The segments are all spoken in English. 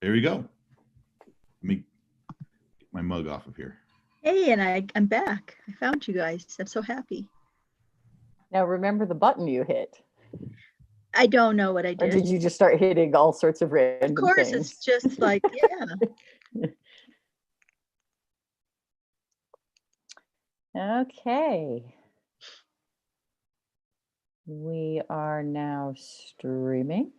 There you go. Let me get my mug off of here. Hey, and I'm back. I found you guys. I'm so happy. Now remember the button you hit. I don't know what I Or did. did you just start hitting all sorts of random Of course, things? it's just like, yeah. Okay. We are now streaming.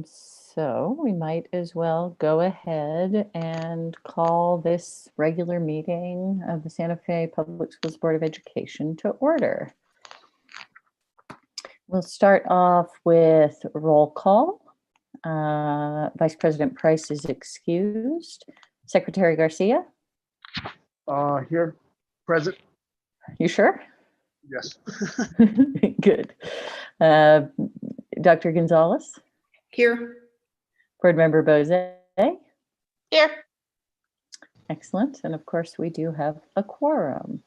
So we might as well go ahead and call this regular meeting of the Santa Fe Public Schools Board of Education to order. We'll start off with roll call. Vice President Price is excused. Secretary Garcia? Here, present. You sure? Yes. Good. Dr. Gonzalez? Here. Board Member Bose? Here. Excellent. And of course, we do have a quorum.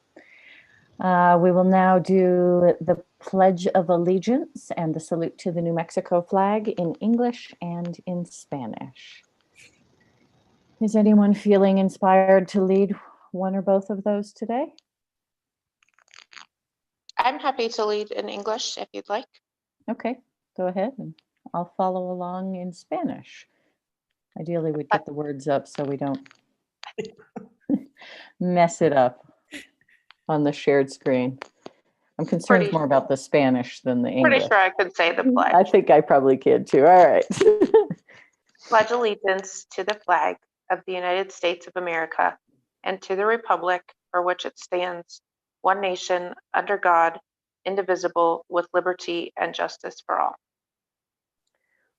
We will now do the Pledge of Allegiance and the salute to the New Mexico flag in English and in Spanish. Is anyone feeling inspired to lead one or both of those today? I'm happy to lead in English if you'd like. Okay, go ahead and I'll follow along in Spanish. Ideally, we'd get the words up so we don't mess it up on the shared screen. I'm concerned more about the Spanish than the English. Pretty sure I could say the pledge. I think I probably can too. All right. Pledge allegiance to the flag of the United States of America and to the republic for which it stands, one nation, under God, indivisible, with liberty and justice for all.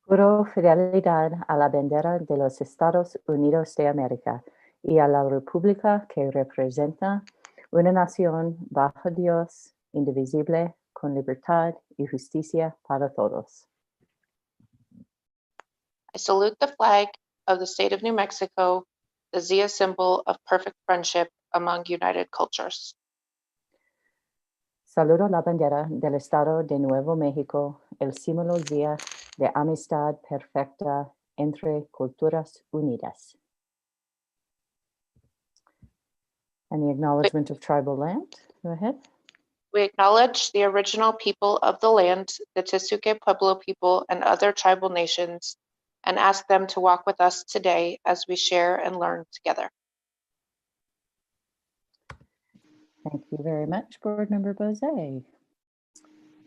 Juro fidelidad a la bandera de los Estados Unidos de América y a la república que representa una nación bajo Dios, indivisible, con libertad y justicia para todos. I salute the flag of the state of New Mexico, the Zia symbol of perfect friendship among united cultures. Saludo la bandera del Estado de Nuevo México, el símbolo Zia de amistad perfecta entre culturas unidas. And the acknowledgement of tribal land. Go ahead. We acknowledge the original people of the land, the Tesuque Pueblo people and other tribal nations, and ask them to walk with us today as we share and learn together. Thank you very much, Board Member Bose.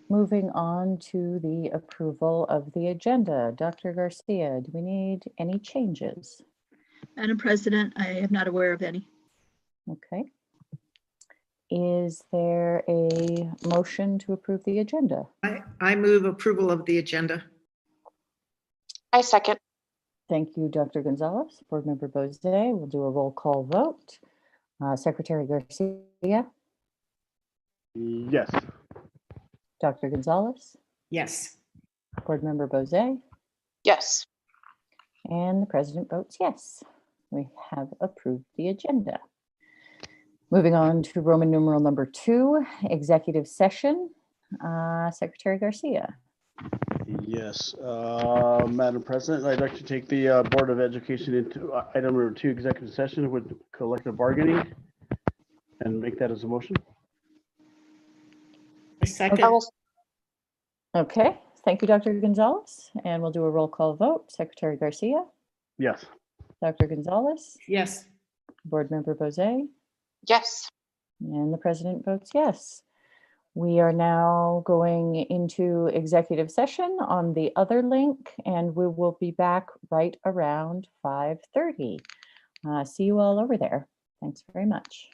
Moving on to the approval of the agenda. Dr. Garcia, do we need any changes? Madam President, I am not aware of any. Okay. Is there a motion to approve the agenda? I move approval of the agenda. I second. Thank you, Dr. Gonzalez. Board Member Bose, we'll do a roll call vote. Secretary Garcia? Yes. Dr. Gonzalez? Yes. Board Member Bose? Yes. And the president votes yes. We have approved the agenda. Moving on to Roman numeral number 2, executive session. Secretary Garcia. Yes. Madam President, I'd like to take the Board of Education into item number 2, executive session with collective bargaining, and make that as a motion. A second. Okay, thank you, Dr. Gonzalez. And we'll do a roll call vote. Secretary Garcia, Yes. Dr. Gonzalez, Yes. Board Member Bose, Yes. and the president votes yes. We are now going into executive session on the other link, and we will be back right around 5:30. See you all over there. Thanks very much.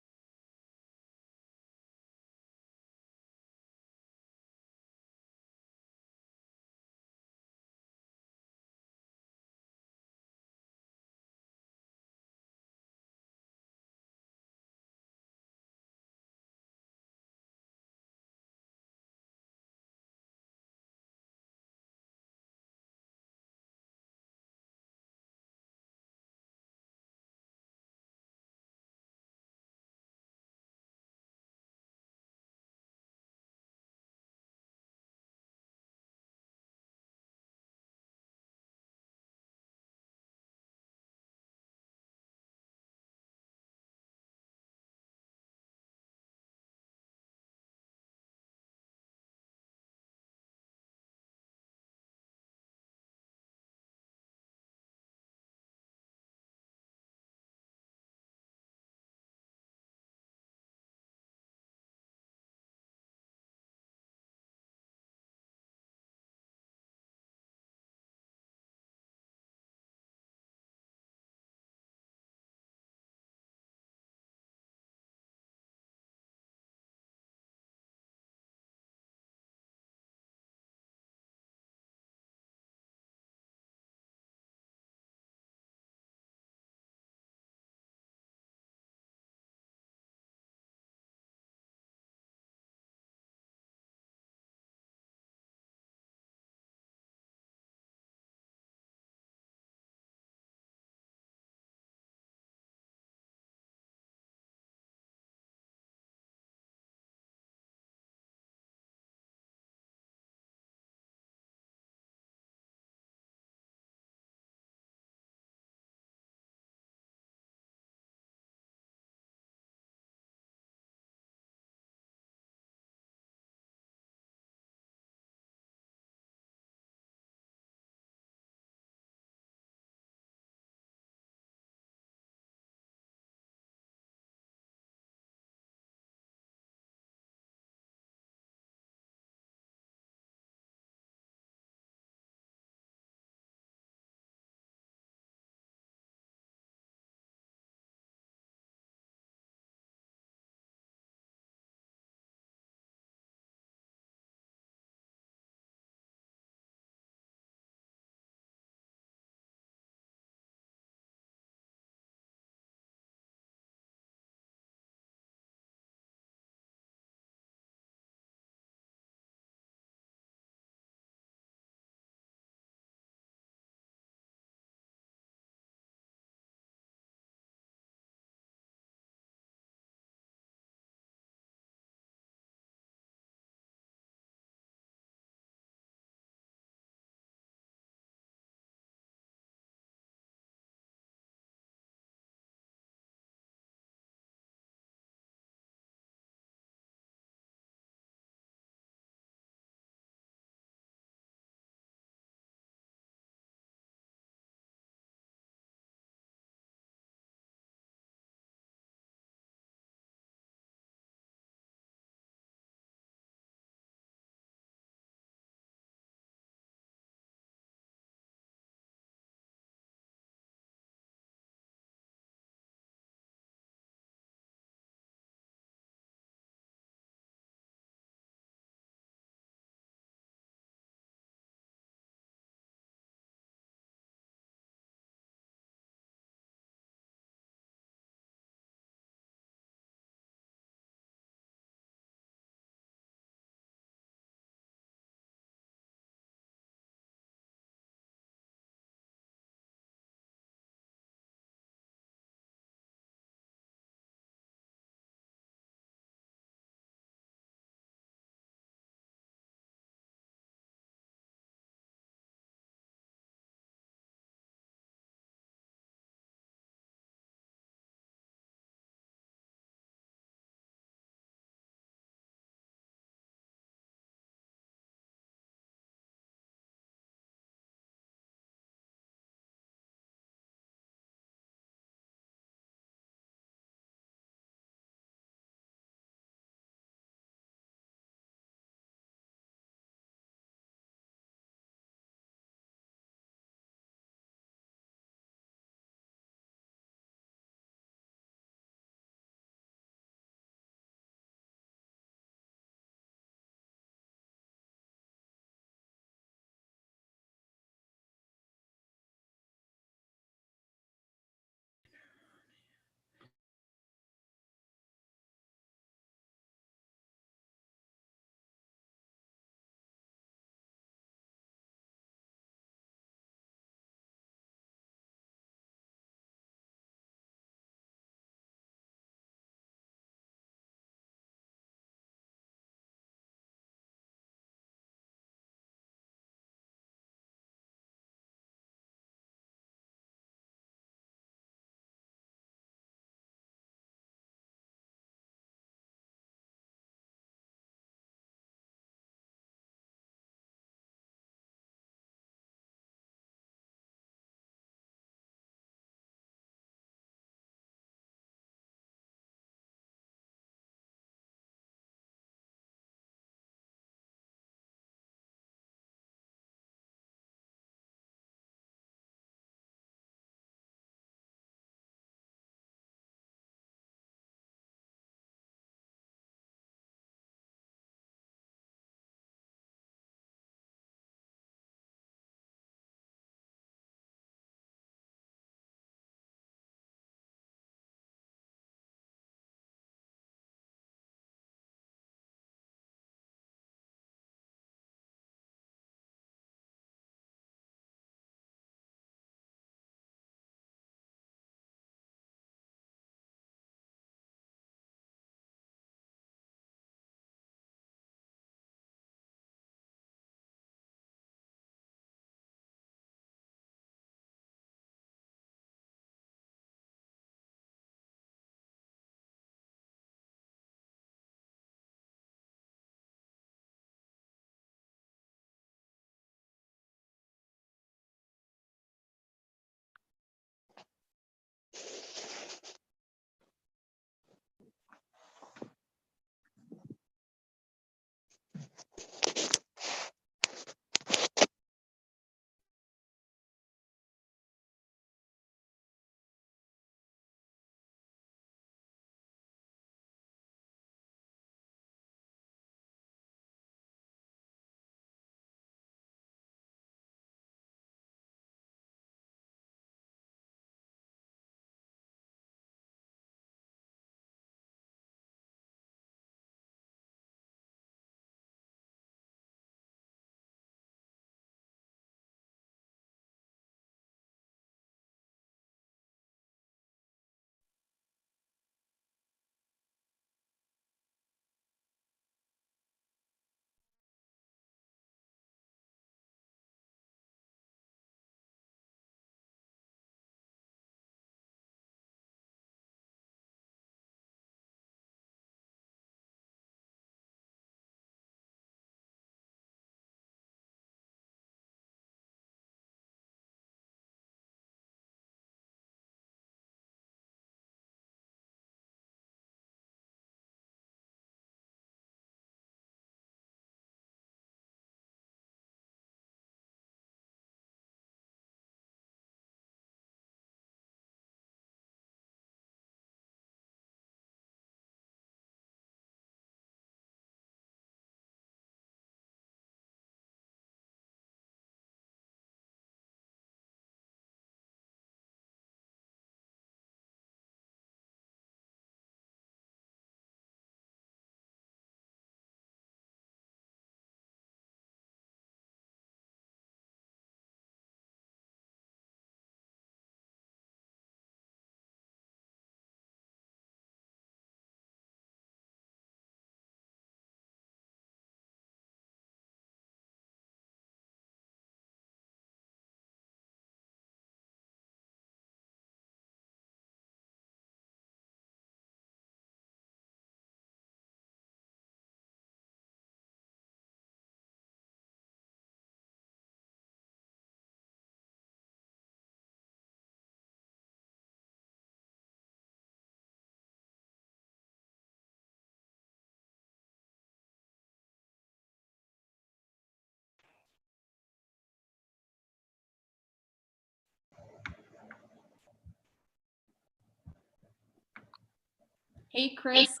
Hey, Chris.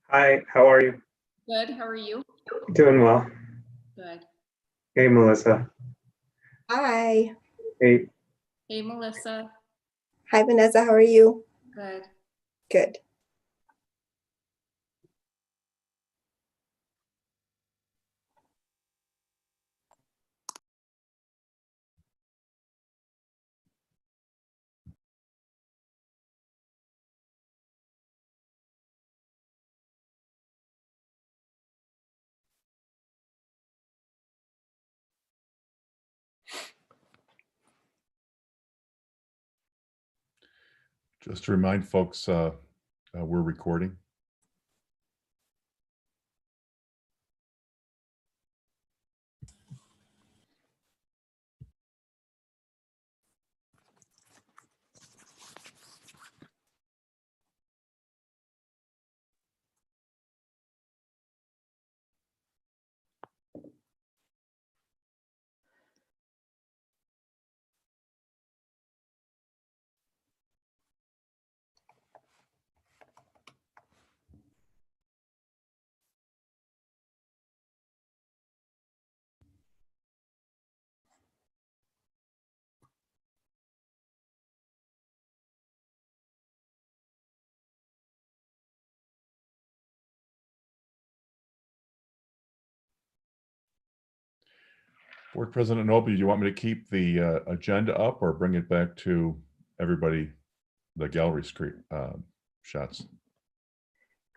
Hi, how are you? Good. How are you? Doing well. Good. Hey, Melissa. Hi. Hey, Hey, Melissa. Hi, Vanessa. How are you? Good. Good. Just to remind folks, we're recording. Board President Noble, do you want me to keep the agenda up or bring it back to everybody, the gallery screen shots?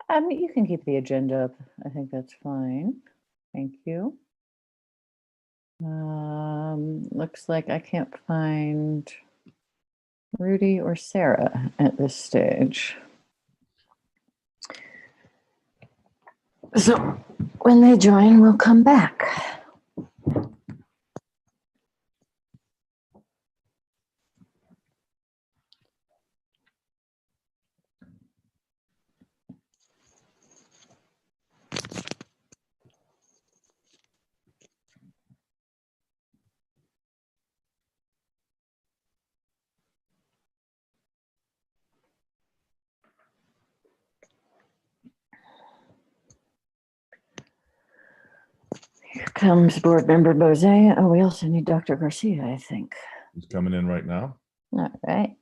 You can keep the agenda up. I think that's fine. Thank you. Looks like I can't find Rudy or Sarah at this stage. So when they join, we'll come back. Here comes Board Member Bozea. Oh, we also need Dr. Garcia, I think. Who's coming in right now? All right.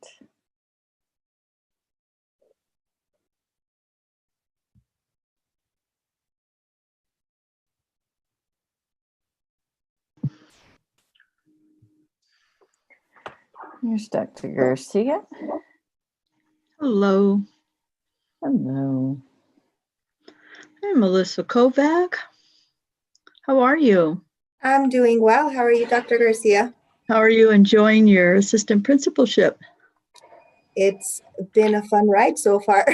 Here's Dr. Garcia. Hello, Hello. I'm Melissa Kovac. How are you? I'm doing well. How are you, Dr. Garcia? How are you enjoying your assistant principalship? It's been a fun ride so far.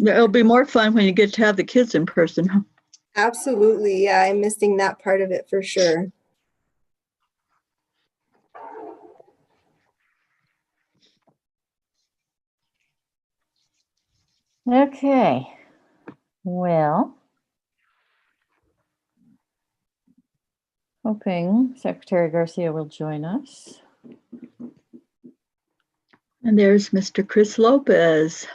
It'll be more fun when you get to have the kids in person. Huh? Absolutely. Yeah, I'm missing that part of it for sure. Okay. Well, hoping Secretary Garcia will join us. And there's Mr. Chris Lopez.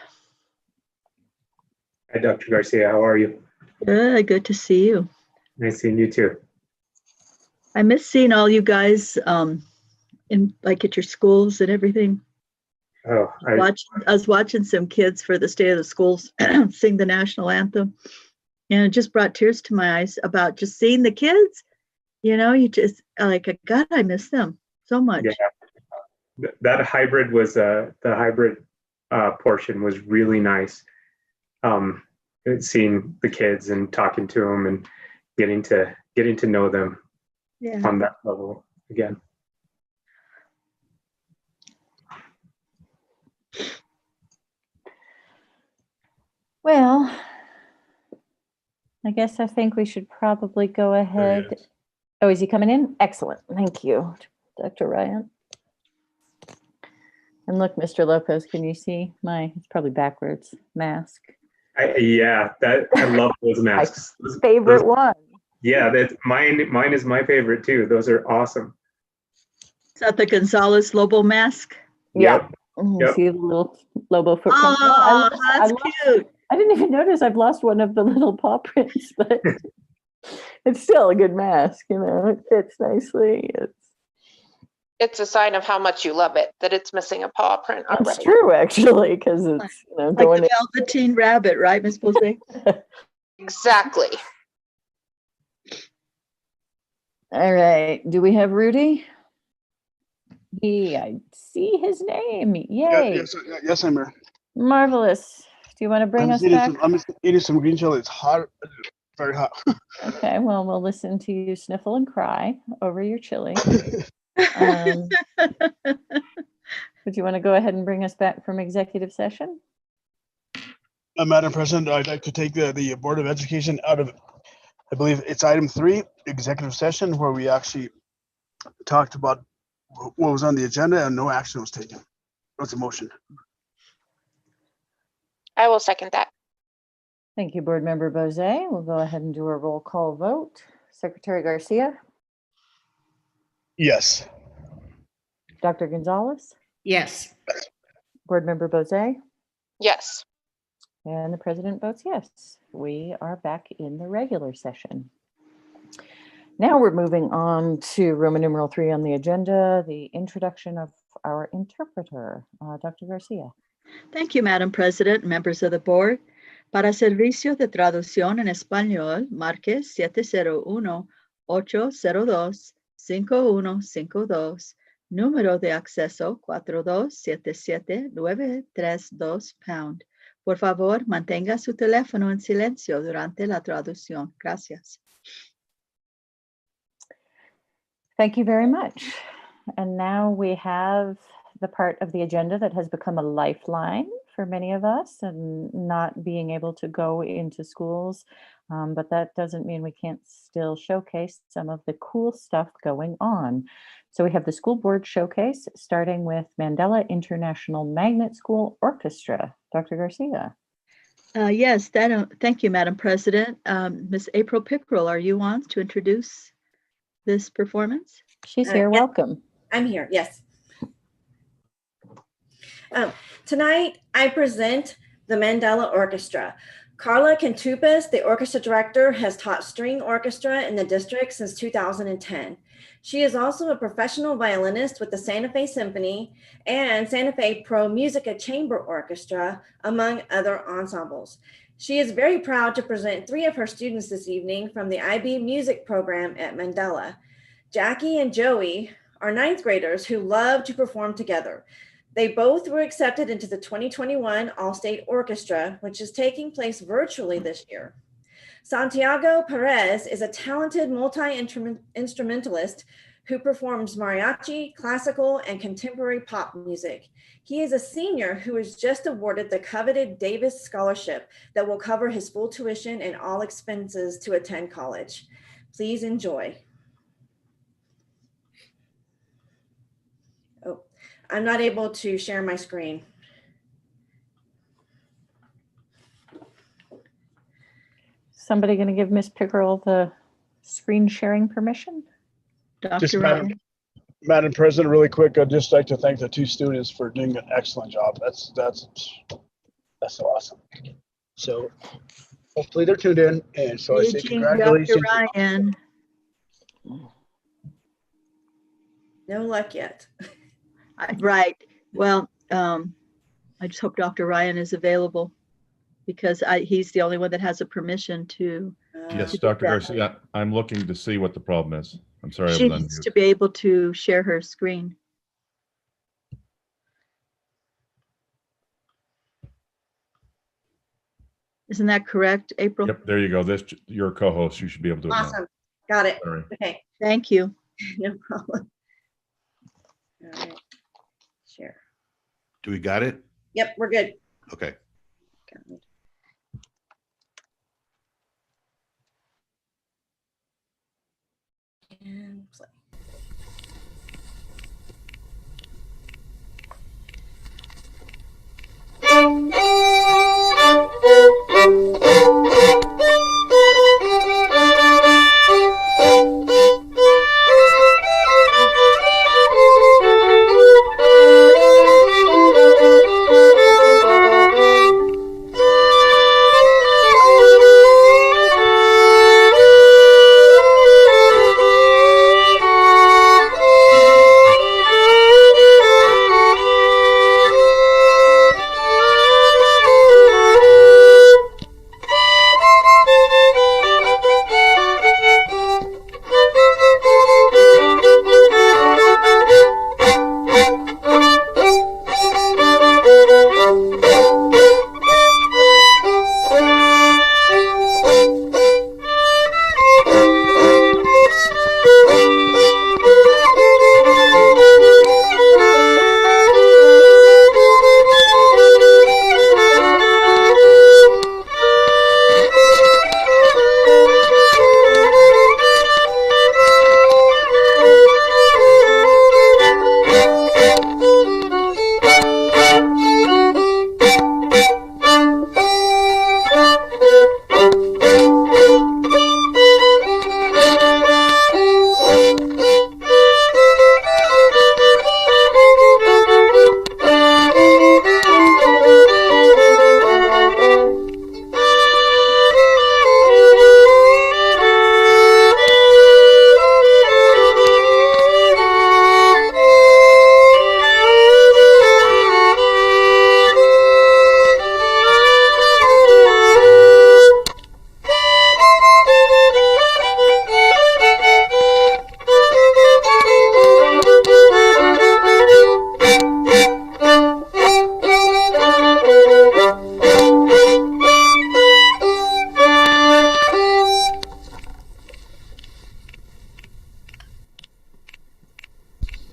hi, Dr. Garcia. How are you? Good to see you. Nice seeing you too. I miss seeing all you guys in like at your schools and everything. Oh, I was watching some kids for the State of the Schools sing the national anthem, and it just brought tears to my eyes about just seeing the kids. You know, you just like, God, I miss them so much. yeah. That hybrid was the hybrid portion was really nice. Seeing the kids and talking to them and getting to know them Yeah. on that level again. Well, I think we should probably go ahead. is. Oh, is he coming in? Excellent. Thank you, Dr. Ryan. And look, Mr. Lopez, can you see it's probably backwards, mask? I love those masks. Favorite one. Yeah, that's mine is my favorite too. Those are awesome. Is that the Gonzalez Lobo mask? Yeah. You Yep. see the little Lobo footprint? Oh, that's lost- cute. I didn't even notice I've lost one of the little paw prints, but it's still a good mask, you know, it fits nicely. It's a sign of how much you love it that it's missing a paw print It's already. true, actually, because it's, you know, Like going the Velveteen Rabbit, right, Miss Bose? Exactly. All right. Do we have Rudy? I see his name. Yay. Yes, I'm here. Marvelous. Do you want to bring us back? I'm just eating some green chili. It's hot, very hot. Okay, well, we'll listen to you sniffle and cry over your chili. Would you want to go ahead and bring us back from executive session? Madam President, I'd like to take the Board of Education out of, I believe it's item 3, executive session, where we actually talked about what was on the agenda and no action was taken. What's a motion? I will second that. Thank you, Board Member Bose. We'll go ahead and do a roll call vote. Secretary Garcia, Yes. Dr. Gonzalez, Yes. Board Member Bose, Yes. and the President votes yes. We are back in the regular session. Now we're moving on to Roman numeral 3 on the agenda, the introduction of our interpreter. Dr. Garcia. Thank you, Madam President, members of the board. Para servicio de traducción en español, marque 701-802-5152, número de acceso 4277932#. Por favor, mantenga su teléfono en silencio durante la traducción. Gracias. Thank you very much. And now we have the part of the agenda that has become a lifeline for many of us, and not being able to go into schools. But that doesn't mean we can't still showcase some of the cool stuff going on. So we have the school board showcase, starting with Mandela International Magnet School Orchestra. Dr. Garcia. Yes, thank you, Madam President. Ms. April Pickrell, are you on to introduce this performance? She's here. Yes. Welcome. I'm here, yes. Tonight, I present the Mandela Orchestra. Carla Cantupas, the orchestra director, has taught string orchestra in the district since 2010. She is also a professional violinist with the Santa Fe Symphony and Santa Fe Pro Musica Chamber Orchestra, among other ensembles. She is very proud to present 3 of her students this evening from the IB music program at Mandela. Jackie and Joey are 9th graders who love to perform together. They both were accepted into the 2021 All-State Orchestra, which is taking place virtually this year. Santiago Perez is a talented multi-instrumentalist who performs mariachi, classical, and contemporary pop music. He is a senior who was just awarded the coveted Davis Scholarship that will cover his full tuition and all expenses to attend college. Please enjoy. Oh, I'm not able to share my screen. Somebody going to give Miss Pickerel the screen sharing permission? Just Dr. Ryan. Madam President, really quick, I'd just like to thank the 2 students for doing an excellent job. That's awesome. So hopefully they're tuned in, and so I say Aging congratulations. Dr. Ryan. No luck yet. Right. Well, I just hope Dr. Ryan is available, because he's the only one that has a permission to. Yes, to do Dr. that. Garcia, I'm looking to see what the problem is. I'm sorry, I She was on needs mute. to be able to share her screen. Isn't that correct, April? Yep, there you go. This, your co-host, you should be able to do it now. Awesome. Got it. Sorry. Okay. Thank you. No problem. All right. Share. Do we got it? Yep, we're good. Okay. Got it. And play.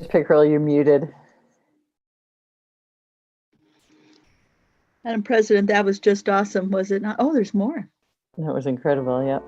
Pickrell, you're muted. Madam President, that was just awesome, was it not? Oh, there's more. That was incredible. Yep.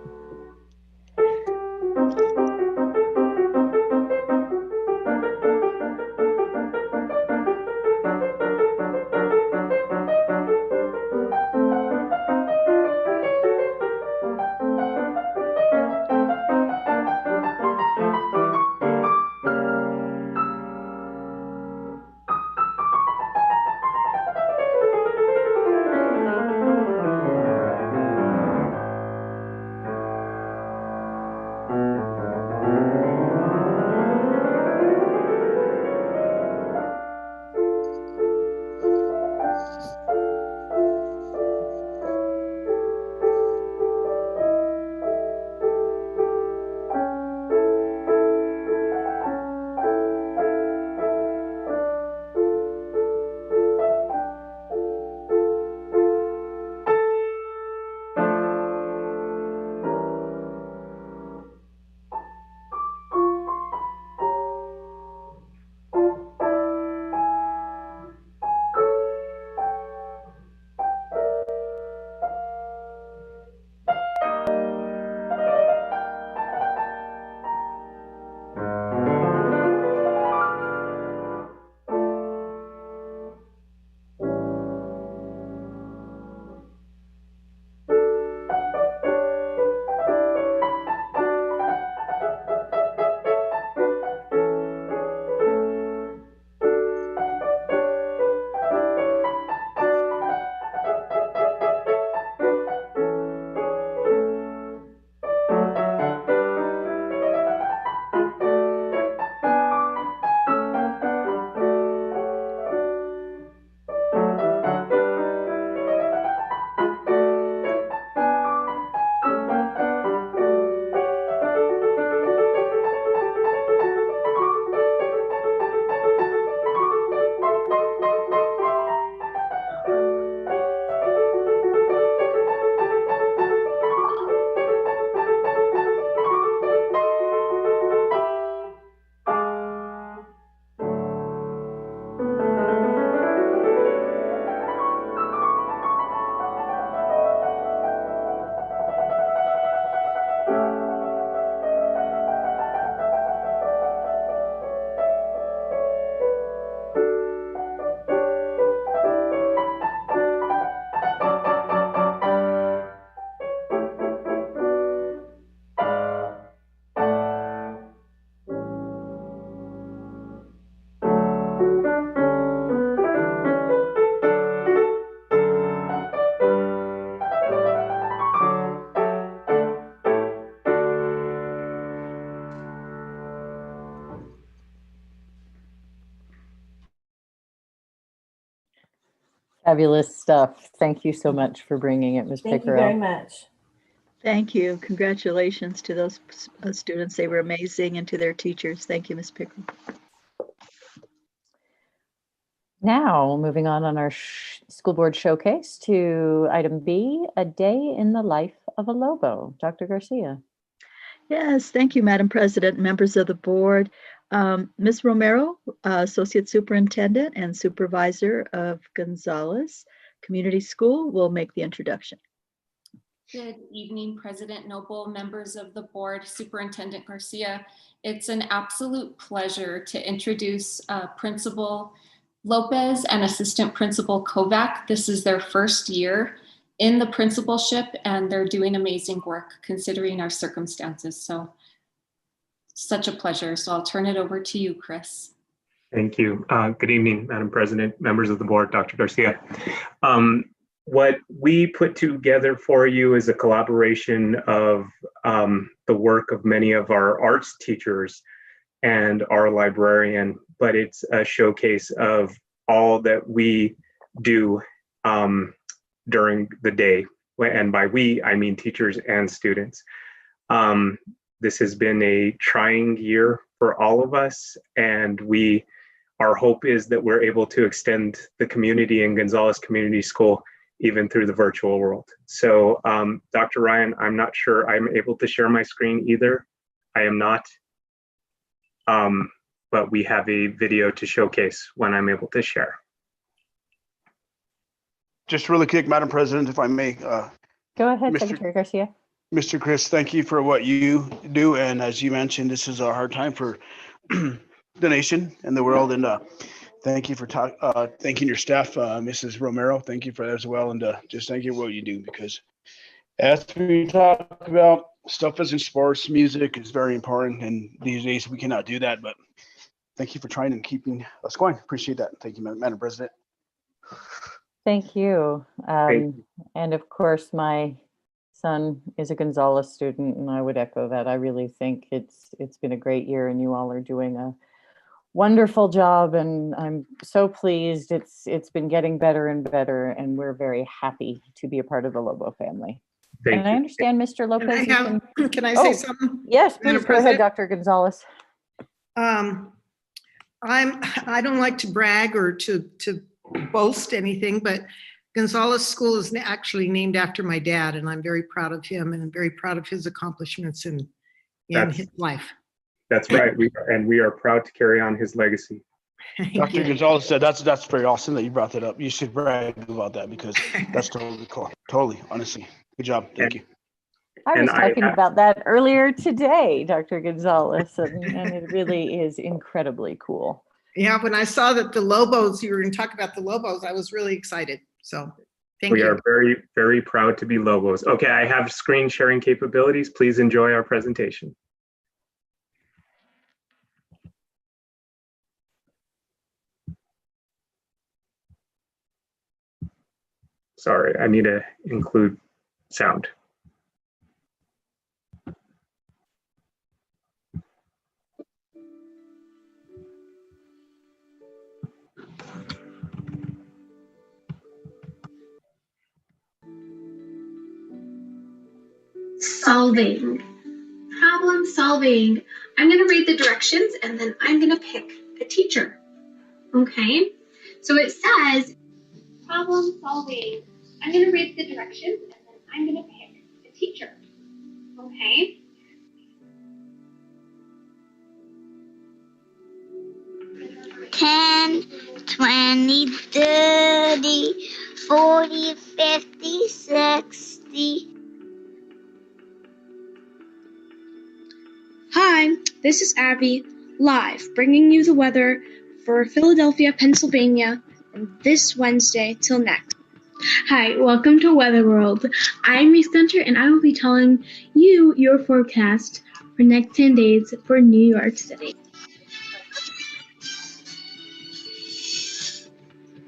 Fabulous stuff. Thank you so much for bringing it, Ms. Thank you very Pickrell. much. Thank you. Congratulations to those students. They were amazing, and to their teachers. Thank you, Ms. Pickrell. Now, moving on our school board showcase to item B, a day in the life of a Lobo. Dr. Garcia. Yes, thank you, Madam President, members of the board. Ms. Romero, Associate Superintendent and Supervisor of Gonzalez Community School, will make the introduction. Good evening, President Noble, members of the board, Superintendent Garcia. It's an absolute pleasure to introduce Principal Lopez and Assistant Principal Kovac. This is their first year in the principalship, and they're doing amazing work considering our circumstances. So such a pleasure. So I'll turn it over to you, Chris. Thank you. Good evening, Madam President, members of the board, Dr. Garcia. What we put together for you is a collaboration of the work of many of our arts teachers and our librarian, but it's a showcase of all that we do during the day. And by we, I mean teachers and students. This has been a trying year for all of us, and our hope is that we're able to extend the community in Gonzalez Community School even through the virtual world. So Dr. Ryan, I'm not sure I'm able to share my screen either. I am not. but we have a video to showcase when I'm able to share. Just really quick, Madam President, if I may. Go ahead, Mr. Secretary Garcia. Mr. Chris, thank you for what you do. And as you mentioned, this is a hard time for the nation and the world. And thank you for thanking your staff, Mrs. Romero. Thank you for that as well. And just thank you for what you do, because as we talk about, stuff as in sports, music is very important. And these days we cannot do that. But thank you for trying and keeping us going. Appreciate that. Thank you, Madam President. Thank you. Thank you. And of course, my son is a Gonzalez student, and I would echo that. I really think it's been a great year, and you all are doing a wonderful job, and I'm so pleased. It's been getting better and better, and we're very happy to be a part of the Lobo family. Thank And you. I understand Mr. Lopez. Can I say Oh, something? yes, Madam please go ahead, President? Dr. Gonzalez. I don't like to brag or to boast anything, but Gonzalez School is actually named after my dad, and I'm very proud of him, and I'm very proud of his accomplishments in his life. That's right. We are proud to carry on his legacy. Dr. Gonzalez said that's very awesome that you brought that up. You should brag about that, because that's totally cool. Totally, honestly. Good job. Thank you. I was talking about that earlier today, Dr. Gonzalez, and it really is incredibly cool. Yeah, when I saw that the Lobos, you were going to talk about the Lobos, I was really excited. So thank you. We are very, very proud to be Lobos. Okay, I have screen sharing capabilities. Please enjoy our presentation. Sorry, I need to include sound. Solving. Problem solving. I'm going to read the directions and then I'm going to pick a teacher. Okay? So it says problem solving. I'm going to read the directions and then I'm going to pick a teacher. Okay? Ten, 20, 30, 40, 50, 60. Hi, this is Abby, live, bringing you the weather for Philadelphia, Pennsylvania, this Wednesday till next. Hi, welcome to Weather World. I'm Reese Gunter, and I will be telling you your forecast for next 10 days for New York City.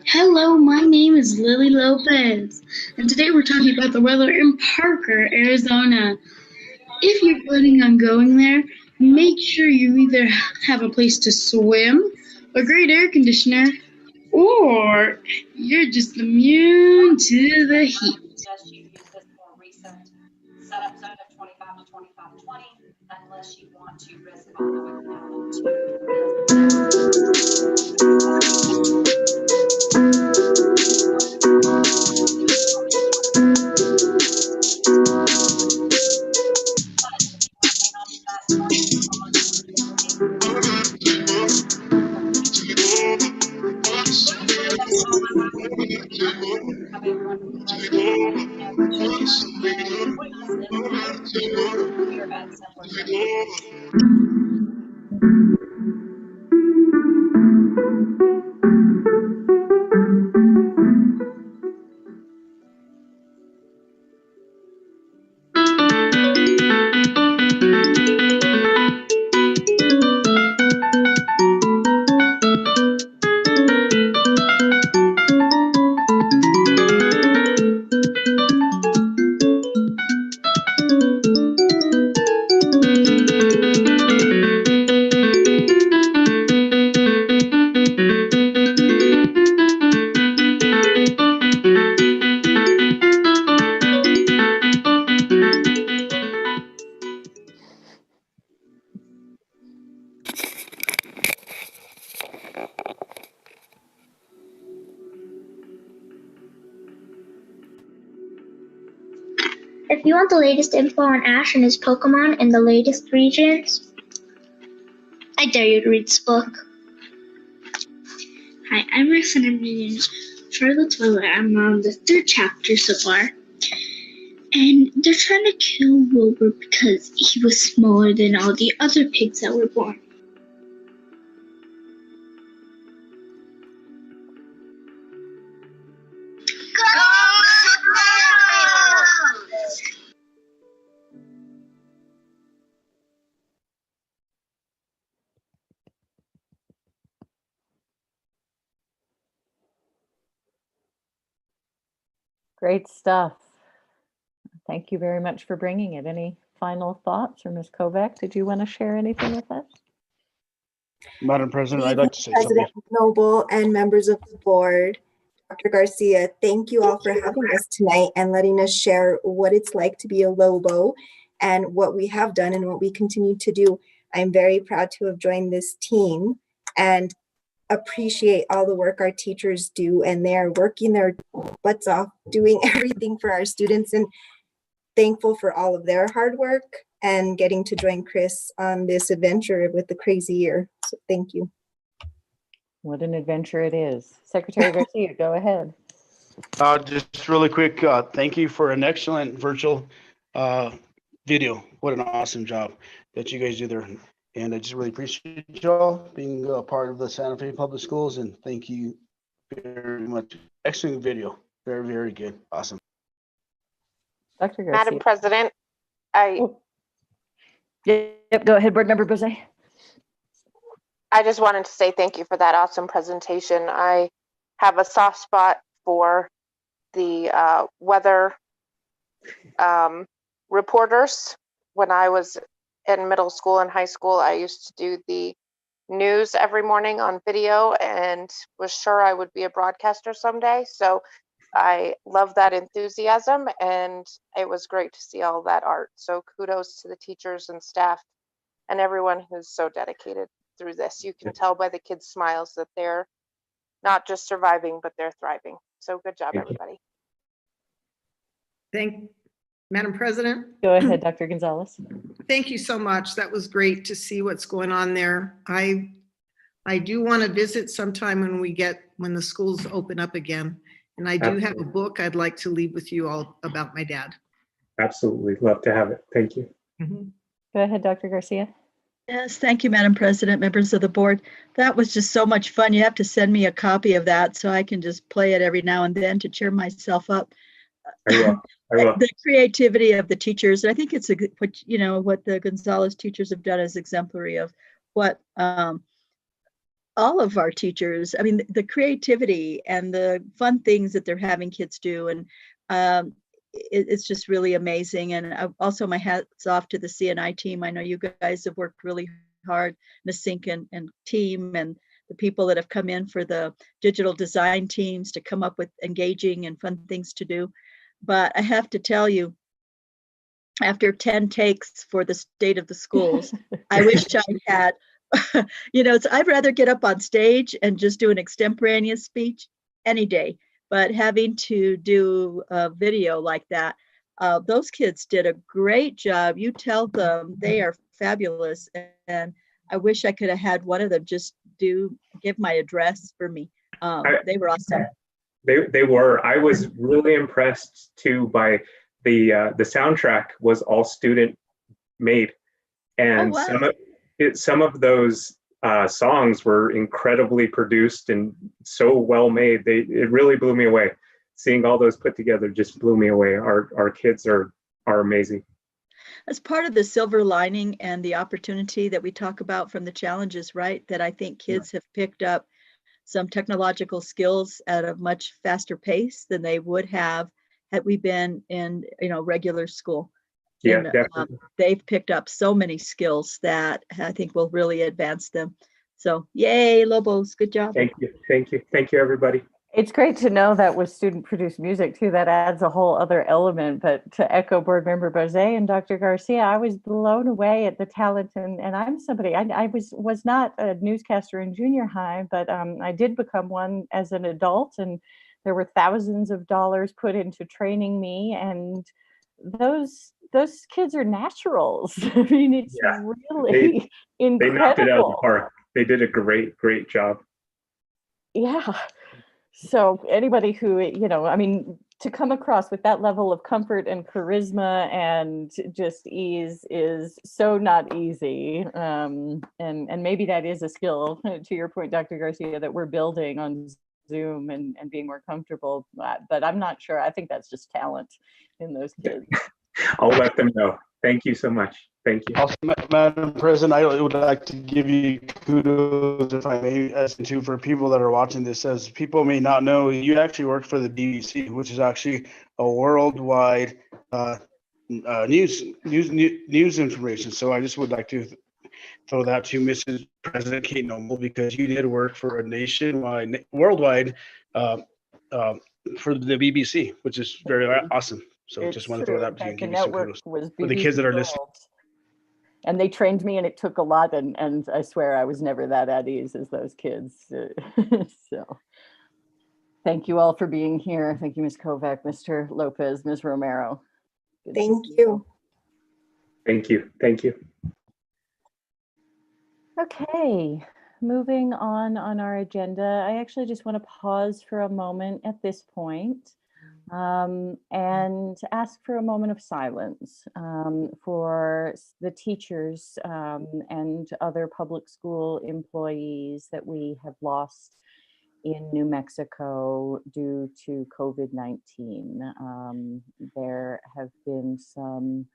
Hello, my name is Lily Lopez, and today we're talking about the weather in Parker, Arizona. If you're planning on going there, make sure you either have a place to swim, a great air conditioner, or you're just immune to the heat. Suggest you use this more recent setup zone of 25 to 25-20, unless you want to risk following If you want the latest info on Ash and his Pokemon in the latest regions, I dare you to read this book. Hi, I'm Rex and I'm reading Charlotte's Web. I'm on the 3rd chapter so far. And they're trying to kill Wilbur because he was smaller than all the other pigs that were born. Great stuff. Thank you very much for bringing it. Any final thoughts? Or Ms. Kovac, did you want to share anything with us? Madam President, I'd like to say President something. Noble and members of the board, Dr. Garcia, thank you all for having us tonight and letting us share what it's like to be a Lobo and what we have done and what we continue to do. I'm very proud to have joined this team and appreciate all the work our teachers do, and they're working their butts off doing everything for our students, and thankful for all of their hard work and getting to join Chris on this adventure with the crazy year. So thank you. What an adventure it is. Secretary Garcia, go ahead. Just really quick, thank you for an excellent virtual video. What an awesome job that you guys do there. And I just really appreciate y'all being a part of the Santa Fe Public Schools, and thank you very much. Excellent video. Very, very good. Awesome. Dr. Garcia. Madam President, Yep, go ahead, Board Member Bose. I just wanted to say thank you for that awesome presentation. I have a soft spot for the weather reporters. When I was in middle school and high school, I used to do the news every morning on video and was sure I would be a broadcaster someday. So I love that enthusiasm, and it was great to see all that art. So kudos to the teachers and staff and everyone who's so dedicated through this. You can tell by the kids' smiles that they're not just surviving, but they're thriving. So good job, everybody. Madam President. Go ahead, Dr. Gonzalez. Thank you so much. That was great to see what's going on there. I do want to visit sometime when the schools open up again. And I do have a book I'd like to leave with you all about my dad. Absolutely. Love to have it. Thank you. Go ahead, Dr. Garcia. Yes, thank you, Madam President, members of the board. That was just so much fun. You have to send me a copy of that so I can just play it every now and then to cheer myself up. I will. The creativity of the teachers. I think it's what the Gonzalez teachers have done is exemplary of what all of our teachers, I mean, the creativity and the fun things that they're having kids do. And it's just really amazing. And also my hats off to the CNI team. I know you guys have worked really hard, the sync and team, and the people that have come in for the digital design teams to come up with engaging and fun things to do. But I have to tell you, after 10 takes for the state of the schools, I wish I had, I'd rather get up on stage and just do an extemporaneous speech any day. But having to do a video like that, those kids did a great job. You tell them they are fabulous. And I wish I could have had one of them just give my address for me. They were awesome. They were. I was really impressed too by the soundtrack was all student made, and some of those songs were incredibly produced and so well made. It really blew me away. Seeing all those put together just blew me away. Our kids are amazing. As part of the silver lining and the opportunity that we talk about from the challenges, right? That I think kids have picked up some technological skills at a much faster pace than they would have had we been in regular school. Yeah, and, definitely. They've picked up so many skills that I think will really advance them. So yay, Lobos, good job. Thank you, everybody. It's great to know that with student-produced music too. That adds a whole other element. But to echo Board Member Bose and Dr. Garcia, I was blown away at the talent. And I'm somebody, I was not a newscaster in junior high, but I did become one as an adult. And there were thousands of dollars put into training me. And those those kids are naturals. I mean, it's Yeah, really they knocked it out of the incredible. park. They did a great job. Yeah. So anybody who, I mean, to come across with that level of comfort and charisma and just ease is so not easy. And maybe that is a skill, to your point, Dr. Garcia, that we're building on Zoom and being more comfortable. But I'm not sure. I think that's just talent in those kids. I'll let them know. Thank you so much. Thank you. Also, Madam President, I would like to give you kudos, if I may, as to for people that are watching this. As people may not know, you actually work for the BBC, which is actually a worldwide news information. So I just would like to throw that to Mrs. President Kate Noble, because you did work for a worldwide for the BBC, which is very awesome. So It's just want to true. throw that In to you and fact, the give you some network kudos was for the kids that are BBC listening. World. And they trained me, and it took a lot. And I swear I was never that at ease as those kids. So thank you all for being here. Thank you, Ms. Kovac, Mr. Lopez, Ms. Romero. Good to Thank see you. Thank you. Thank you. Okay, moving on our agenda. I actually just want to pause for a moment at this point and ask for a moment of silence for the teachers and other public school employees that we have lost in New Mexico due to COVID-19. There have been some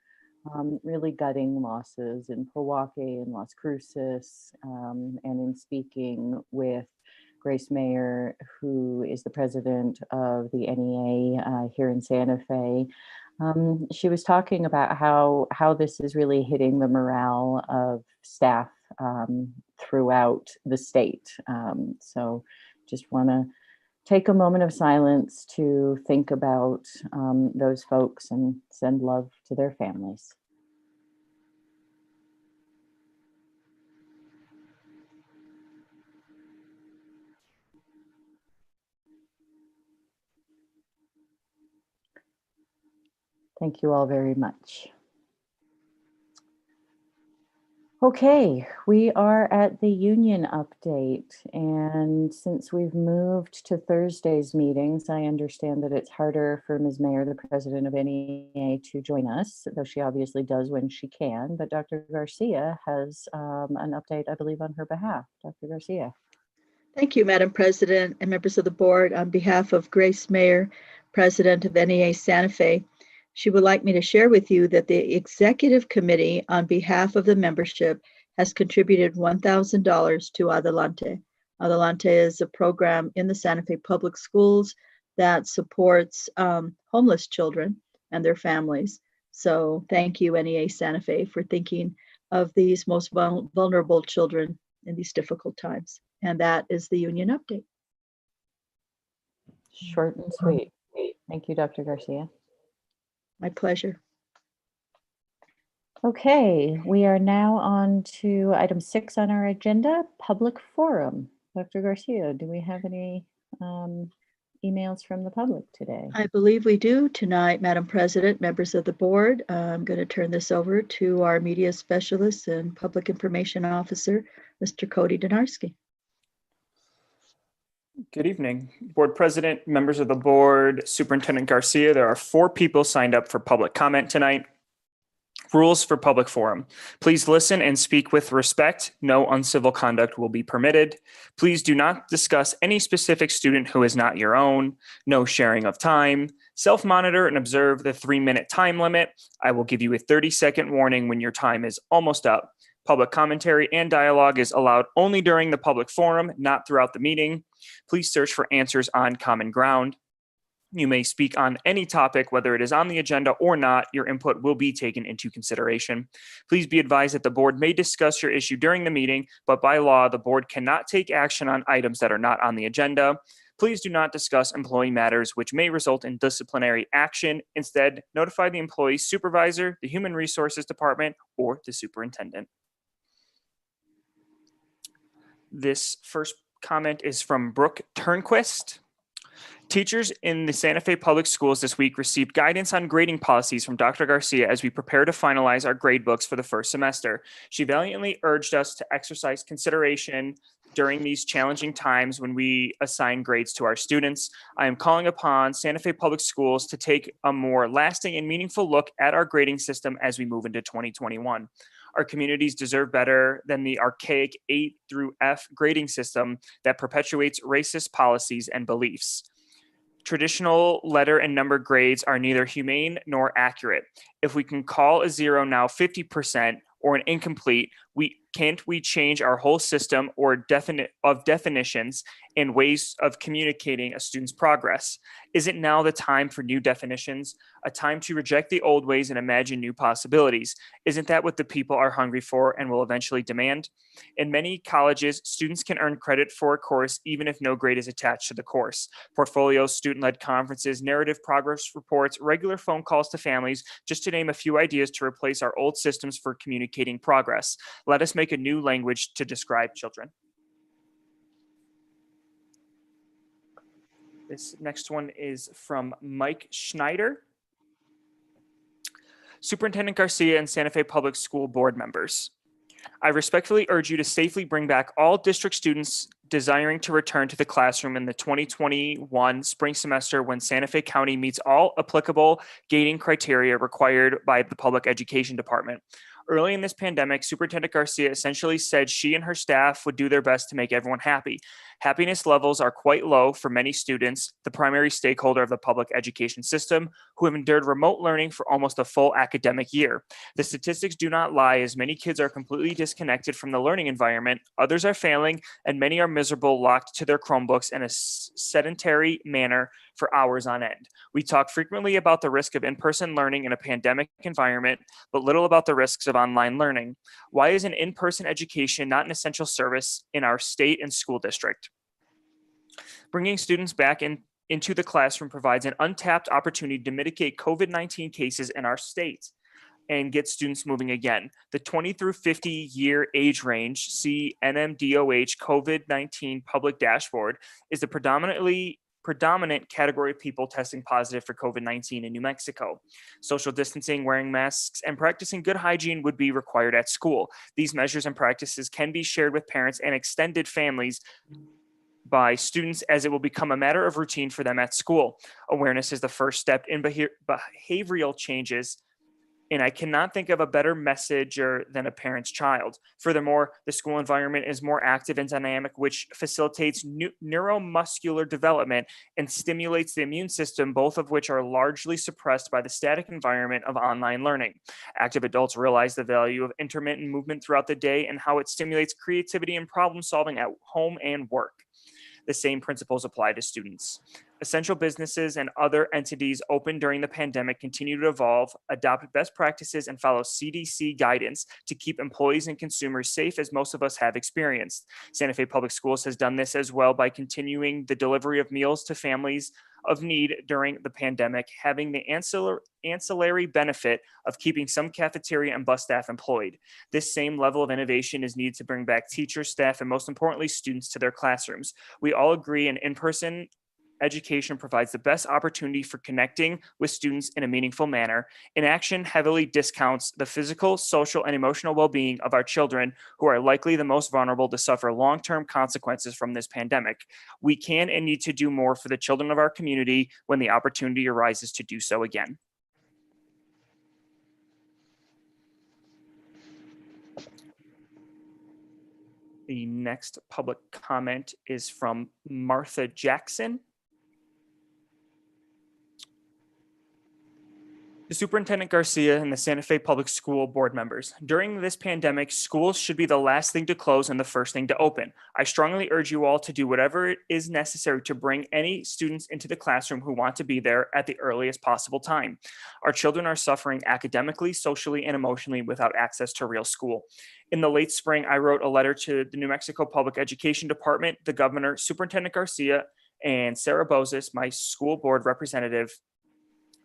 really gutting losses in Powake and Las Cruces, and in speaking with Grace Mayer, who is the president of the NEA here in Santa Fe, she was talking about how this is really hitting the morale of staff throughout the state. So just want to take a moment of silence to think about those folks and send love to their families. Thank you all very much. Okay, we are at the union update, and since we've moved to Thursday's meetings, I understand that it's harder for Ms. Mayer, the president of NEA, to join us, though she obviously does when she can, but Dr. Garcia has an update, I believe, on her behalf. Dr. Garcia. Thank you, Madam President and members of the board. On behalf of Grace Mayer, president of NEA Santa Fe, she would like me to share with you that the executive committee, on behalf of the membership, has contributed $1,000 to Adelante. Adelante is a program in the Santa Fe Public Schools that supports homeless children and their families. So thank you, NEA Santa Fe, for thinking of these most vulnerable children in these difficult times. And that is the union update. Short and sweet. Thank you, Dr. Garcia. My pleasure. Okay, we are now on to item 6 on our agenda, public forum. Dr. Garcia, do we have any emails from the public today? I believe we do tonight, Madam President, members of the board. I'm going to turn this over to our media specialist and public information officer, Mr. Cody Donarski. Good evening, board president, members of the board, Superintendent Garcia. There are 4 people signed up for public comment tonight. Rules for public forum. Please listen and speak with respect. No uncivil conduct will be permitted. Please do not discuss any specific student who is not your own. No sharing of time. Self-monitor and observe the 3-minute time limit. I will give you a 30-second warning when your time is almost up. Public commentary and dialogue is allowed only during the public forum, not throughout the meeting. Please search for answers on common ground. You may speak on any topic, whether it is on the agenda or not. Your input will be taken into consideration. Please be advised that the board may discuss your issue during the meeting, but by law, the board cannot take action on items that are not on the agenda. Please do not discuss employee matters which may result in disciplinary action. Instead, notify the employee's supervisor, the Human Resources Department, or the superintendent. This first comment is from Brooke Turnquist. Teachers in the Santa Fe Public Schools this week received guidance on grading policies from Dr. Garcia as we prepare to finalize our grade books for the first semester. She valiantly urged us to exercise consideration during these challenging times when we assign grades to our students. I am calling upon Santa Fe Public Schools to take a more lasting and meaningful look at our grading system as we move into 2021. Our communities deserve better than the archaic 8 through F grading system that perpetuates racist policies and beliefs. Traditional letter and number grades are neither humane nor accurate. If we can call a 0 now 50% or an incomplete, can't we change our whole system or definitions and ways of communicating a student's progress? Isn't now the time for new definitions, a time to reject the old ways and imagine new possibilities? Isn't that what the people are hungry for and will eventually demand? In many colleges, students can earn credit for a course even if no grade is attached to the course. Portfolios, student-led conferences, narrative progress reports, regular phone calls to families, just to name a few ideas to replace our old systems for communicating progress. Let us make a new language to describe children. This next one is from Mike Schneider. Superintendent Garcia and Santa Fe Public School Board members, I respectfully urge you to safely bring back all district students desiring to return to the classroom in the 2021 spring semester when Santa Fe County meets all applicable gating criteria required by the Public Education Department. Early in this pandemic, Superintendent Garcia essentially said she and her staff would do their best to make everyone happy. Happiness levels are quite low for many students, the primary stakeholder of the public education system, who have endured remote learning for almost a full academic year. The statistics do not lie, as many kids are completely disconnected from the learning environment, others are failing, and many are miserable, locked to their Chromebooks in a sedentary manner for hours on end. We talk frequently about the risk of in-person learning in a pandemic environment, but little about the risks of online learning. Why is an in-person education not an essential service in our state and school district? Bringing students back into the classroom provides an untapped opportunity to mitigate COVID-19 cases in our state and get students moving again. The 20 through 50 year age range, see NMDOH COVID-19 public dashboard, is the predominant category of people testing positive for COVID-19 in New Mexico. Social distancing, wearing masks, and practicing good hygiene would be required at school. These measures and practices can be shared with parents and extended families by students, as it will become a matter of routine for them at school. Awareness is the first step in behavioral changes, and I cannot think of a better messenger than a parent's child. Furthermore, the school environment is more active and dynamic, which facilitates neuromuscular development and stimulates the immune system, both of which are largely suppressed by the static environment of online learning. Active adults realize the value of intermittent movement throughout the day and how it stimulates creativity and problem solving at home and work. The same principles apply to students. Essential businesses and other entities open during the pandemic continue to evolve, adopt best practices, and follow CDC guidance to keep employees and consumers safe, as most of us have experienced. Santa Fe Public Schools has done this as well by continuing the delivery of meals to families of need during the pandemic, having the ancillary benefit of keeping some cafeteria and bus staff employed. This same level of innovation is needed to bring back teachers, staff, and most importantly, students to their classrooms. We all agree an in-person education provides the best opportunity for connecting with students in a meaningful manner. Inaction heavily discounts the physical, social, and emotional well-being of our children, who are likely the most vulnerable to suffer long-term consequences from this pandemic. We can and need to do more for the children of our community when the opportunity arises to do so again. The next public comment is from Martha Jackson. To Superintendent Garcia and the Santa Fe Public School Board members, during this pandemic, schools should be the last thing to close and the first thing to open. I strongly urge you all to do whatever is necessary to bring any students into the classroom who want to be there at the earliest possible time. Our children are suffering academically, socially, and emotionally without access to real school. In the late spring, I wrote a letter to the New Mexico Public Education Department, the governor, Superintendent Garcia, and Sarah Bozis, my school board representative,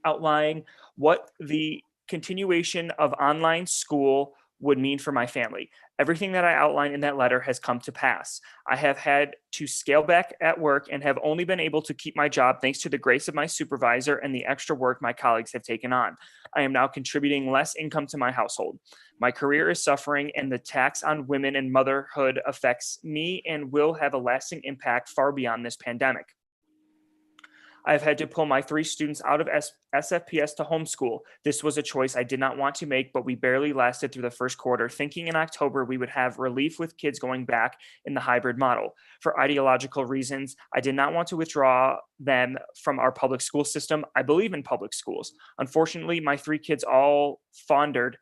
outlining what the continuation of online school would mean for my family. Everything that I outlined in that letter has come to pass. I have had to scale back at work and have only been able to keep my job thanks to the grace of my supervisor and the extra work my colleagues have taken on. I am now contributing less income to my household. My career is suffering, and the tax on women and motherhood affects me and will have a lasting impact far beyond this pandemic. I've had to pull my 3 students out of SFPS to homeschool. This was a choice I did not want to make, but we barely lasted through the first quarter, thinking in October we would have relief with kids going back in the hybrid model. For ideological reasons, I did not want to withdraw them from our public school system. I believe in public schools. Unfortunately, my 3 kids all foundered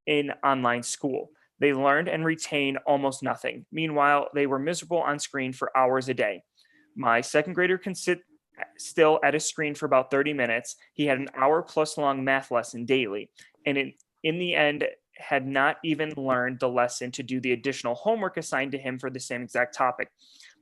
in online school. They learned and retained almost nothing. Meanwhile, they were miserable on screen for hours a day. My second grader can sit still at a screen for about 30 minutes. He had an hour-plus long math lesson daily, and in the end, had not even learned the lesson to do the additional homework assigned to him for the same exact topic.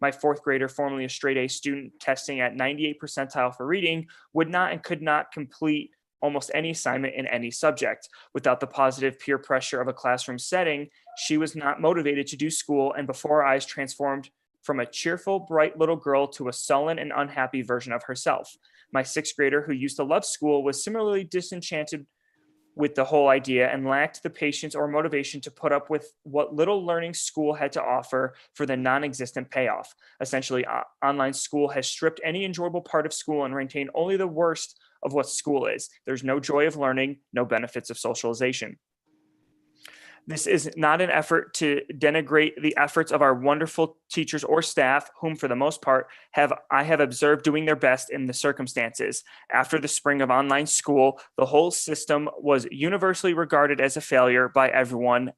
My 4th grader, formerly a straight A student testing at 98th percentile for reading, would not and could not complete almost any assignment in any subject. Without the positive peer pressure of a classroom setting, she was not motivated to do school, and before our eyes transformed from a cheerful, bright little girl to a sullen and unhappy version of herself. My 6th grader, who used to love school, was similarly disenchanted with the whole idea and lacked the patience or motivation to put up with what little learning school had to offer for the non-existent payoff. Essentially, online school has stripped any enjoyable part of school and retained only the worst of what school is. There's no joy of learning, no benefits of socialization. This is not an effort to denigrate the efforts of our wonderful teachers or staff, whom for the most part I have observed doing their best in the circumstances. After the spring of online school, the whole system was universally regarded as a failure by everyone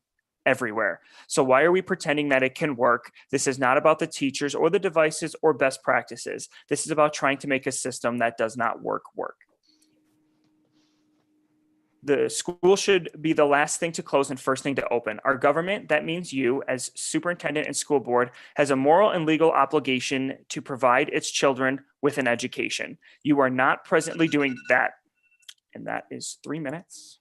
everywhere. So why are we pretending that it can work? This is not about the teachers or the devices or best practices. This is about trying to make a system that does not work. The school should be the last thing to close and first thing to open. Our government, that means you as superintendent and school board, has a moral and legal obligation to provide its children with an education. You are not presently doing that. And that is 3 minutes.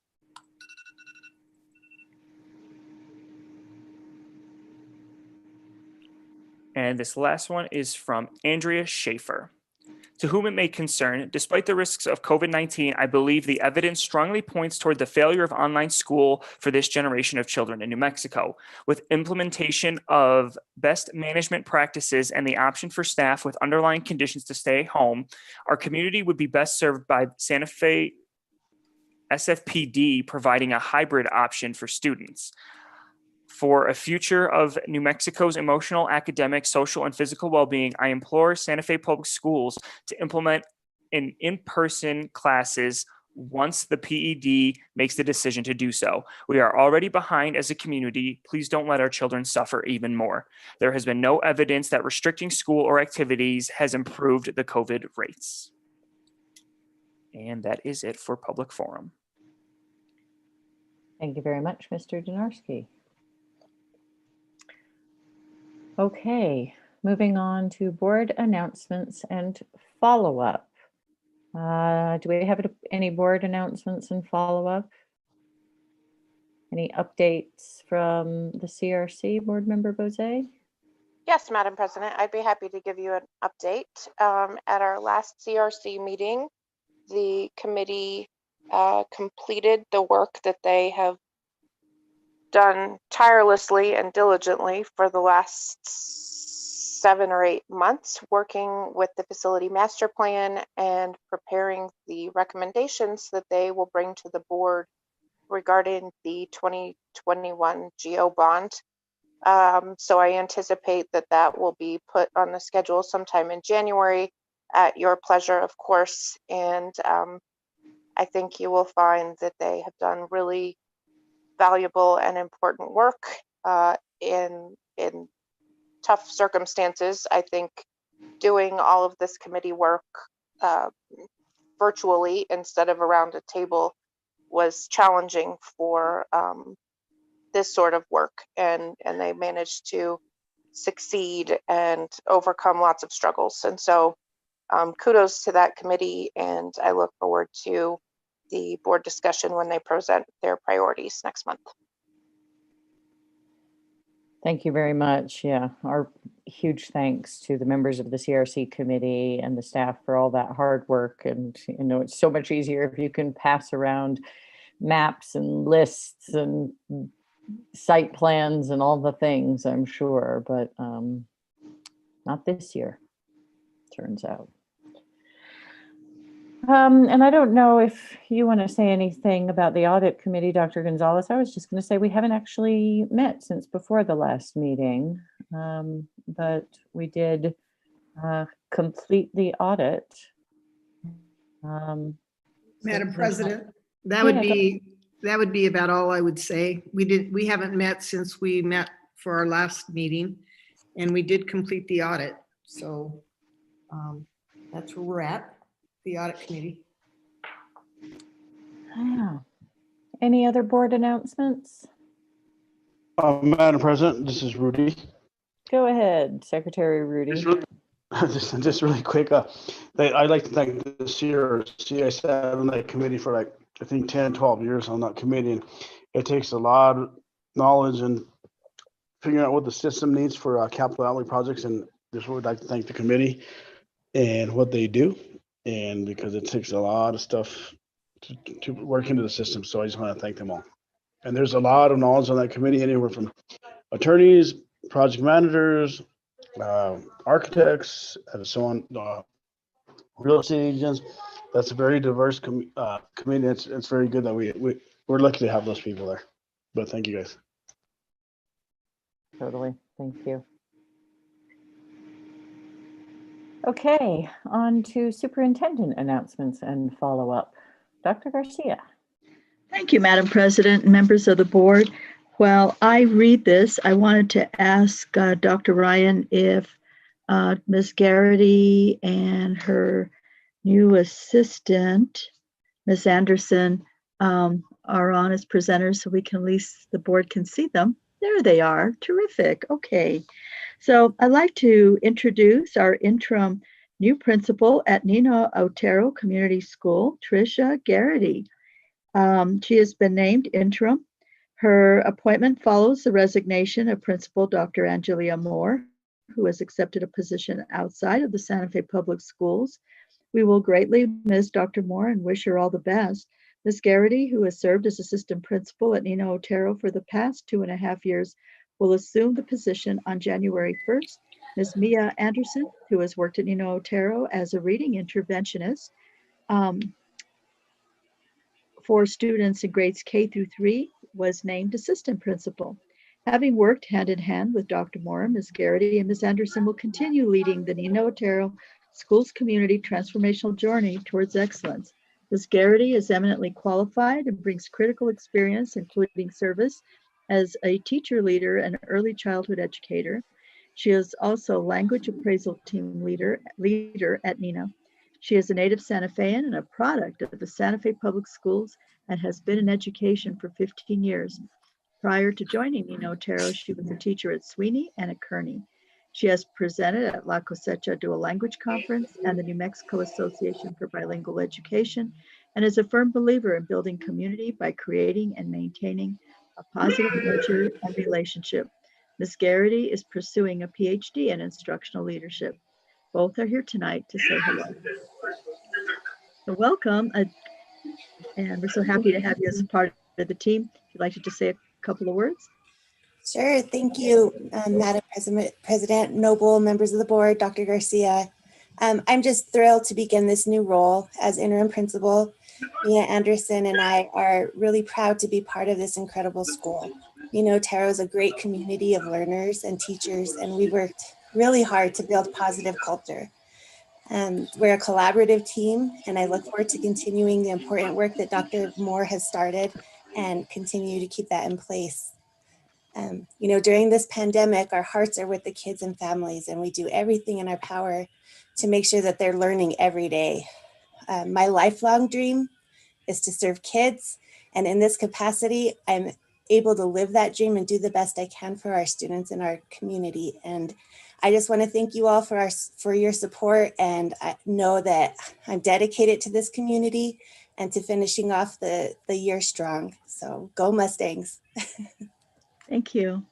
And this last one is from Andrea Schaefer. To whom it may concern, despite the risks of COVID-19, I believe the evidence strongly points toward the failure of online school for this generation of children in New Mexico. With implementation of best management practices and the option for staff with underlying conditions to stay home, our community would be best served by Santa Fe SFPD providing a hybrid option for students. For a future of New Mexico's emotional, academic, social, and physical well-being, I implore Santa Fe Public Schools to implement in-person classes once the PED makes the decision to do so. We are already behind as a community. Please don't let our children suffer even more. There has been no evidence that restricting school or activities has improved the COVID rates. And that is it for public forum. Thank you very much, Mr. Donarski. Okay, moving on to board announcements and follow-up. Do we have any board announcements and follow-up? Any updates from the CRC, Board Member Bozay? Yes, Madam President, I'd be happy to give you an update. At our last CRC meeting, the committee completed the work that they have done tirelessly and diligently for the last 7 or 8 months, working with the facility master plan and preparing the recommendations that they will bring to the board regarding the 2021 GO bond. So I anticipate that that will be put on the schedule sometime in January at your pleasure, of course. And I think you will find that they have done really valuable and important work in tough circumstances. I think doing all of this committee work virtually instead of around a table was challenging for this sort of work, and they managed to succeed and overcome lots of struggles. And so kudos to that committee, and I look forward to the board discussion when they present their priorities next month. Thank you very much. Yeah, our huge thanks to the members of the CRC committee and the staff for all that hard work. And it's so much easier if you can pass around maps and lists and site plans and all the things, I'm sure, but not this year, turns out. And I don't know if you want to say anything about the audit committee, Dr. Gonzalez. I was just going to say we haven't actually met since before the last meeting, but we did complete the audit. Madam President, that would be about all I would say. We haven't met since we met for our last meeting, and we did complete the audit. So that's where we're at, the audit committee. Yeah. Any other board announcements? Madam President, this is Rudy. Go ahead, Secretary Rudy. Just really quick. I'd like to thank the CRC. I sat on that committee for like, I think 10, 12 years on that committee. And it takes a lot of knowledge and figuring out what the system needs for capital outlay projects. And just would like to thank the committee and what they do. And because it takes a lot of stuff to work into the system. So I just want to thank them all. And there's a lot of knowledge on that committee, anywhere from attorneys, project managers, architects, and so on, real estate agents. That's a very diverse committee. It's very good that we're lucky to have those people there. But thank you guys. Totally. Thank you. Okay, on to superintendent announcements and follow-up. Dr. Garcia. Thank you, Madam President and members of the board. While I read this, I wanted to ask Dr. Ryan if Ms. Garrity and her new assistant, Ms. Anderson, are on as presenters so we can, at least the board can see them. There they are. Terrific. Okay. So I'd like to introduce our interim new principal at Nino Otero Community School, Tricia Garrity. She has been named interim. Her appointment follows the resignation of Principal Dr. Angelia Moore, who has accepted a position outside of the Santa Fe Public Schools. We will greatly miss Dr. Moore and wish her all the best. Ms. Garrity, who has served as assistant principal at Nino Otero for the past 2.5 years, will assume the position on January 1st. Ms. Mia Anderson, who has worked at Nino Otero as a reading interventionist for students in grades K through 3, was named assistant principal. Having worked hand in hand with Dr. Moore, Ms. Garrity and Ms. Anderson will continue leading the Nino Otero Schools Community Transformational Journey towards excellence. Ms. Garrity is eminently qualified and brings critical experience, including service as a teacher leader and early childhood educator. She is also language appraisal team leader at Nino. She is a native Santa Fean and a product of the Santa Fe Public Schools and has been in education for 15 years. Prior to joining Nino Otero, she was a teacher at Sweeney and at Kearney. She has presented at La Cosecha Dual Language Conference and the New Mexico Association for Bilingual Education, and is a firm believer in building community by creating and maintaining a positive culture and relationship. Ms. Garrity is pursuing a PhD in instructional leadership. Both are here tonight to say hello. So welcome, and we're so happy to have you as a part of the team. If you'd like to just say a couple of words. Sure. Thank you, Madam President, Noble, members of the board, Dr. Garcia. I'm just thrilled to begin this new role as interim principal. Mia Anderson and I are really proud to be part of this incredible school. Nino Otero is a great community of learners and teachers, and we worked really hard to build positive culture. We're a collaborative team, and I look forward to continuing the important work that Dr. Moore has started and continue to keep that in place. During this pandemic, our hearts are with the kids and families, and we do everything in our power to make sure that they're learning every day. My lifelong dream is to serve kids, and in this capacity, I'm able to live that dream and do the best I can for our students in our community. And I just want to thank you all for your support, and I know that I'm dedicated to this community, and to finishing off the year strong. So go Mustangs. Thank you.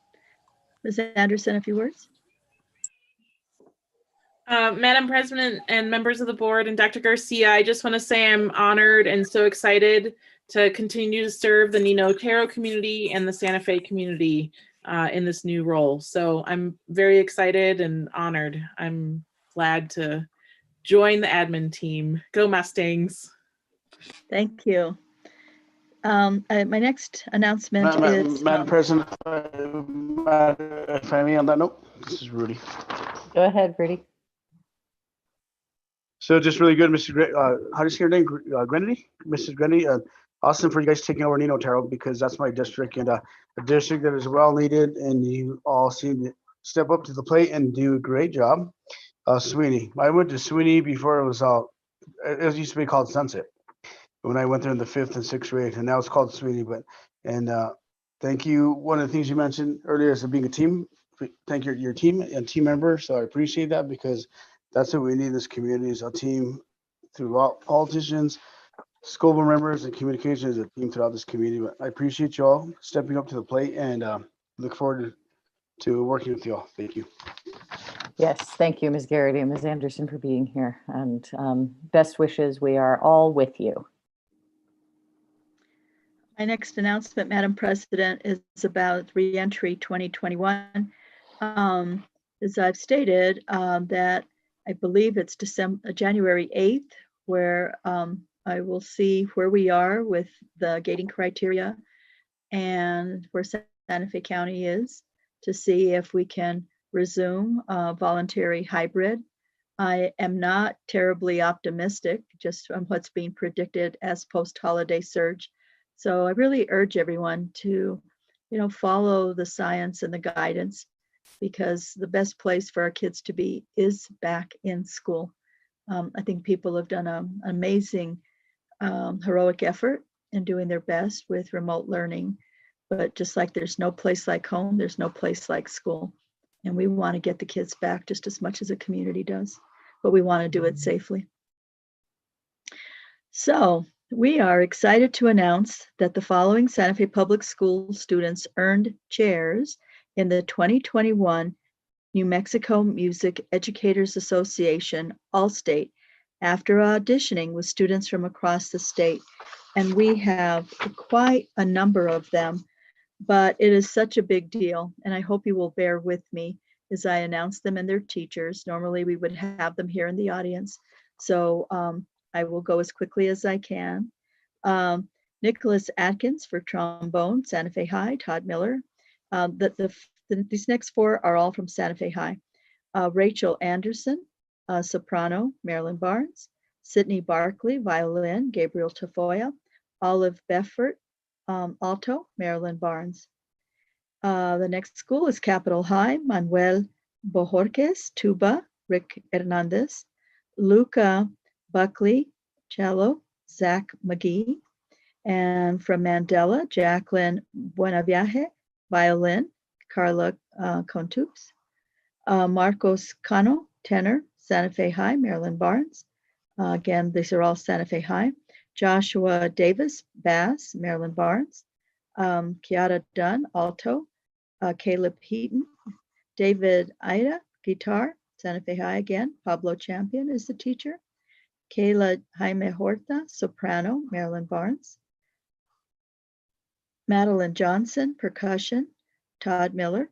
Ms. Anderson, a few words? Madam President and members of the board and Dr. Garcia, I just want to say I'm honored and so excited to continue to serve the Nino Otero community and the Santa Fe community in this new role. So I'm very excited and honored. I'm glad to join the admin team. Go Mustangs. Thank you. My next announcement is Madam President, if I may on that note, this is Rudy. Go ahead, Rudy. So just really good, Mr. How do you say your name? Grenady? Mrs. Grenady. Awesome for you guys taking over Nino Otero, because that's my district, and a district that is well needed, and you all seem to step up to the plate and do a great job. Sweeney. I went to Sweeney before it was used to be called Sunset, when I went there in the 5th and 6th grade, and now it's called Sweeney. Thank you. One of the things you mentioned earlier is being a team. Thank your team and team members. So I appreciate that, because that's what we need in this community, is a team throughout politicians, school board members, and communication is a team throughout this community. But I appreciate you all stepping up to the plate, and look forward to working with you all. Thank you. Yes, thank you, Ms. Garrity and Ms. Anderson, for being here, and best wishes. We are all with you. my next announcement, Madam President, is about reentry 2021. As I've stated, that I believe it's January 8th, where I will see where we are with the gating criteria and where Santa Fe County is, to see if we can resume voluntary hybrid. I am not terribly optimistic just on what's being predicted as post-holiday surge. So I really urge everyone to, follow the science and the guidance, because the best place for our kids to be is back in school. I think people have done an amazing heroic effort in doing their best with remote learning. But just like there's no place like home, there's no place like school. And we want to get the kids back just as much as a community does, but we want to do it safely. So we are excited to announce that the following Santa Fe Public School students earned chairs in the 2021 New Mexico Music Educators Association All-State after auditioning with students from across the state. And we have quite a number of them, but it is such a big deal. And I hope you will bear with me as I announce them and their teachers. Normally we would have them here in the audience. So I will go as quickly as I can. Nicholas Atkins for trombone, Santa Fe High. Todd Miller. These next four are all from Santa Fe High. Rachel Anderson, soprano, Marilyn Barnes. Sydney Barkley, violin, Gabriel Tafoya. Olive Beffert, alto, Marilyn Barnes. The next school is Capitol High, Manuel Bojorquez, tuba, Rick Hernandez. Luca Buckley, cello, Zach McGee. And from Mandela, Jacqueline Buenaviaje, violin, Carla Contupes. Marcos Cano, tenor, Santa Fe High, Marilyn Barnes. Again, these are all Santa Fe High. Joshua Davis, bass, Marilyn Barnes. Kiara Dunn, alto. Caleb Heaton. David Ida, guitar, Santa Fe High again. Pablo Champion is the teacher. Kayla Jaime Horta, soprano, Marilyn Barnes. Madeline Johnson, percussion, Todd Miller.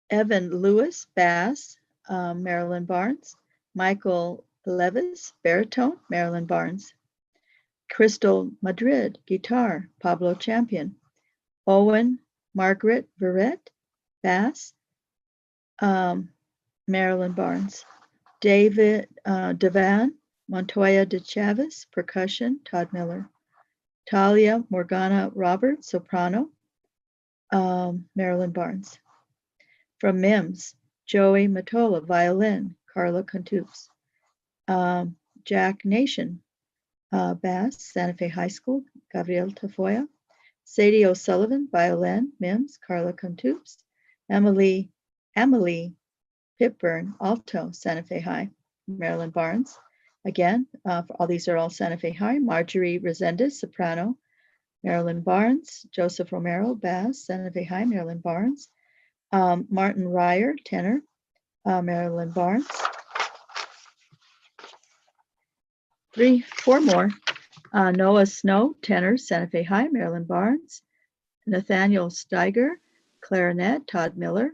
Evan Lewis, bass, Marilyn Barnes. Michael Levis, baritone, Marilyn Barnes. Crystal Madrid, guitar, Pablo Champion. Owen Margaret Verrett, bass, Marilyn Barnes. David Devan Montoya de Chavez, percussion, Todd Miller. Talia Morgana Roberts, soprano, Marilyn Barnes. From MIMS, Joey Matola, violin, Carla Contupes. Jack Nation, bass, Santa Fe High School, Gabriel Tafoya. Sadie O'Sullivan, violin, MIMS, Carla Contupes. Emily Pitburn, alto, Santa Fe High. Marilyn Barnes. Again, all these are all Santa Fe High. Marjorie Resendez, soprano, Marilyn Barnes. Joseph Romero, bass, Santa Fe High, Marilyn Barnes. Martin Ryer, tenor, Marilyn Barnes. Four more. Noah Snow, tenor, Santa Fe High, Marilyn Barnes. Nathaniel Steiger, clarinet, Todd Miller.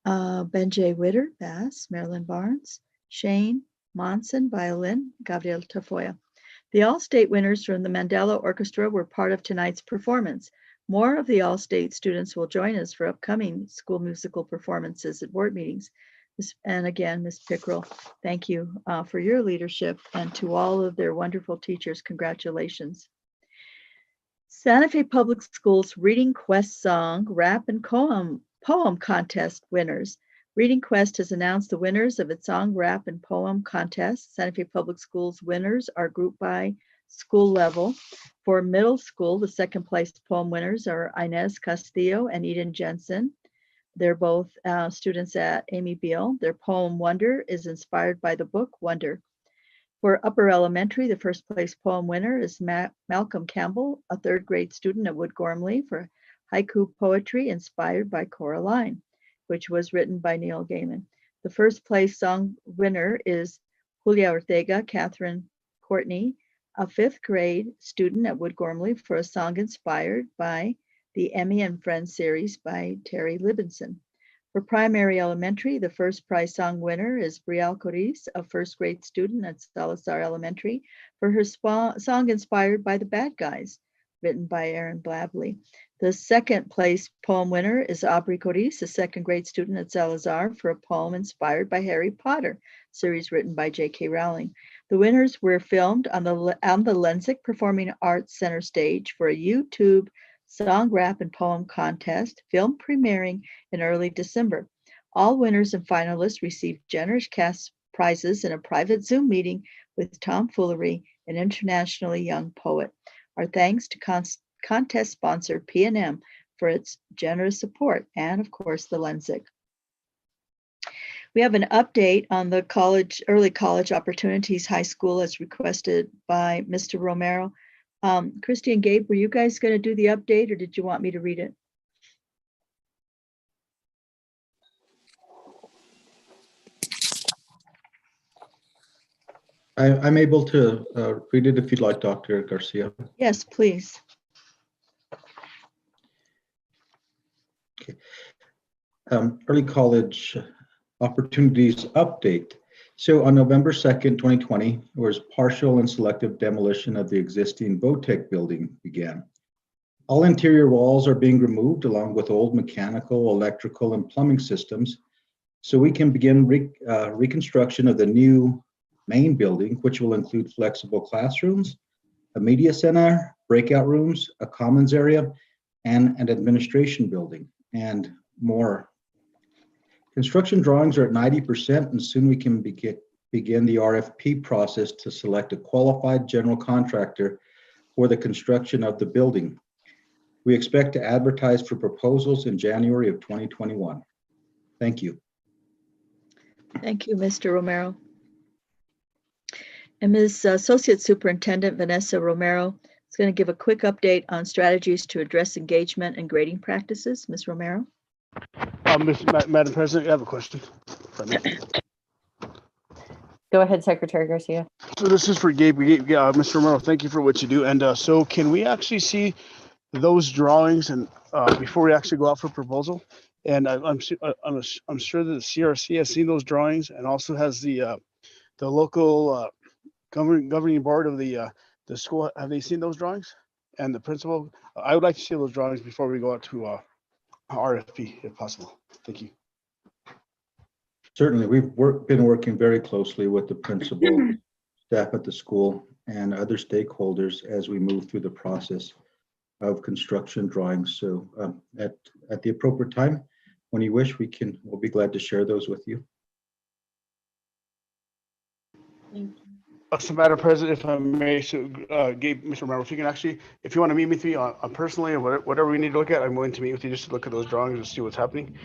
Ben J. Witter, bass, Marilyn Barnes. Shane Monson, violin, Gabriel Tafoya. The All-State winners from the Mandela Orchestra were part of tonight's performance. More of the All-State students will join us for upcoming school musical performances at board meetings. And again, Ms. Pickrell, thank you for your leadership, and to all of their wonderful teachers, congratulations. Santa Fe Public Schools Reading Quest Song, Rap, and Poem Contest winners. Reading Quest has announced the winners of its Song, Rap, and Poem Contest. Santa Fe Public Schools winners are grouped by school level. For middle school, the second place poem winners are Inez Castillo and Eden Jensen. They're both students at Amy Beale. Their poem Wonder is inspired by the book Wonder. For upper elementary, the first place poem winner is Malcolm Campbell, a third grade student at Wood Gormley, for haiku poetry inspired by Coraline, which was written by Neil Gaiman. The first place song winner is Julia Ortega Catherine Courtney, a fifth grade student at Wood Gormley, for a song inspired by the Emmy and Friends series by Terry Libinson. For primary elementary, the first prize song winner is Brielle Coriz, a first grade student at Salazar Elementary, for her song inspired by The Bad Guys, written by Aaron Blabley. The second place poem winner is Aubrey Coriz, a second grade student at Salazar, for a poem inspired by Harry Potter, series written by J.K. Rowling. The winners were filmed on the Lensic Performing Arts Center stage for a YouTube Song, Rap, and Poem contest, film premiering in early December. All winners and finalists received generous cash prizes in a private Zoom meeting with Tom Foolery, an internationally young poet. Our thanks to contest sponsor P&M for its generous support, and of course the Lensic. We have an update on the early college opportunities high school as requested by Mr. Romero. Christy and Gabe, were you guys going to do the update, or did you want me to read it? I'm able to read it if you'd like, Dr. Garcia. Yes, please. Okay. Early college opportunities update. So on November 2nd, 2020, there was partial and selective demolition of the existing VOTEC building began. All interior walls are being removed along with old mechanical, electrical, and plumbing systems, so we can begin reconstruction of the new main building, which will include flexible classrooms, a media center, breakout rooms, a commons area, and an administration building, and more. Construction drawings are at 90%, and soon we can begin the RFP process to select a qualified general contractor for the construction of the building. We expect to advertise for proposals in January of 2021. Thank you. Thank you, Mr. Romero. And Ms. Associate Superintendent Vanessa Romero is going to give a quick update on strategies to address engagement and grading practices. Ms. Romero. Madam President, I have a question. Go ahead, Secretary Garcia. So this is for Gabe. Mr. Romero, thank you for what you do. And so can we actually see those drawings and before we actually go out for proposal? And I'm sure that the CRC has seen those drawings and also has the local governing board of the school. Have they seen those drawings? And the principal? I would like to see those drawings before we go out to RFP, if possible. Thank you. Certainly, we've been working very closely with the principal, staff at the school, and other stakeholders as we move through the process of construction drawings. So at the appropriate time, when you wish, we'll be glad to share those with you. Thank you. So, Madam President, if I may, so Gabe, Mr. Romero, if you can actually, if you want to meet with me on personally or whatever we need to look at, I'm willing to meet with you just to look at those drawings and see what's happening.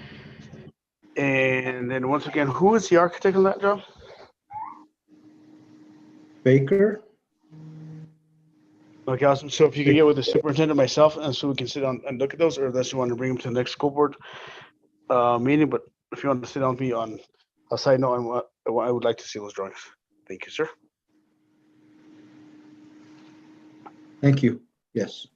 And then once again, who is the architect on that job? Baker. Okay, awesome. So if you can get with the superintendent, myself, and so we can sit down and look at those, or unless you want to bring them to the next school board meeting, but if you want to sit down with me on a side note on what I would like to see those drawings. Thank you, sir. Thank you. Yes.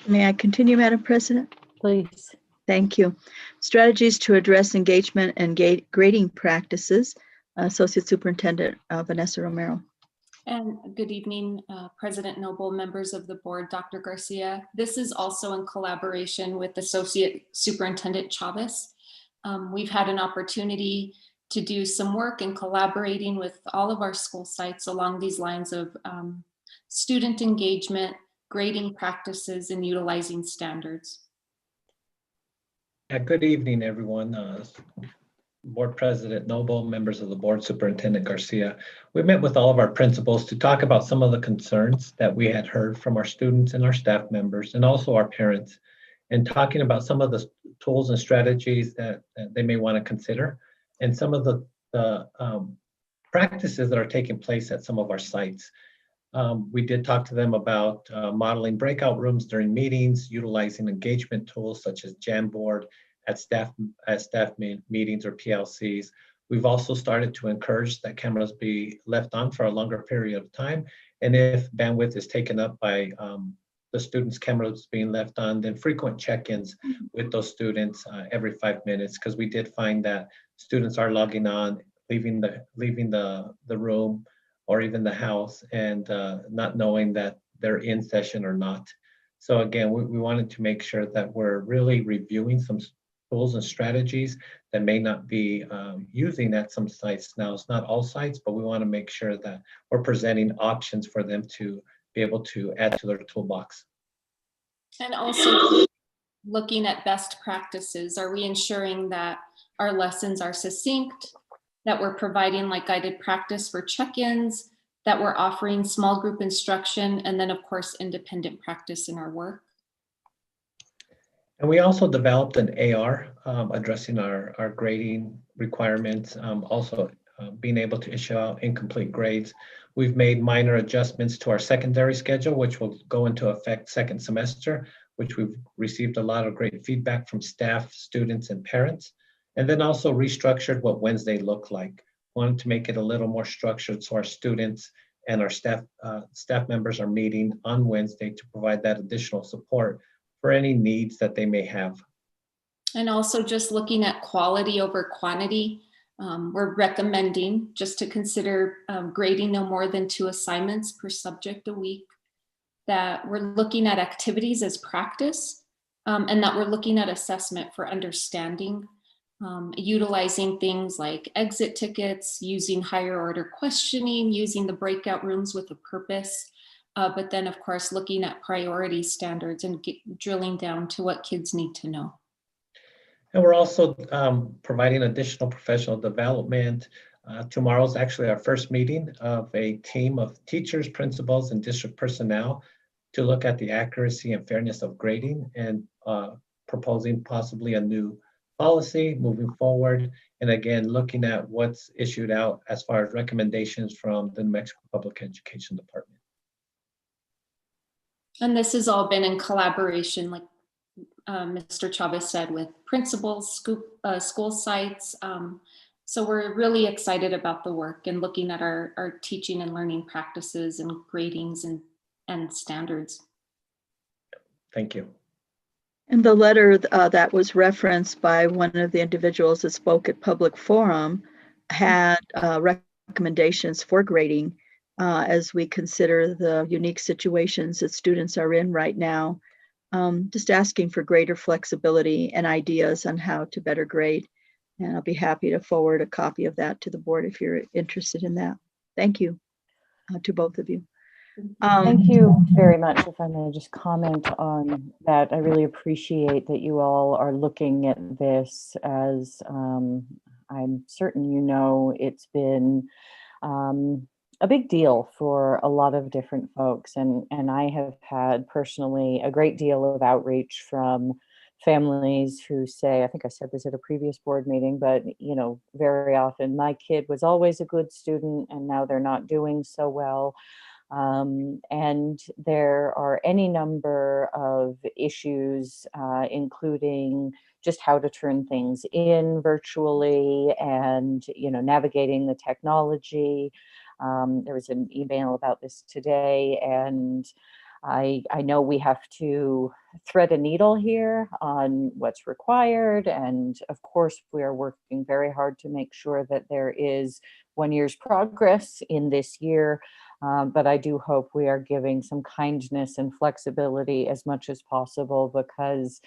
May I continue, Madam President? Please. Thank you. Strategies to address engagement and grading practices. Associate Superintendent Vanessa Romero. And good evening, President Noble, members of the board, Dr. Garcia. This is also in collaboration with Associate Superintendent Chavez. We've had an opportunity to do some work in collaborating with all of our school sites along these lines of student engagement, grading practices, and utilizing standards. Good evening, everyone. Board President Noble, members of the board, Superintendent Garcia. We met with all of our principals to talk about some of the concerns that we had heard from our students and our staff members and also our parents, and talking about some of the tools and strategies that they may want to consider and some of the practices that are taking place at some of our sites. We did talk to them about modeling breakout rooms during meetings, utilizing engagement tools such as Jamboard at staff meetings or PLCs. We've also started to encourage that cameras be left on for a longer period of time. And if bandwidth is taken up by the students' cameras being left on, then frequent check-ins with those students every 5 minutes, because we did find that students are logging on, leaving the room or even the house and not knowing that they're in session or not. So again, we wanted to make sure that we're really reviewing some tools and strategies that may not be using at some sites. Now, it's not all sites, but we want to make sure that we're presenting options for them to be able to add to their toolbox. And also looking at best practices. Are we ensuring that our lessons are succinct, that we're providing like guided practice for check-ins, that we're offering small group instruction, and then of course, independent practice in our work? And we also developed an AR addressing our grading requirements, also being able to issue out incomplete grades. We've made minor adjustments to our secondary schedule, which will go into effect second semester, which we've received a lot of great feedback from staff, students, and parents. And then also restructured what Wednesday looked like. Wanted to make it a little more structured so our students and our staff members are meeting on Wednesday to provide that additional support for any needs that they may have. And also just looking at quality over quantity. We're recommending just to consider grading no more than 2 assignments per subject a week, that we're looking at activities as practice, and that we're looking at assessment for understanding, utilizing things like exit tickets, using higher order questioning, using the breakout rooms with a purpose. But then, of course, looking at priority standards and drilling down to what kids need to know. And we're also providing additional professional development. Tomorrow's actually our first meeting of a team of teachers, principals, and district personnel to look at the accuracy and fairness of grading and proposing possibly a new policy moving forward. And again, looking at what's issued out as far as recommendations from the New Mexico Public Education Department. And this has all been in collaboration, like Mr. Chavez said, with principals, school sites. So we're really excited about the work and looking at our teaching and learning practices and gradings and standards. Thank you. And the letter that was referenced by one of the individuals that spoke at public forum had recommendations for grading as we consider the unique situations that students are in right now. Just asking for greater flexibility and ideas on how to better grade. And I'll be happy to forward a copy of that to the board if you're interested in that. Thank you to both of you. Thank you very much. If I may just comment on that, I really appreciate that you all are looking at this. As I'm certain you know, it's been a big deal for a lot of different folks. And I have had personally a great deal of outreach from families who say, I think I said this at a previous board meeting, but very often my kid was always a good student and now they're not doing so well. And there are any number of issues, including just how to turn things in virtually and, navigating the technology. There was an email about this today, and I know we have to thread a needle here on what's required. And of course, we are working very hard to make sure that there is 1 year's progress in this year. But I do hope we are giving some kindness and flexibility as much as possible, because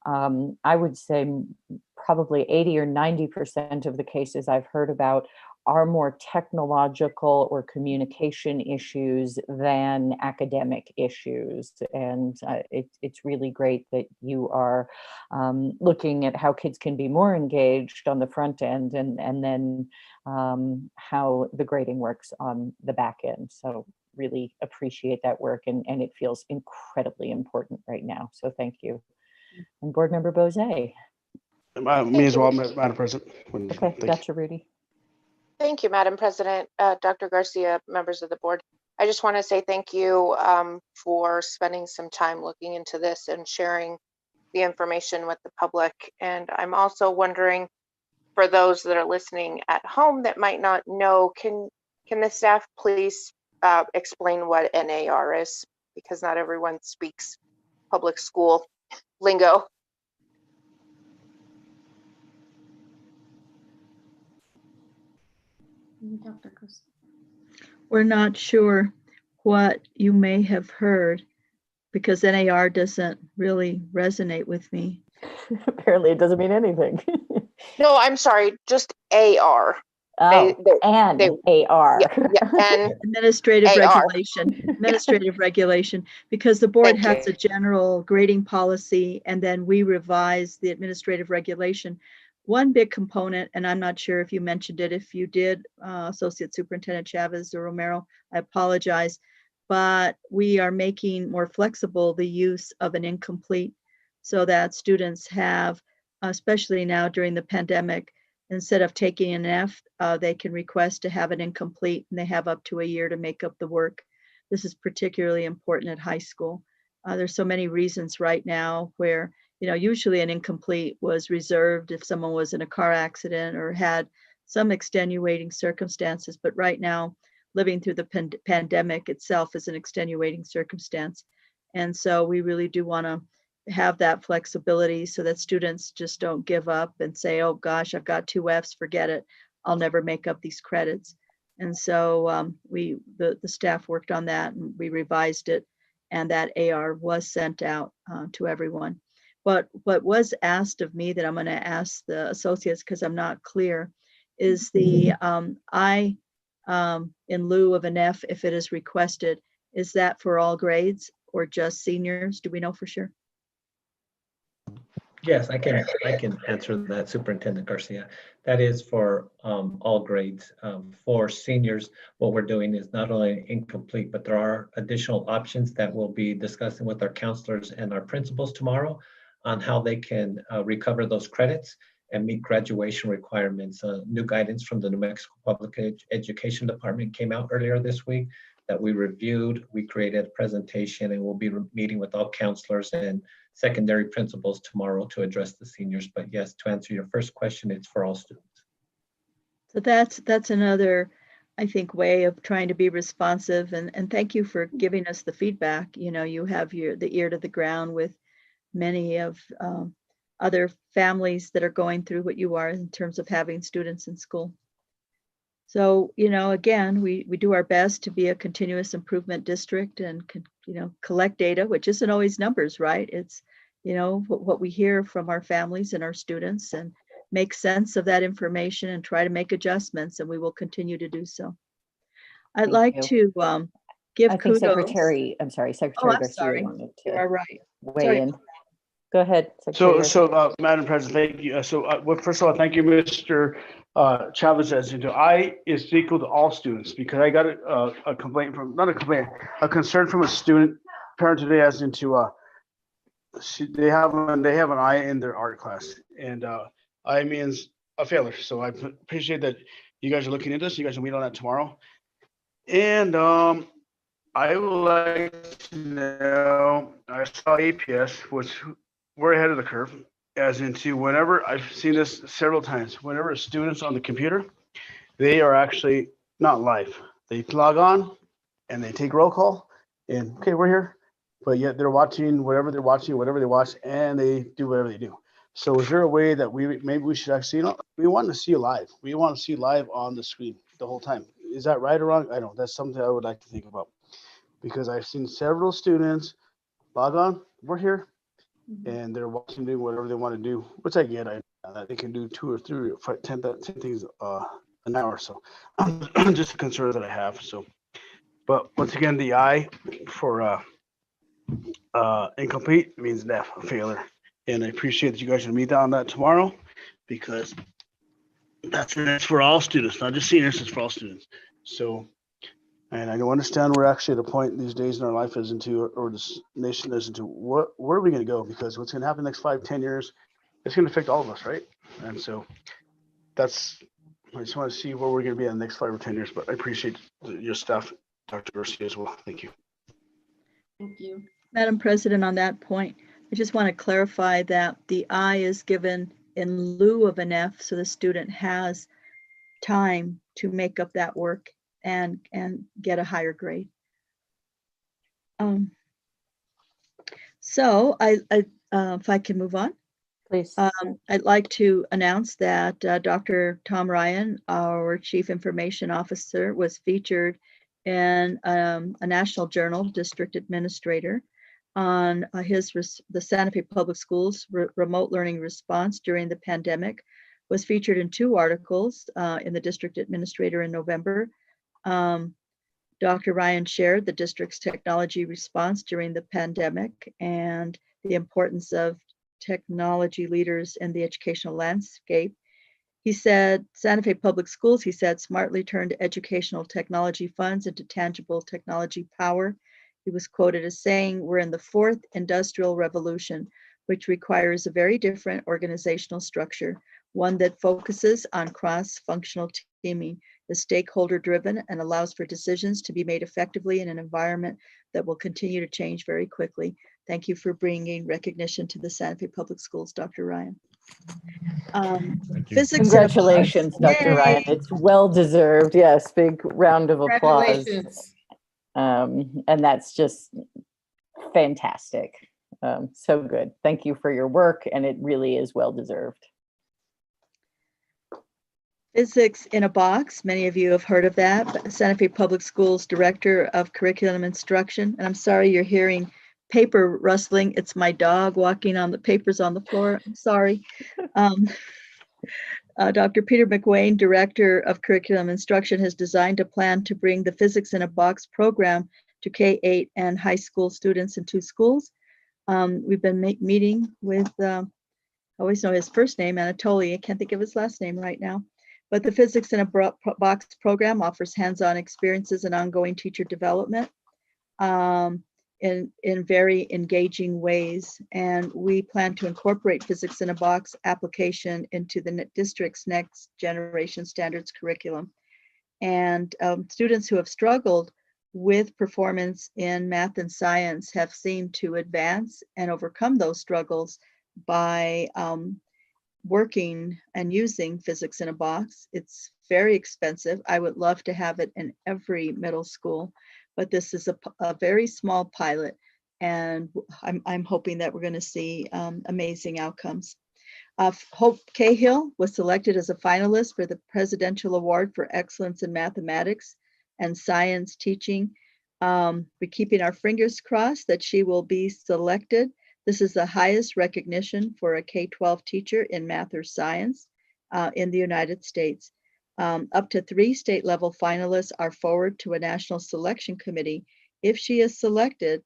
I would say probably 80 or 90% of the cases I've heard about are more technological or communication issues than academic issues. And it's really great that you are looking at how kids can be more engaged on the front end, and then how the grading works on the back end. So really appreciate that work, and it feels incredibly important right now. So thank you. And Board Member Bose. Me as well, Madam President. Okay, gotcha, Rudy. Thank you, Madam President, Dr. Garcia, members of the board. I just want to say thank you for spending some time looking into this and sharing the information with the public. And I'm also wondering, for those that are listening at home that might not know, can the staff please explain what NAR is? Because not everyone speaks public school lingo. We're not sure what you may have heard, because NAR doesn't really resonate with me. Apparently it doesn't mean anything. No, I'm sorry, just AR. AR. And administrative AR. regulation, administrative regulation, because the board Thank has you. a general grading policy, and then we revise the administrative regulation. One big component, and I'm not sure if you mentioned it, if you did, Associate Superintendent Chavez or Romero, I apologize, but we are making more flexible the use of an incomplete, so that students have, especially now during the pandemic, instead of taking an F, they can request to have an incomplete, and they have up to a year to make up the work. This is particularly important at high school. There's so many reasons right now where, usually an incomplete was reserved if someone was in a car accident or had some extenuating circumstances. But right now, living through the pandemic itself is an extenuating circumstance. And so we really do want to have that flexibility so that students just don't give up and say, oh gosh, I've got 2 Fs, forget it, I'll never make up these credits. And so the staff worked on that, and we revised it, and that AR was sent out to everyone. But what was asked of me that I'm going to ask the associates, because I'm not clear, is the I in lieu of an F, if it is requested, is that for all grades or just seniors? Do we know for sure? Yes, I can answer that, Superintendent Garcia. That is for all grades. For seniors, what we're doing is not only incomplete, but there are additional options that we'll be discussing with our counselors and our principals tomorrow on how they can recover those credits and meet graduation requirements. New guidance from the New Mexico Public Education Department came out earlier this week that we reviewed. We created a presentation, and we'll be meeting with all counselors and secondary principals tomorrow to address the seniors. But yes, to answer your first question, it's for all students. So that's another, I think, way of trying to be responsive. And thank you for giving us the feedback. You have the ear to the ground with many of other families that are going through what you are in terms of having students in school. So, again, we do our best to be a continuous improvement district and, collect data, which isn't always numbers, right? It's, what we hear from our families and our students, and make sense of that information and try to make adjustments, and we will continue to do so. I'd Thank like you. to give I think kudos. Secretary Garcia Sorry. wanted You to are right. weigh Sorry. in. Go ahead, Secretary. So, Madam President, thank you. First of all, thank you, Mr. Chavez. As I is equal to all students, because I got a complaint from, not a complaint, a concern from a student parent today, as into they have an I in their art class, and I means a failure. So I appreciate that you guys are looking into this. You guys will meet on that tomorrow. And I would like to know, I saw APS was we're ahead of the curve, as into whenever I've seen this several times. Whenever a student's on the computer, they are actually not live. They log on and they take roll call, and okay, we're here, but yet they're watching whatever they're watching, whatever they watch, and they do whatever they do. So is there a way that we should actually, we want to see you live. We want to see live on the screen the whole time. Is that right or wrong? I don't know. That's something I would like to think about, because I've seen several students log on, we're here, and they're watching, doing whatever they want to do, which I get. I they can do 2 or 3 or 5, 10 things an hour. So just a concern that I have. So, but once again, the I for incomplete means F, failure. And I appreciate that you guys will meet on that tomorrow, because that's for all students, not just seniors, it's for all students. So, and I don't understand we're actually at a point these days in our life is into, or this nation is into, where are we going to go? Because what's going to happen the next 5-10 years, it's going to affect all of us, right? And so I just want to see where we're going to be in the next 5 or 10 years. But I appreciate your staff, Dr. Garcia, as well. Thank you. Thank you. Madam President, on that point, I just want to clarify that the I is given in lieu of an F, so the student has time to make up that work and get a higher grade. So if I can move on. Please. I'd like to announce that Dr. Tom Ryan, our Chief Information Officer, was featured in a national journal, District Administrator, on the Santa Fe Public Schools remote learning response during the pandemic. Was featured in 2 articles in the District Administrator in November. Dr. Ryan shared the district's technology response during the pandemic and the importance of technology leaders in the educational landscape. He said, Santa Fe Public Schools, he said, smartly turned educational technology funds into tangible technology power. He was quoted as saying, we're in the 4th industrial revolution, which requires a very different organizational structure, one that focuses on cross-functional teaming, is stakeholder-driven, and allows for decisions to be made effectively in an environment that will continue to change very quickly. Thank you for bringing recognition to the Santa Fe Public Schools, Dr. Ryan. Physics. Congratulations, Dr. Ryan. It's well-deserved. Yes, big round of applause. Congratulations. And that's just fantastic. So good. Thank you for your work, and it really is well-deserved. Physics in a Box. Many of you have heard of that. Santa Fe Public Schools Director of Curriculum Instruction. And I'm sorry you're hearing paper rustling. It's my dog walking on the papers on the floor. I'm sorry. Dr. Peter McWayne, Director of Curriculum Instruction, has designed a plan to bring the Physics in a Box program to K-8 and high school students in 2 schools. We've been meeting with, I always know his first name, Anatoly. I can't think of his last name right now. But the Physics in a Box program offers hands-on experiences and ongoing teacher development in very engaging ways. And we plan to incorporate Physics in a Box application into the district's next generation standards curriculum. And students who have struggled with performance in math and science have seemed to advance and overcome those struggles by working and using Physics in a Box. It's very expensive. I would love to have it in every middle school, but this is a very small pilot, and I'm hoping that we're going to see amazing outcomes. Hope Cahill was selected as a finalist for the Presidential Award for Excellence in Mathematics and Science Teaching. We're keeping our fingers crossed that she will be selected. This is the highest recognition for a K-12 teacher in math or science in the United States. Up to 3 state-level finalists are forward to a national selection committee. If she is selected,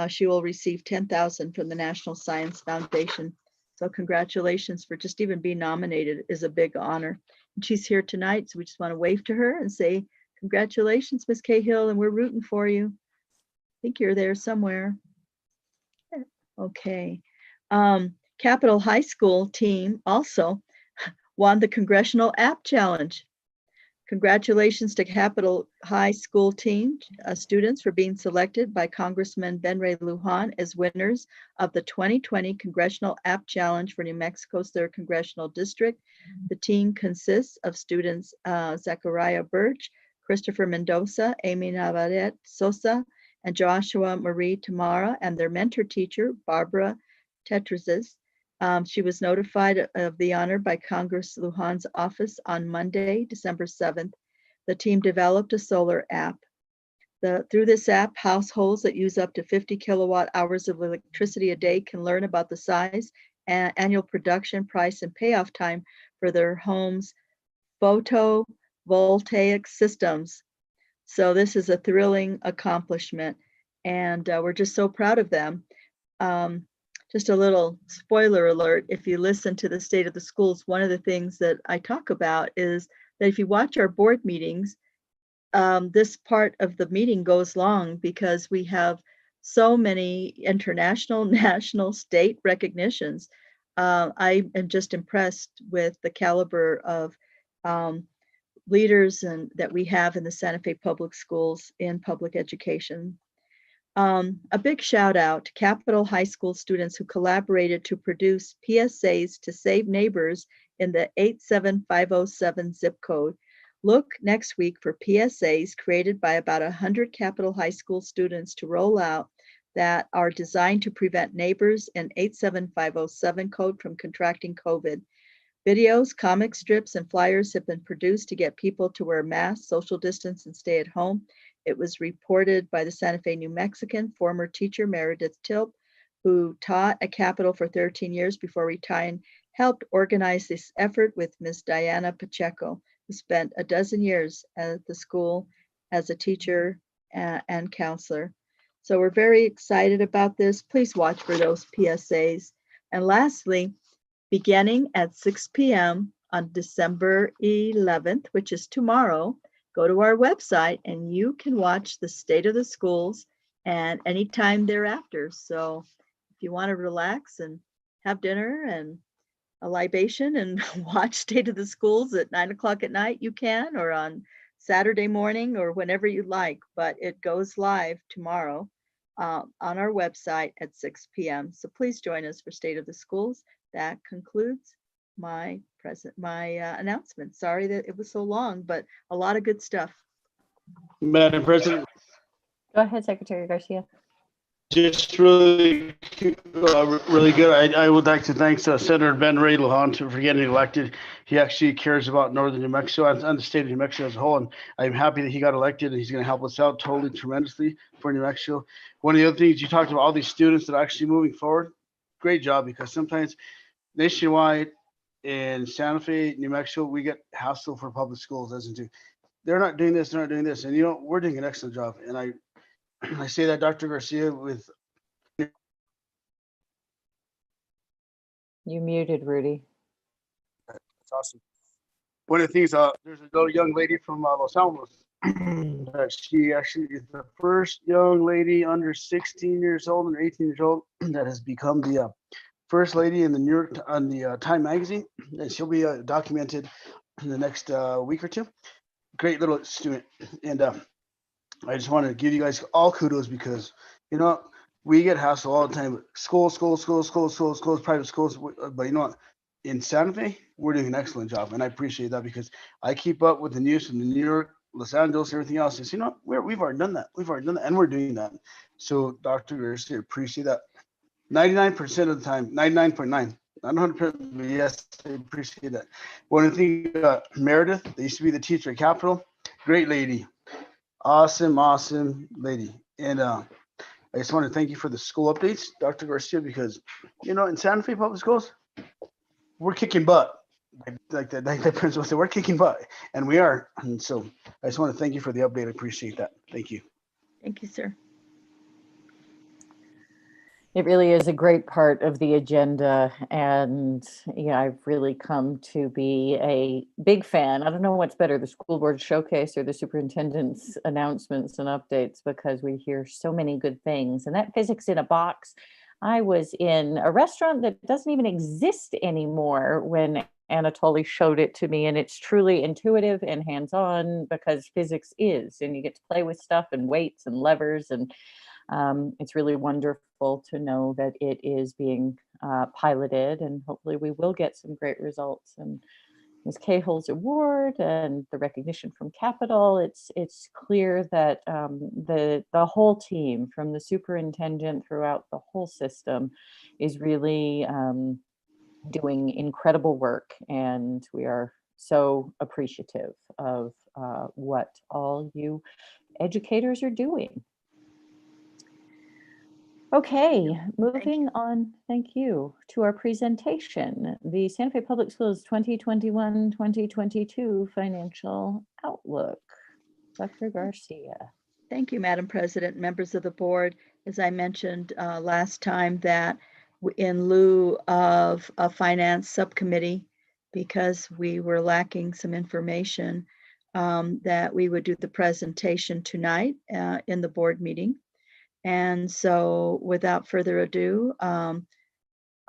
she will receive $10,000 from the National Science Foundation. So congratulations for just even being nominated is a big honor. And she's here tonight, so we just want to wave to her and say, congratulations, Ms. Cahill, and we're rooting for you. I think you're there somewhere. Okay. Capitol High School team also won the Congressional App Challenge. Congratulations to Capitol High School team students for being selected by Congressman Ben Ray Lujan as winners of the 2020 Congressional App Challenge for New Mexico's 3rd Congressional District. The team consists of students Zachariah Birch, Christopher Mendoza, Amy Navarrete Sosa, and Joshua Marie Tamara, and their mentor teacher, Barbara Tetrazis. She was notified of the honor by Congress Lujan's office on Monday, December 7th. The team developed a solar app. Through this app, households that use up to 50 kilowatt hours of electricity a day can learn about the size, annual production, price, and payoff time for their home's photovoltaic systems. So this is a thrilling accomplishment, and we're just so proud of them. Just a little spoiler alert, if you listen to the State of the Schools, one of the things that I talk about is that if you watch our board meetings, this part of the meeting goes long because we have so many international, national, state recognitions. I am just impressed with the caliber of leaders that we have in the Santa Fe Public Schools in public education. A big shout out to Capitol High School students who collaborated to produce PSAs to save neighbors in the 87507 zip code. Look next week for PSAs created by about 100 Capitol High School students to roll out that are designed to prevent neighbors in 87507 code from contracting COVID. Videos, comic strips, and flyers have been produced to get people to wear masks, social distance, and stay at home. It was reported by the Santa Fe New Mexican former teacher Meredith Tilp, who taught at Capitol for 13 years before retiring, helped organize this effort with Ms. Diana Pacheco, who spent a dozen years at the school as a teacher and counselor. So we're very excited about this. Please watch for those PSAs. And lastly, beginning at 6 p.m. on December 11th, which is tomorrow, go to our website and you can watch the State of the Schools and anytime thereafter. So if you want to relax and have dinner and a libation and watch State of the Schools at 9 o'clock at night, you can, or on Saturday morning or whenever you like, but it goes live tomorrow on our website at 6 p.m. So please join us for State of the Schools. That concludes my announcement. Sorry that it was so long, but a lot of good stuff. Madam President, Go ahead, Secretary Garcia. just really good. I would like to thank Senator Ben Ray Lujan for getting elected. He actually cares about northern New Mexico and the state of New Mexico as a whole, and I'm happy that he got elected and he's going to help us out totally tremendously for New Mexico. One of the other things you talked about, all these students that are actually moving forward, great job, because sometimes nationwide in Santa Fe, New Mexico, we get hassle for public schools, doesn't do. They're not doing this, and we're doing an excellent job. And I say that, Dr. Garcia, with You muted, Rudy. that's awesome. One of the things, there's a little young lady from Los Alamos. She actually is the first young lady under 16 years old and 18 years old that has become the first lady in the New York on the Time magazine, and she'll be documented in the next week or two. Great little student, and I just want to give you guys all kudos because we get hassled all the time. Schools, private schools, but you know what? In Santa Fe, we're doing an excellent job, and I appreciate that because I keep up with the news from the New York, Los Angeles, everything else. It's, we've already done that. And we're doing that. So, Dr. Garcia, appreciate that. 99% of the time, 99.9, not 100%, but yes, I appreciate that. One of the things, Meredith, they used to be the teacher at Capitol, great lady, awesome lady. And I just want to thank you for the school updates, Dr. Garcia, because, in Santa Fe Public Schools, we're kicking butt. Like that principal said, we're kicking butt, and we are. And so I just want to thank you for the update. I appreciate that. Thank you. Thank you, sir. It really is a great part of the agenda, and I've really come to be a big fan. I don't know what's better, the school board showcase or the superintendent's announcements and updates, because we hear so many good things. And that physics in a box, I was in a restaurant that doesn't even exist anymore when Anatoly showed it to me, and it's truly intuitive and hands-on because physics is, and you get to play with stuff and weights and levers, and it's really wonderful to know that it is being piloted, and hopefully we will get some great results. And Ms. Cahill's award and the recognition from Capitol, it's clear that the whole team, from the superintendent throughout the whole system, is really doing incredible work, and we are so appreciative of what all you educators are doing. Okay, moving on, thank you, to our presentation, the Santa Fe Public Schools 2021-2022 Financial Outlook. Dr. Garcia. Thank you, Madam President, members of the board. As I mentioned last time, that in lieu of a finance subcommittee, because we were lacking some information, that we would do the presentation tonight in the board meeting. And so without further ado, our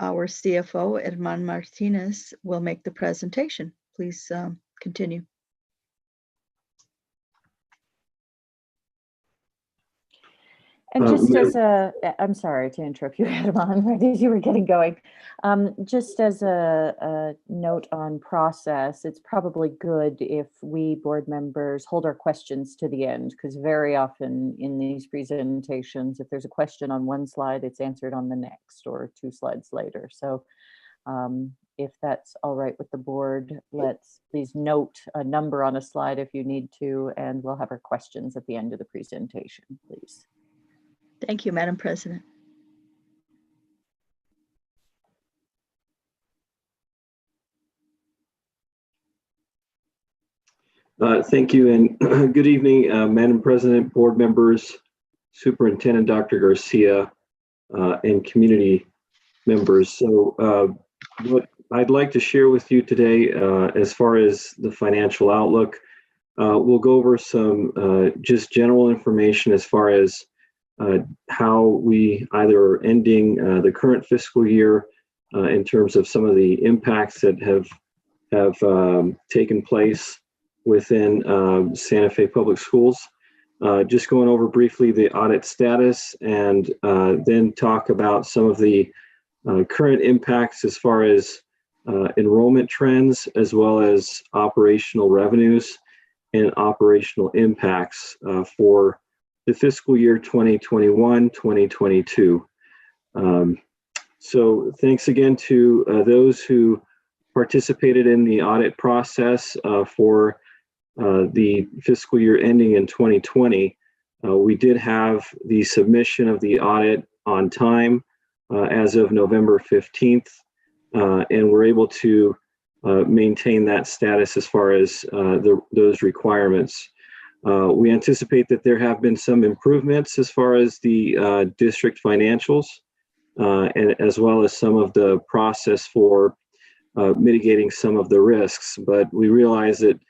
CFO, Herman Martinez, will make the presentation. Please continue. And just as a, I'm sorry to interrupt you, Herman, right as you were getting going. Just as a note on process, it's probably good if we board members hold our questions to the end, because very often in these presentations, if there's a question on one slide, it's answered on the next or 2 slides later. So if that's all right with the board, let's please note a number on a slide if you need to, and we'll have our questions at the end of the presentation, please. Thank you, Madam President. Thank you, and good evening, Madam President, board members, Superintendent Dr. Garcia, and community members. So what I'd like to share with you today as far as the financial outlook, we'll go over some just general information as far as how we either are ending the current fiscal year in terms of some of the impacts that have taken place within Santa Fe Public Schools. Just going over briefly the audit status, and then talk about some of the current impacts as far as enrollment trends, as well as operational revenues and operational impacts for the fiscal year 2021-2022. So thanks again to those who participated in the audit process for the fiscal year ending in 2020. We did have the submission of the audit on time as of November 15th, and we're able to maintain that status as far as those requirements. We anticipate that there have been some improvements as far as the district financials, and as well as some of the process for mitigating some of the risks. But we realize that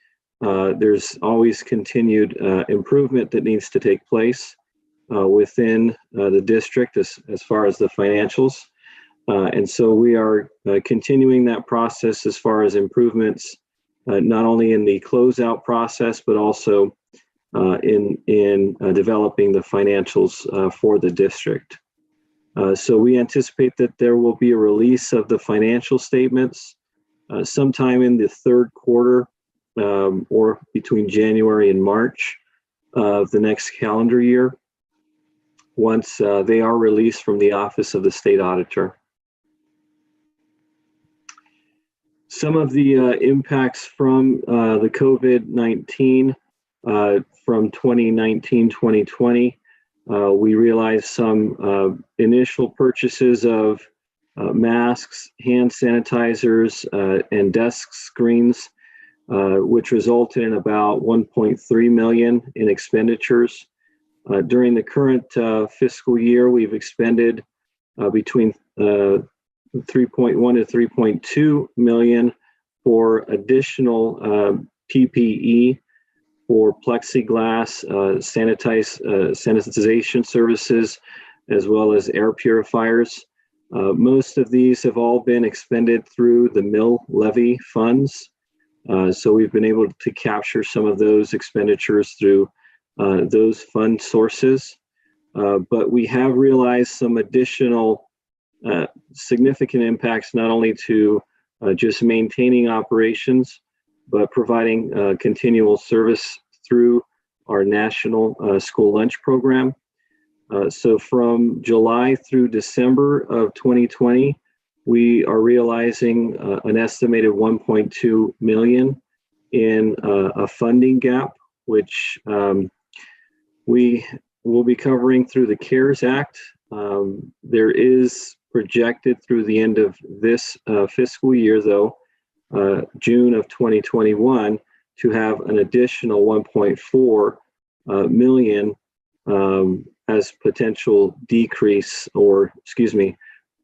there's always continued improvement that needs to take place within the district as far as the financials. And so we are continuing that process as far as improvements, not only in the closeout process, but also in developing the financials for the district. So we anticipate that there will be a release of the financial statements sometime in the third quarter, or between January and March of the next calendar year, once they are released from the Office of the State Auditor. Some of the impacts from the COVID-19 from 2019-2020, we realized some initial purchases of masks, hand sanitizers, and desk screens, which resulted in about $1.3 million in expenditures. During the current fiscal year, we've expended between $3.1 to $3.2 million for additional PPE, for plexiglass, sanitization services, as well as air purifiers. Most of these have all been expended through the mill levy funds. So we've been able to capture some of those expenditures through those fund sources. But we have realized some additional significant impacts, not only to just maintaining operations, but providing continual service through our national school lunch program. So from July through December of 2020, we are realizing an estimated 1.2 million in a funding gap, which we will be covering through the CARES Act. There is projected through the end of this fiscal year, though, June of 2021, to have an additional 1.4 million as potential decrease, or excuse me,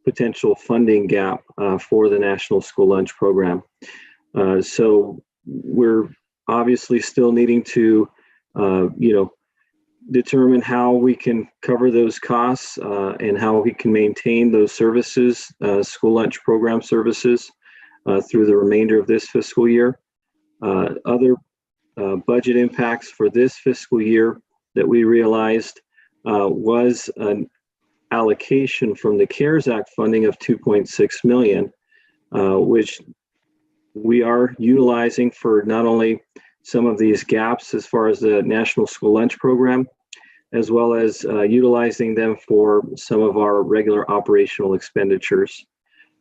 potential funding gap for the National School Lunch Program. So we're obviously still needing to, determine how we can cover those costs and how we can maintain those services, school lunch program services, through the remainder of this fiscal year. Other budget impacts for this fiscal year that we realized was an allocation from the CARES Act funding of 2.6 million, which we are utilizing for not only some of these gaps as far as the National School Lunch Program, as well as utilizing them for some of our regular operational expenditures.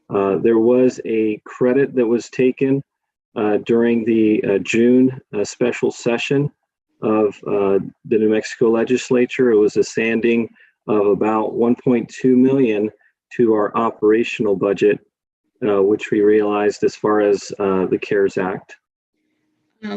There was a credit that was taken during the June special session of the New Mexico legislature. It was a sanding of about 1.2 million to our operational budget, which we realized as far as the CARES Act.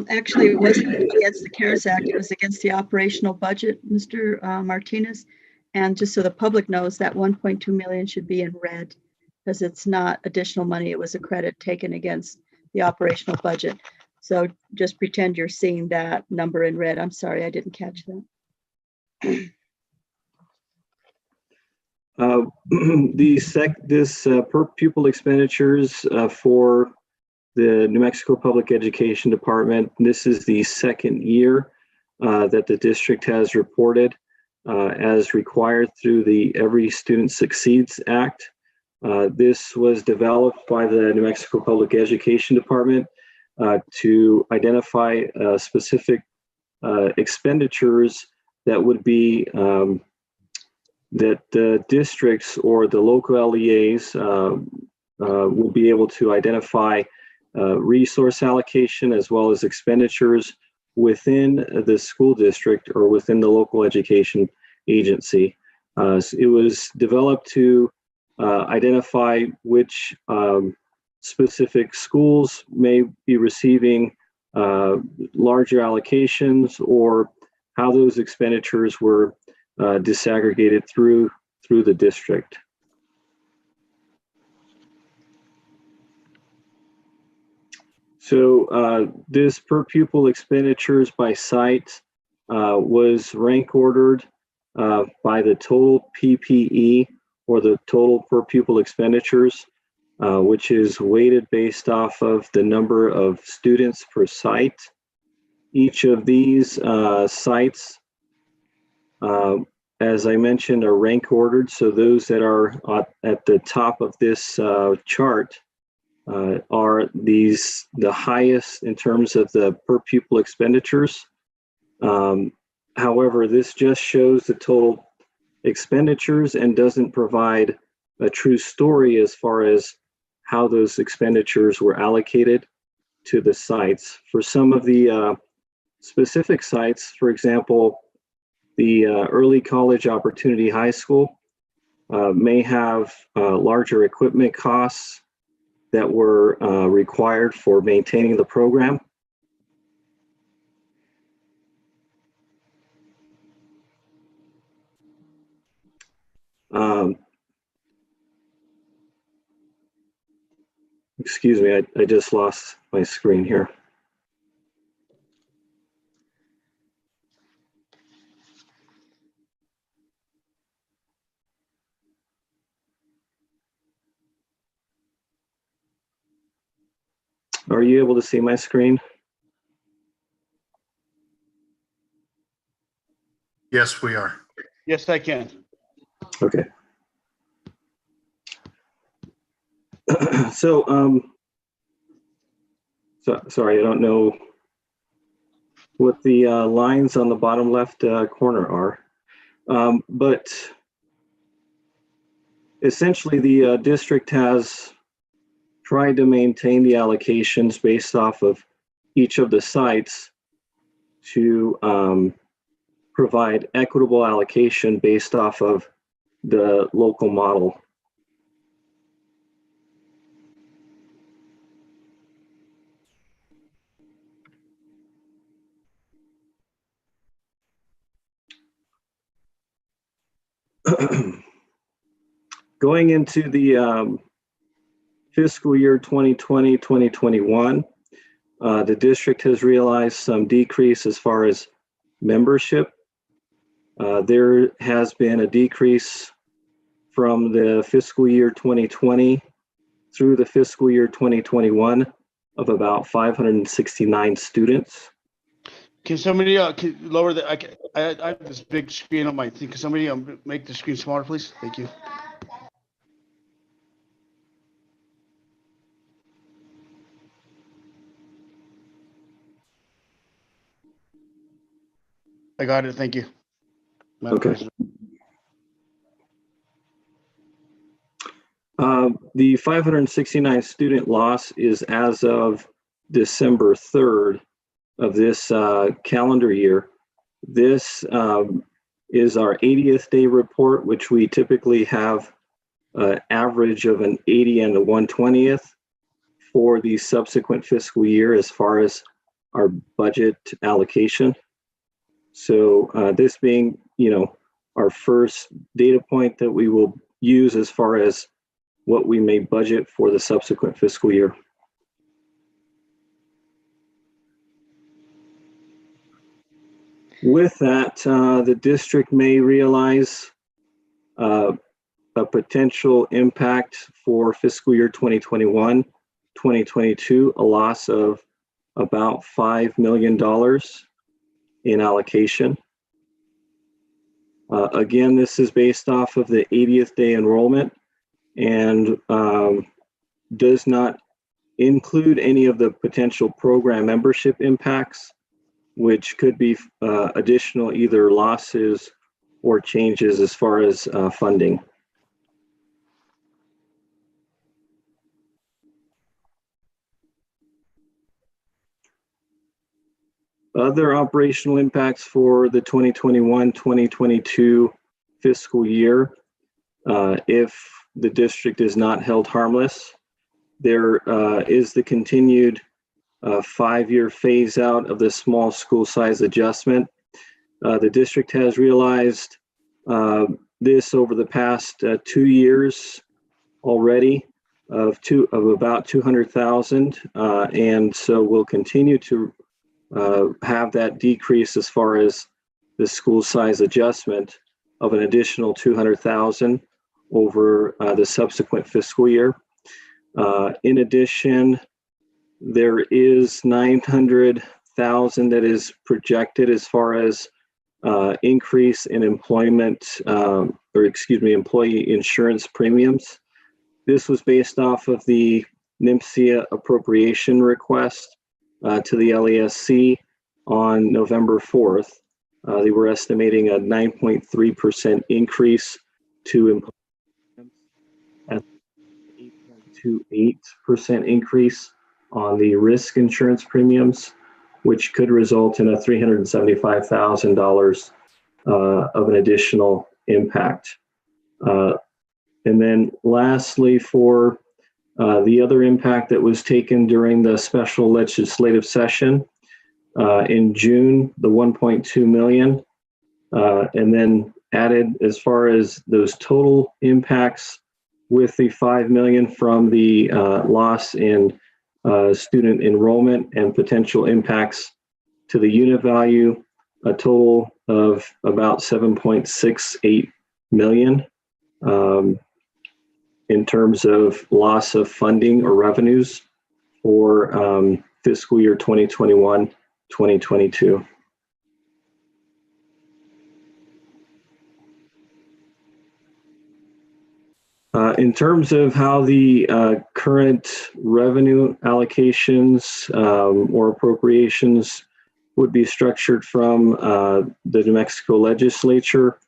Actually, it wasn't against the CARES Act, it was against the operational budget, Mr. Martinez. And just so the public knows, that 1.2 million should be in red, because it's not additional money, it was a credit taken against the operational budget. So just pretend you're seeing that number in red. I'm sorry, I didn't catch that. This per pupil expenditures for the New Mexico Public Education Department, this is the second year that the district has reported as required through the Every Student Succeeds Act. This was developed by the New Mexico Public Education Department to identify specific expenditures that would be that the districts or the local LEAs will be able to identify resource allocation as well as expenditures within the school district or within the local education agency. So it was developed to identify which specific schools may be receiving larger allocations, or how those expenditures were disaggregated through the district. So this per pupil expenditures by site was rank ordered by the total PPE, or the total per pupil expenditures, which is weighted based off of the number of students per site. Each of these sites, as I mentioned, are rank ordered. So those that are at the top of this chart are the highest in terms of the per pupil expenditures. However, this just shows the total expenditures and doesn't provide a true story as far as how those expenditures were allocated to the sites. For some of the specific sites, for example, the Early College Opportunity High School may have larger equipment costs that were required for maintaining the program. Excuse me, I just lost my screen here. Are you able to see my screen? Yes, we are. Yes, I can. Okay. So, sorry, I don't know what the lines on the bottom left corner are. But essentially the district has tried to maintain the allocations based off of each of the sites to provide equitable allocation based off of the local model. Going into the fiscal year 2020-2021, the district has realized some decrease as far as membership. There has been a decrease from the fiscal year 2020 through the fiscal year 2021 of about 569 students. Can somebody can lower the? I have this big screen on my thing. Can somebody make the screen smaller, please? Thank you. I got it. Thank you. Madam Okay. President. The 569 student loss is as of December 3rd of this calendar year. This is our 80th day report, which we typically have an average of an 80 and a 120th for the subsequent fiscal year as far as our budget allocation. So this being, our first data point that we will use as far as what we may budget for the subsequent fiscal year. With that, the district may realize a potential impact for fiscal year 2021, 2022, a loss of about $5 million in allocation. Again, this is based off of the 80th day enrollment and does not include any of the potential program membership impacts, which could be additional either losses or changes as far as funding. Other operational impacts for the 2021-2022 fiscal year, if the district is not held harmless, there is the continued 5-year phase out of the small school size adjustment. The district has realized this over the past 2 years already of about 200,000, and so we'll continue to have that decrease as far as the school size adjustment of an additional 200,000 over the subsequent fiscal year. In addition, there is 900,000 that is projected as far as increase in employee insurance premiums. This was based off of the NMCA appropriation request to the LASC on November 4th. They were estimating a 9.3% increase to employee and 8.28% increase on the risk insurance premiums, which could result in a $375,000 of an additional impact. And then lastly, for the other impact that was taken during the special legislative session in June, the 1.2 million, and then added as far as those total impacts with the 5 million from the loss in student enrollment and potential impacts to the unit value, a total of about 7.68 million in terms of loss of funding or revenues for fiscal year 2021, 2022. In terms of how the current revenue allocations or appropriations would be structured from the New Mexico legislature,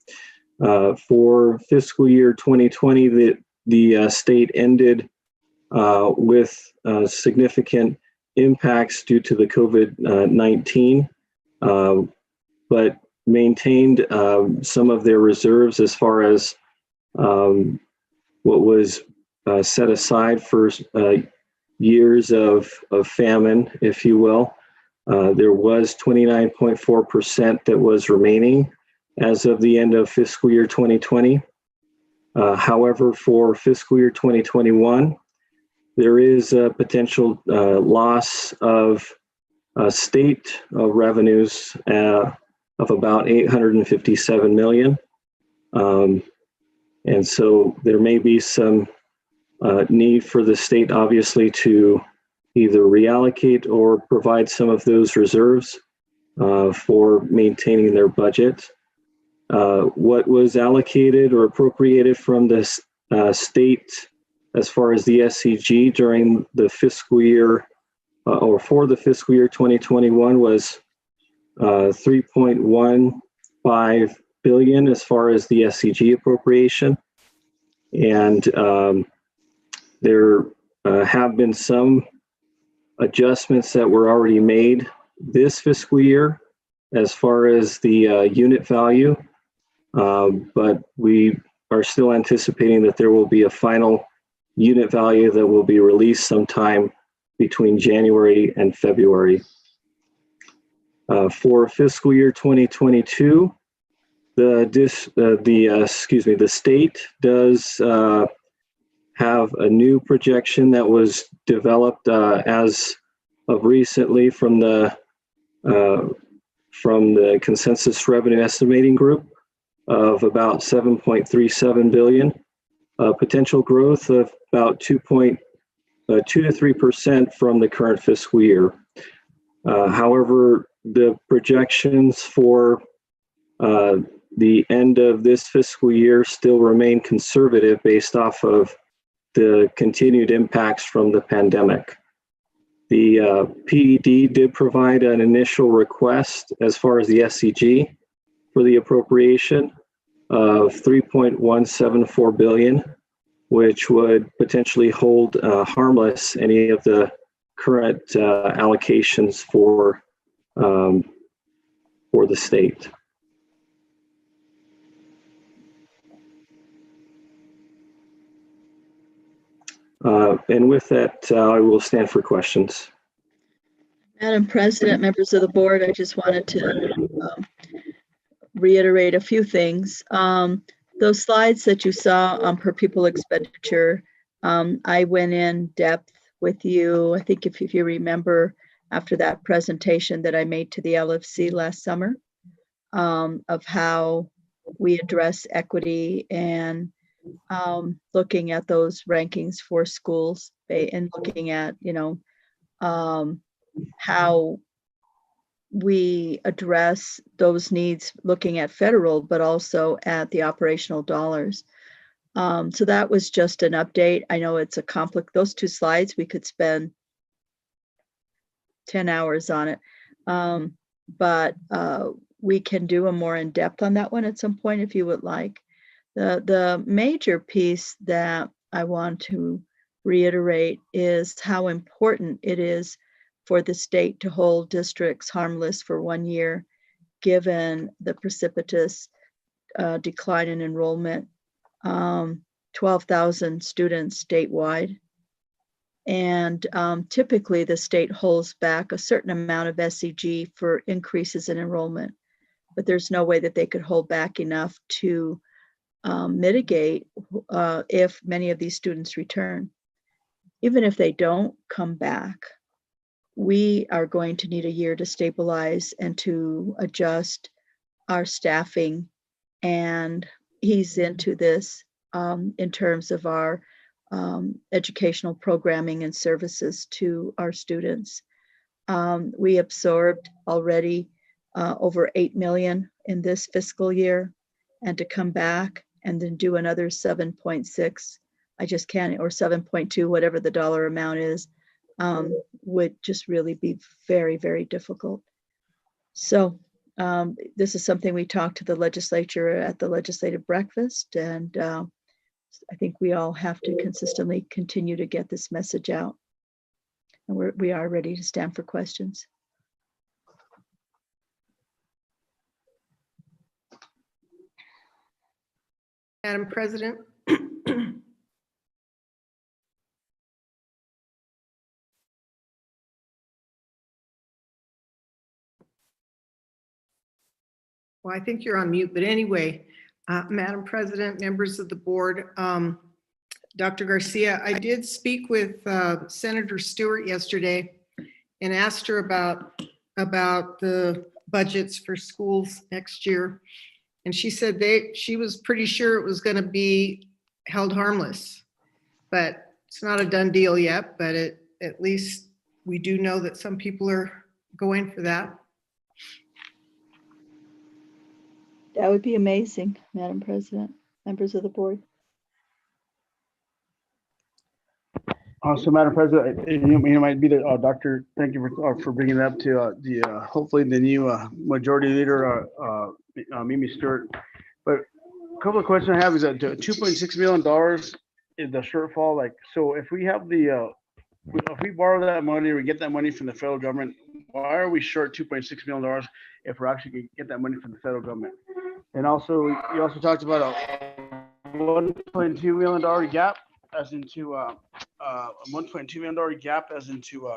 for fiscal year 2020, the state ended with significant impacts due to the COVID-19, but maintained some of their reserves as far as what was set aside for years of famine, if you will. There was 29.4% that was remaining as of the end of fiscal year 2020. However, for fiscal year 2021, there is a potential loss of state revenues of about 857 million. And so there may be some need for the state, obviously, to either reallocate or provide some of those reserves for maintaining their budget. What was allocated or appropriated from the state as far as the SCG during the fiscal year or for the fiscal year 2021 was 3.15 billion as far as the SCG appropriation. And there have been some adjustments that were already made this fiscal year as far as the unit value, but we are still anticipating that there will be a final unit value that will be released sometime between January and February. For fiscal year 2022, the state does have a new projection that was developed as of recently from the consensus revenue estimating group of about 7.37 billion, potential growth of about 2 to 3% from the current fiscal year. However, the projections for the end of this fiscal year still remain conservative based off of the continued impacts from the pandemic. The PED did provide an initial request as far as the SCG for the appropriation of 3.174 billion, which would potentially hold harmless any of the current allocations for the state. And with that, I will stand for questions. Madam President, members of the board, I just wanted to reiterate a few things. Those slides that you saw on per pupil expenditure, I went in depth with you. I think if you remember after that presentation that I made to the LFC last summer of how we address equity and looking at those rankings for schools and looking at, how we address those needs, looking at federal, but also at the operational dollars. So that was just an update. I know it's a complex, those two slides, we could spend 10 hours on it. But we can do a more in depth on that one at some point if you would like. The major piece that I want to reiterate is how important it is for the state to hold districts harmless for 1 year, given the precipitous decline in enrollment, 12,000 students statewide. And typically the state holds back a certain amount of SCG for increases in enrollment, but there's no way that they could hold back enough to mitigate if many of these students return. Even if they don't come back, we are going to need a year to stabilize and to adjust our staffing and ease into this in terms of our educational programming and services to our students. We absorbed already over 8 million in this fiscal year, and to come back and then do another 7.6, I just can't, or 7.2, whatever the dollar amount is, would just really be very, very difficult. So this is something we talked to the legislature at the legislative breakfast, and I think we all have to consistently continue to get this message out. And we are ready to stand for questions. Madam President. Well, I think you're on mute, but anyway, Madam President, members of the board, Dr. Garcia, I did speak with Senator Stewart yesterday and asked her about the budgets for schools next year. And she said she was pretty sure it was going to be held harmless, but it's not a done deal yet, but at least we do know that some people are going for that. That would be amazing, Madam President, members of the board. So, Madam President, you might be the doctor. Thank you for bringing that up to the hopefully the new majority leader, Mimi Stewart. But a couple of questions I have is that $2.6 million is the shortfall. Like, so if we have if we borrow that money or we get that money from the federal government, why are we short $2.6 million if we're actually going to get that money from the federal government? And also, you also talked about a $1.2 million gap as into a $1.2 million gap as into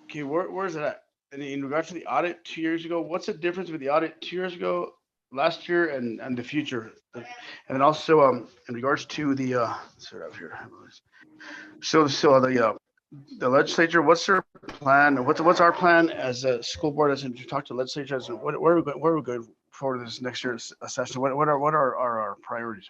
okay, where is it at? And in regards to the audit 2 years ago, what's the difference with the audit 2 years ago, last year, and the future? And then also in regards to the sort of here. So the legislature, what's their plan? What's our plan as a school board? As in, to talk to the legislature, as in, where are we going for this next year's session? What are our priorities?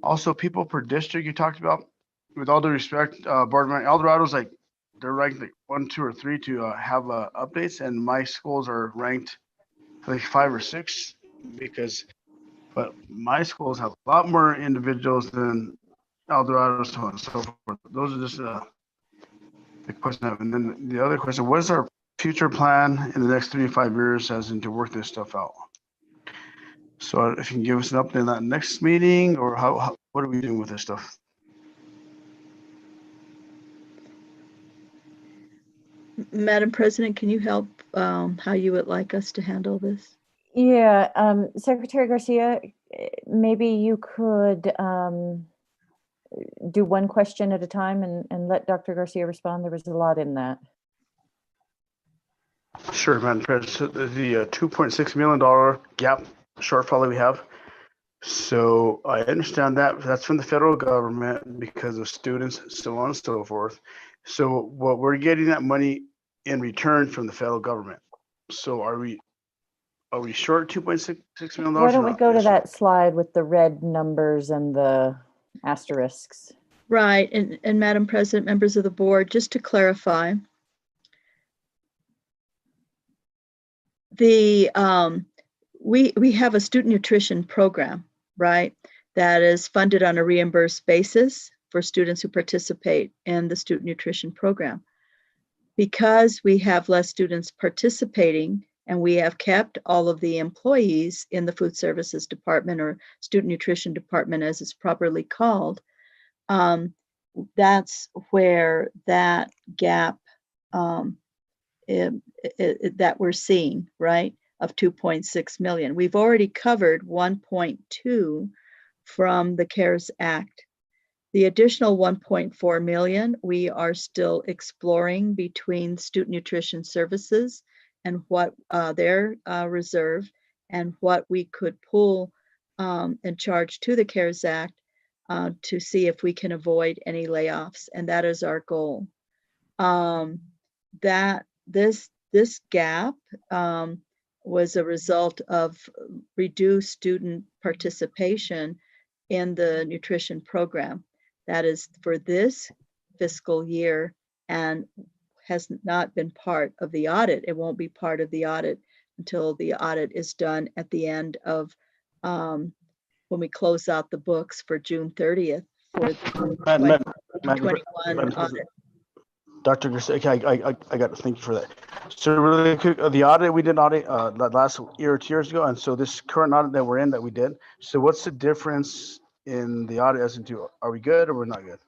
Also, people per district you talked about. With all due respect, board member, Eldorado's like they're ranked like 1, 2, or 3 to have updates, and my schools are ranked like 5 or 6 but my schools have a lot more individuals than Eldorado's, so on and so forth. Those are just the question I have. And then the other question: what is our future plan in the next 3 to 5 years, as in to work this stuff out? So if you can give us an update on that next meeting, or what are we doing with this stuff? Madam President, can you help how you would like us to handle this? Yeah, Secretary Garcia, maybe you could do one question at a time and let Dr. Garcia respond. There was a lot in that. Sure, Madam President. So the $2.6 million gap shortfall that we have. So I understand that that's from the federal government because of students, so on and so forth. So what we're getting that money in return from the federal government. So are we short $2.6 million? Why don't we go to that slide with the red numbers and the asterisks? Right, and Madam President, members of the board, just to clarify, we have a student nutrition program, right, that is funded on a reimbursed basis for students who participate in the student nutrition program. Because we have less students participating and we have kept all of the employees in the food services department, or student nutrition department as it's properly called, that's where that gap that we're seeing, right, of 2.6 million. We've already covered 1.2 from the CARES Act. The additional 1.4 million, we are still exploring between student nutrition services and what their reserve and what we could pull and charge to the CARES Act to see if we can avoid any layoffs, and that is our goal. That this gap was a result of reduced student participation in the nutrition program. That is for this fiscal year and has not been part of the audit. It won't be part of the audit until the audit is done at the end of when we close out the books for June 30th for the Madam 2021 audit. Dr. Garcia, I got to thank you for that. So really quick, the audit, we did audit last year or 2 years ago. And so this current audit that we're in that we did. So what's the difference in the audit as into, are we good or we're not good?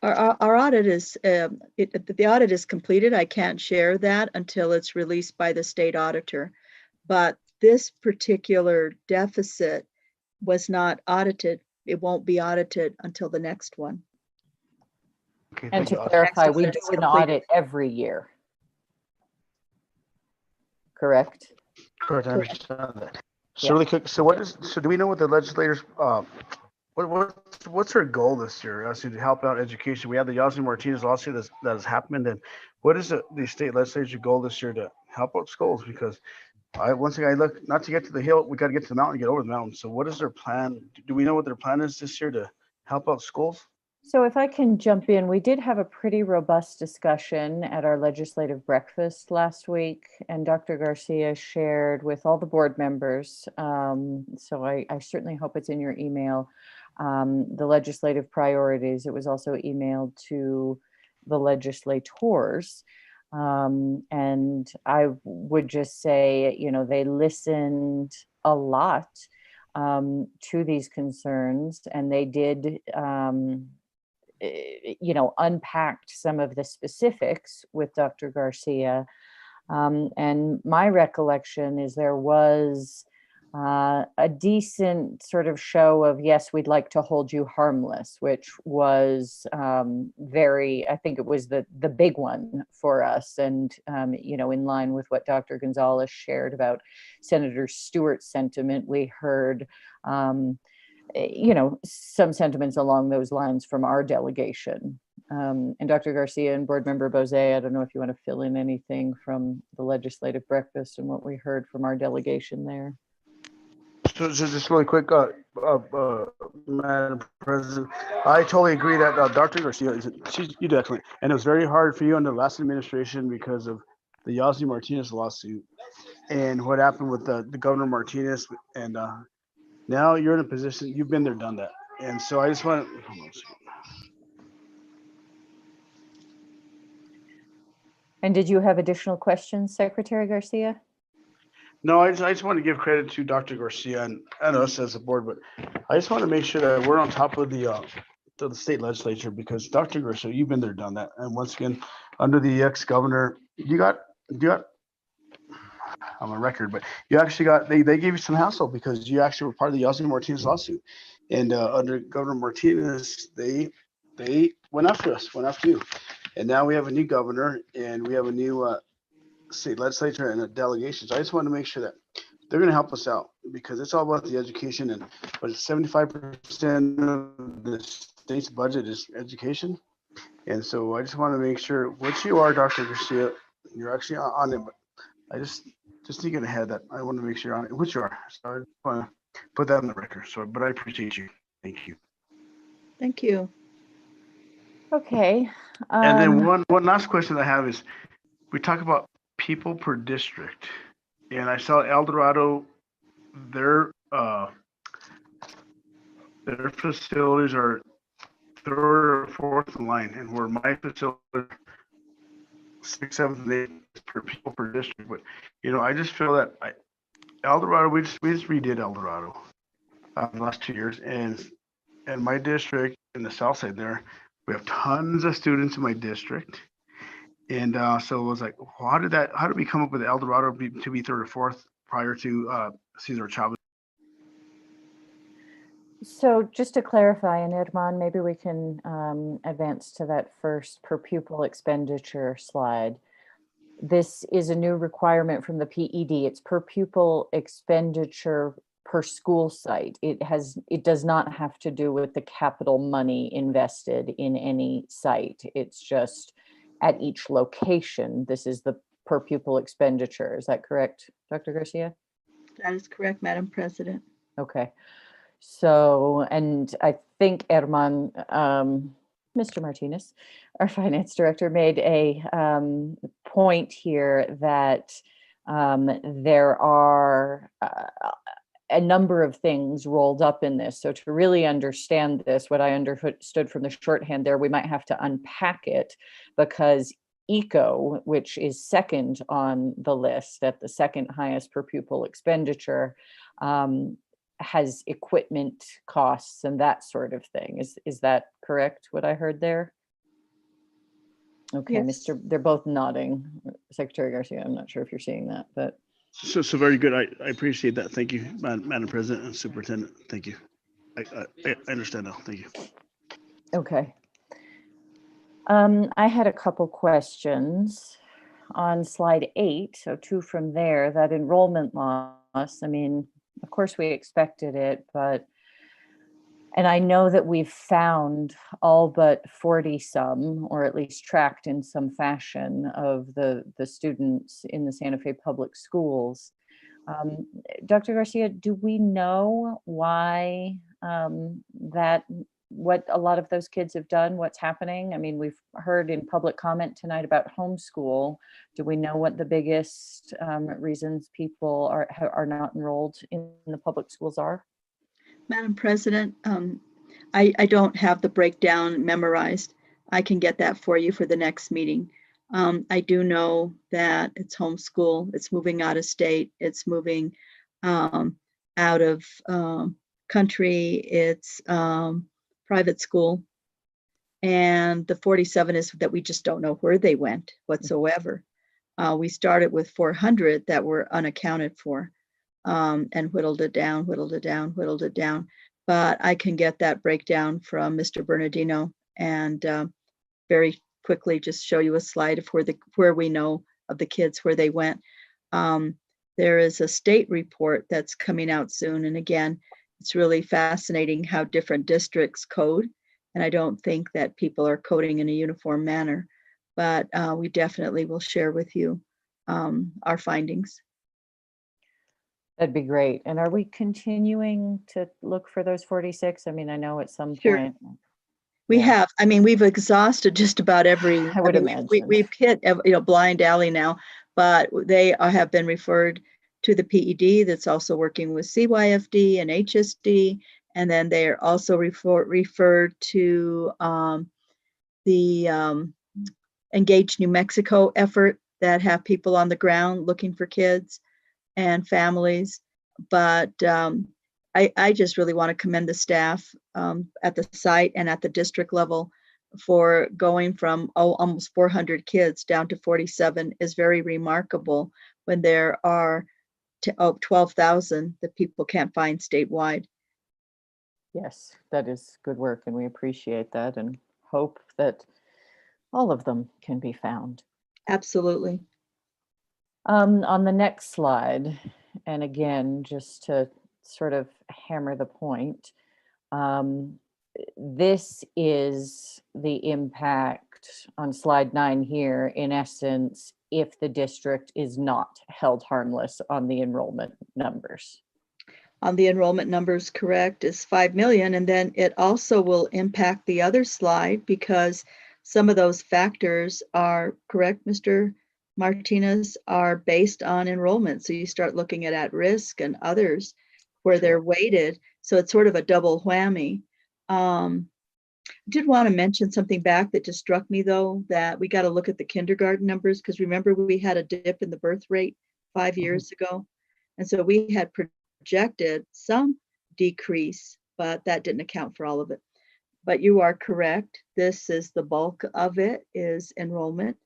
Our audit is, the audit is completed. I can't share that until it's released by the state auditor. But this particular deficit was not audited. It won't be audited until the next one. Okay, And to you. clarify, we do It's an completed. audit every year. Correct? Correct, I understand that. So Yeah. really quick, so do we know what the legislators, what's their goal this year as to help out education? We have the Yossi Martinez lawsuit that has happened, and what is the state legislature goal this year to help out schools? Because once again, I look, not to get to the hill, we got to get to the mountain and get over the mountain. So what is their plan? Do we know what their plan is this year to help out schools? So if I can jump in, we did have a pretty robust discussion at our legislative breakfast last week, and Dr. Garcia shared with all the board members. So I certainly hope it's in your email, the legislative priorities. It was also emailed to the legislators. And I would just say, they listened a lot to these concerns, and they did unpacked some of the specifics with Dr. Garcia. And my recollection is there was a decent sort of show of, yes, we'd like to hold you harmless, which was I think it was the big one for us. And, in line with what Dr. Gonzalez shared about Senator Stewart's sentiment, we heard some sentiments along those lines from our delegation. And Dr. Garcia and Board Member Bose, I don't know if you want to fill in anything from the legislative breakfast and what we heard from our delegation there. So just really quick, Madam President, I totally agree that Dr. Garcia, you did excellent. And it was very hard for you under the last administration because of the Yossi Martinez lawsuit and what happened with the Governor Martinez. And now you're in a position, you've been there, done that. And so I just want to, hold on a second. And did you have additional questions, Secretary Garcia? No, I just want to give credit to Dr. Garcia and us as a board, but I just want to make sure that we're on top of the state legislature, because Dr. Garcia, you've been there, done that. And once again, under the ex-governor, you got, I'm on record, but you actually got, they gave you some hassle because you actually were part of the Yossi Martinez lawsuit. And under Governor Martinez, they went after us, went after you. And now we have a new governor and we have a new state legislature and a delegation. So I just want to make sure that they're going to help us out, because it's all about the education, and but 75% of the state's budget is education. And so I just want to make sure, which you are, Dr. Garcia, you're actually on it, but I just thinking ahead that I want to make sure you're on it, which you are. So I just want to put that on the record. So, but I appreciate you. Thank you. Thank you. Okay. And then one last question I have is, we talk about people per district, and I saw El Dorado, their facilities are third or fourth in line, and where my facility 6th, 7th, and 8th per people per district. But I just feel that El Dorado, we just redid El Dorado the last 2 years, and my district in the south side there, we have tons of students in my district. And so it was like, well, how did we come up with El Dorado to be third or fourth prior to Cesar Chavez? So just to clarify, and Edmond, maybe we can advance to that first per pupil expenditure slide. This is a new requirement from the PED. It's per pupil expenditure per school site. It does not have to do with the capital money invested in any site. It's just at each location. This is the per pupil expenditure. Is that correct, Dr. Garcia? That is correct, Madam President. Okay. So, and I think Herman, Mr. Martinez, our finance director, made a point here that there are a number of things rolled up in this. So to really understand this, what I understood from the shorthand there, we might have to unpack it, because ECO, which is second on the list at the second highest per pupil expenditure, has equipment costs and that sort of thing. Is that correct, what I heard there? Okay, Yes. they're both nodding. Secretary Garcia, I'm not sure if you're seeing that, but. So very good. I appreciate that. Thank you, Madam President and Superintendent. Thank you. I understand now. Thank you. Okay. I had a couple questions on slide 8, so 2 from there. That enrollment loss, I mean, of course we expected it, but, and I know that we've found all but 40 some, or at least tracked in some fashion, of the students in the Santa Fe public schools. Dr. Garcia, do we know why what a lot of those kids have done, what's happening? I mean, we've heard in public comment tonight about homeschool. Do we know what the biggest reasons people are not enrolled in the public schools are? Madam President, I don't have the breakdown memorized. I can get that for you for the next meeting. I do know that it's homeschool, it's moving out of state, it's moving out of country, it's private school. And the 47 is that we just don't know where they went whatsoever. We started with 400 that were unaccounted for, and whittled it down. But I can get that breakdown from Mr. Bernardino and very quickly just show you a slide of where we know of the kids, where they went. There is a state report that's coming out soon. And again, it's really fascinating how different districts code. And I don't think that people are coding in a uniform manner, but we definitely will share with you our findings. That'd be great. And are we continuing to look for those 46? I mean, I know at some Sure. point. We have, I mean, we've exhausted just about every, I would imagine. We've hit, blind alley now, but they have been referred to the PED that's also working with CYFD and HSD. And then they are also referred to the Engage New Mexico effort that have people on the ground looking for kids and families. But I just really want to commend the staff at the site and at the district level for going from almost 400 kids down to 47 is very remarkable when there are 12,000 that people can't find statewide. Yes, that is good work, and we appreciate that and hope that all of them can be found. Absolutely. On the next slide, and again, just to sort of hammer the point, this is the impact on slide 9 here, in essence, if the district is not held harmless on the enrollment numbers. On the enrollment numbers, correct, is 5 million. And then it also will impact the other slide because some of those factors are correct, Mr. Martinez, are based on enrollment. So you start looking at risk and others where they're weighted. So it's sort of a double whammy. I did want to mention something back that just struck me though, that we got to look at the kindergarten numbers, because remember we had a dip in the birth rate 5 years ago. And so we had projected some decrease, but that didn't account for all of it. But you are correct. This is the bulk of it is enrollment.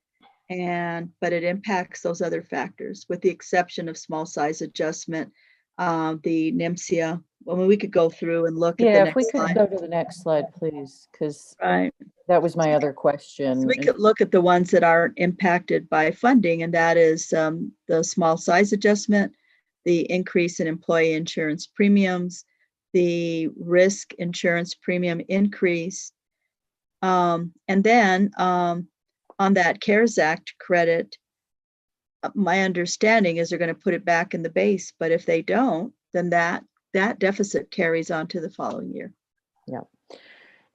But it impacts those other factors with the exception of small size adjustment, the NIMSIA. Well, we could go through and look at the next slide. If we could go to the next slide, please, because right. That was my other question. So we could look at the ones that aren't impacted by funding, and that is the small size adjustment, the increase in employee insurance premiums, the risk insurance premium increase, and then on that CARES Act credit, my understanding is they're going to put it back in the base, but if they don't, then that that deficit carries on to the following year. Yep.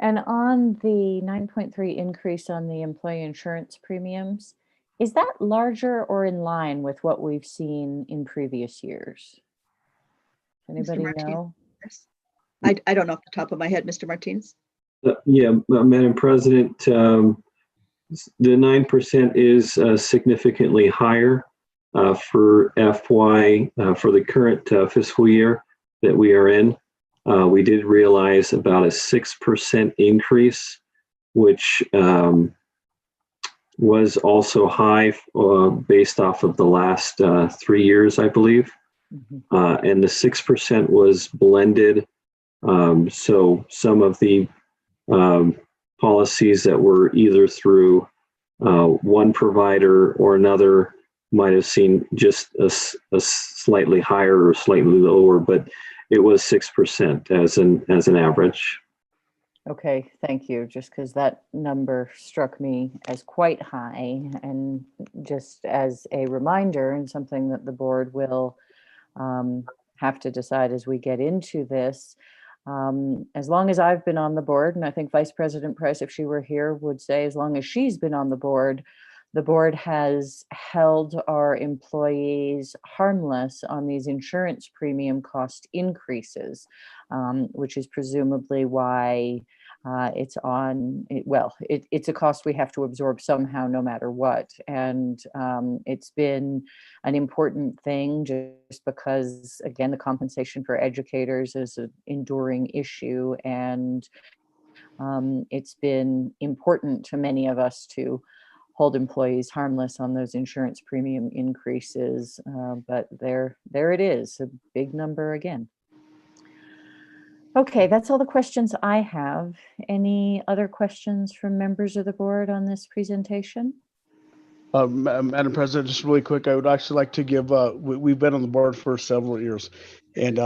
And on the 9.3 increase on the employee insurance premiums, is that larger or in line with what we've seen in previous years? Anybody know? I don't know off the top of my head, Mr. Martinez. Yeah, Madam President, the 9% is significantly higher for FY, for the current fiscal year that we are in. We did realize about a 6% increase, which was also high based off of the last 3 years, I believe. And the 6% was blended. So some of the policies that were either through one provider or another might have seen just a slightly higher or slightly lower, but it was 6% as an average. Okay, thank you. Just because that number struck me as quite high, and just as a reminder and something that the board will have to decide as we get into this. As long as I've been on the board, and I think Vice President Price, if she were here, would say as long as she's been on the board has held our employees harmless on these insurance premium cost increases, which is presumably why it's on, it's a cost we have to absorb somehow, no matter what. And it's been an important thing just because, again, the compensation for educators is an enduring issue. And it's been important to many of us to hold employees harmless on those insurance premium increases. But there it is, a big number again. Okay, that's all the questions I have. Any other questions from members of the board on this presentation? Madam President, just really quick, I would actually like to give, we've been on the board for several years, and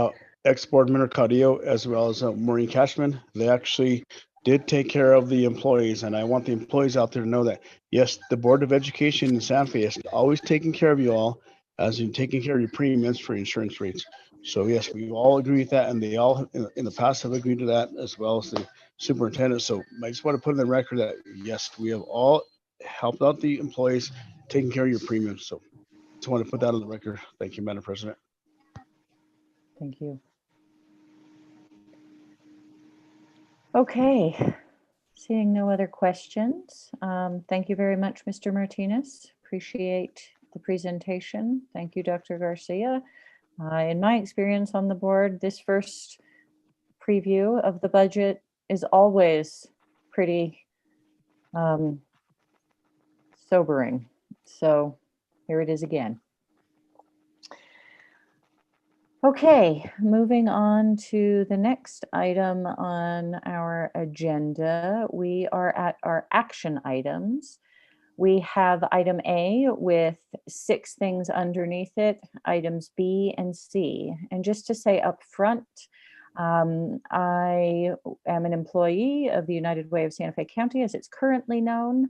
ex-board member Caudillo, as well as Maureen Cashman, they actually did take care of the employees, and I want the employees out there to know that, yes, the Board of Education in Santa Fe is always taking care of you all, as in taking care of your premiums for insurance rates. So yes, we all agree with that, and they all in the past have agreed to that, as well as the superintendent. So I just want to put in the record that yes, we have all helped out the employees, taking care of your premiums. So just want to put that on the record. Thank you, Madam President. Thank you. Okay, seeing no other questions. Thank you very much, Mr. Martinez. Appreciate the presentation. Thank you, Dr. Garcia. In my experience on the board, this first preview of the budget is always pretty sobering. So here it is again. Okay, moving on to the next item on our agenda. We are at our action items. We have item A with 6 things underneath it, items B and C. And just to say up front, I am an employee of the United Way of Santa Fe County, as it's currently known,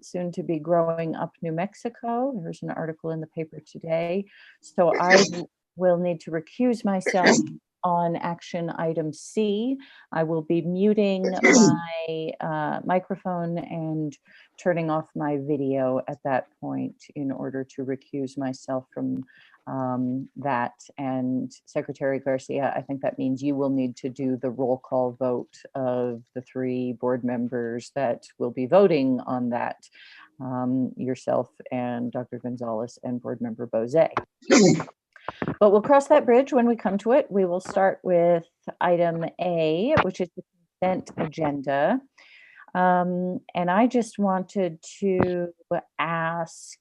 soon to be Growing Up New Mexico. There's an article in the paper today. So I will need to recuse myself on action item C. I will be muting my microphone and turning off my video at that point in order to recuse myself from that. And Secretary Garcia, I think that means you will need to do the roll call vote of the 3 board members that will be voting on that, yourself and Dr. Gonzalez and board member Bose. But we'll cross that bridge when we come to it. We will start with item A, which is the consent agenda. And I just wanted to ask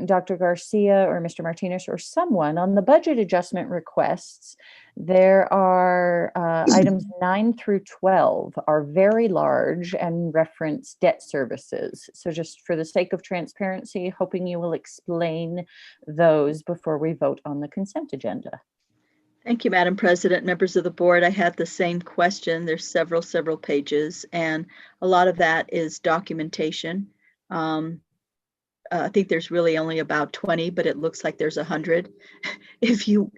Dr. Garcia or Mr. Martinez or someone on the budget adjustment requests. There are items 9 through 12 are very large and reference debt services. So just for the sake of transparency, hoping you will explain those before we vote on the consent agenda. Thank you, Madam President, members of the board. I had the same question. There's several pages, and a lot of that is documentation. I think there's really only about 20, but it looks like there's 100. If you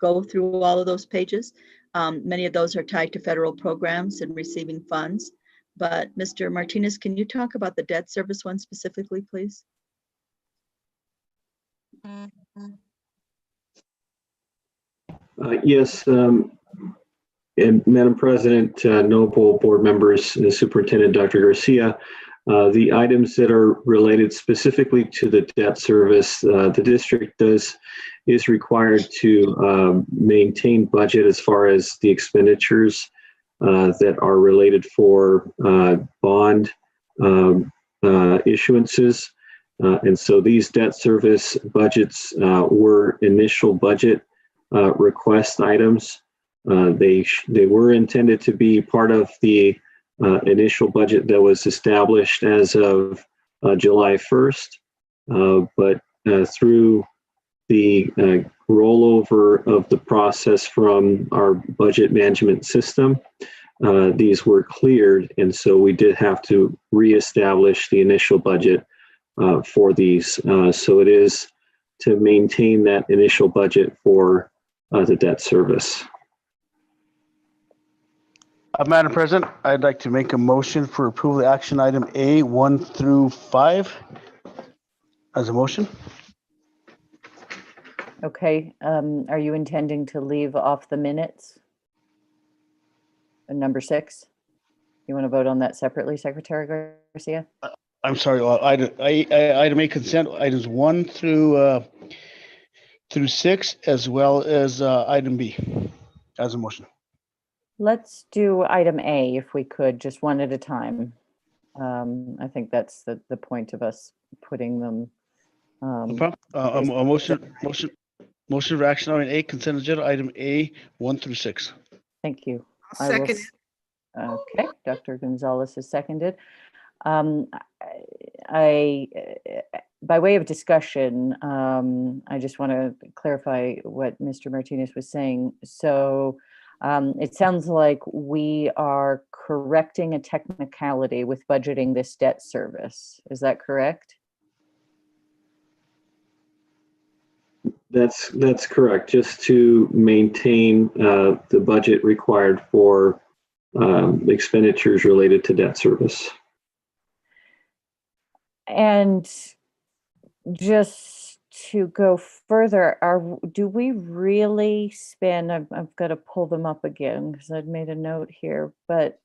go through all of those pages, many of those are tied to federal programs and receiving funds. But Mr. Martinez, can you talk about the debt service one specifically, please? Yes, and Madam President, Noble, board members, and the Superintendent, Dr. Garcia, the items that are related specifically to the debt service, the district is required to maintain budget as far as the expenditures that are related for bond issuances. And so these debt service budgets were initial budget request items. They were intended to be part of the initial budget that was established as of July 1st, but through the rollover of the process from our budget management system, these were cleared, and so we did have to reestablish the initial budget for these. So it is to maintain that initial budget for the debt service. Madam President, I'd like to make a motion for approval of action item A 1 through 5 as a motion. Okay, are you intending to leave off the minutes? Number 6? You want to vote on that separately, Secretary Garcia? I'm sorry, item A consent items 1 through 6, as well as item B as a motion. Let's do item A if we could, just one at a time. I think that's the point of us putting them. A motion for action item A consent agenda item A 1 through 6. Thank you. I'll second it. Okay, Dr. Gonzalez has seconded. By way of discussion, I just want to clarify what Mr. Martinez was saying. So it sounds like we are correcting a technicality with budgeting this debt service. Is that correct? That's correct. Just to maintain the budget required for expenditures related to debt service. And just to go further, do we really spend, I've got to pull them up again because I've made a note here, but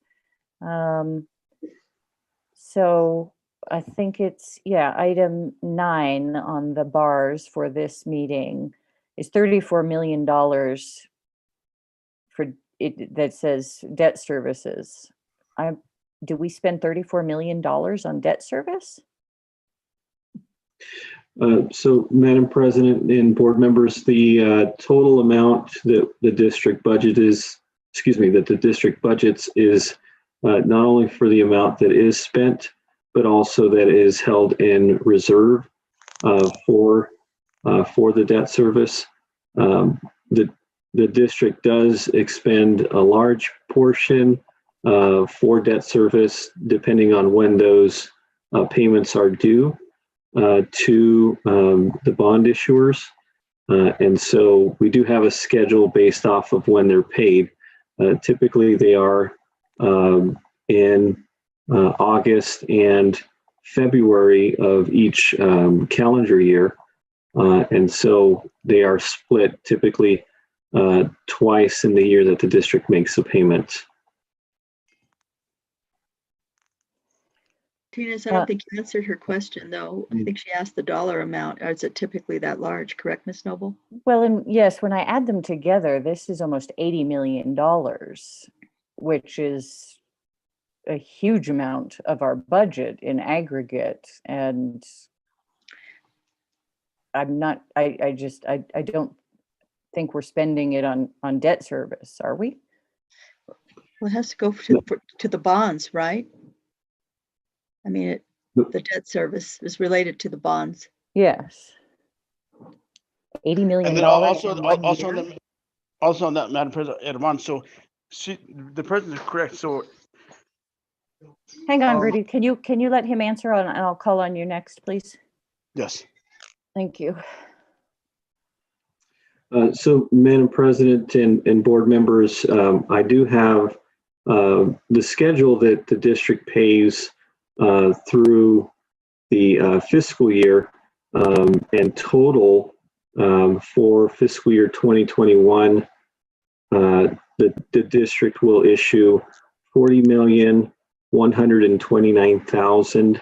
so I think it's, item 9 on the bars for this meeting is $34 million for it that says debt services. Do we spend $34 million on debt service? So, Madam President and board members, the total amount that the district budget is, that the district budgets is not only for the amount that is spent, but also that is held in reserve for the debt service. The district does expend a large portion for debt service, depending on when those payments are due to the bond issuers. And so we do have a schedule based off of when they're paid. Typically they are in August and February of each calendar year. And so they are split typically twice in the year that the district makes a payment. Tina's, I don't think you answered her question, though. I think she asked the dollar amount. Or is it typically that large, correct, Ms. Noble? Well, and yes, when I add them together, this is almost $80 million, which is a huge amount of our budget in aggregate. And I don't think we're spending it on debt service, are we? Well, it has to go to the bonds, right? I mean, the debt service is related to the bonds. Yes. $80 million. And then also on that, Madam President, so the president is correct. So Hang on, Um, Rudy. Can you let him answer and I'll call on you next, please? Yes. Thank you. So, Madam President and board members, I do have the schedule that the district pays through the fiscal year, and total for fiscal year 2021, the district will issue $40,129,000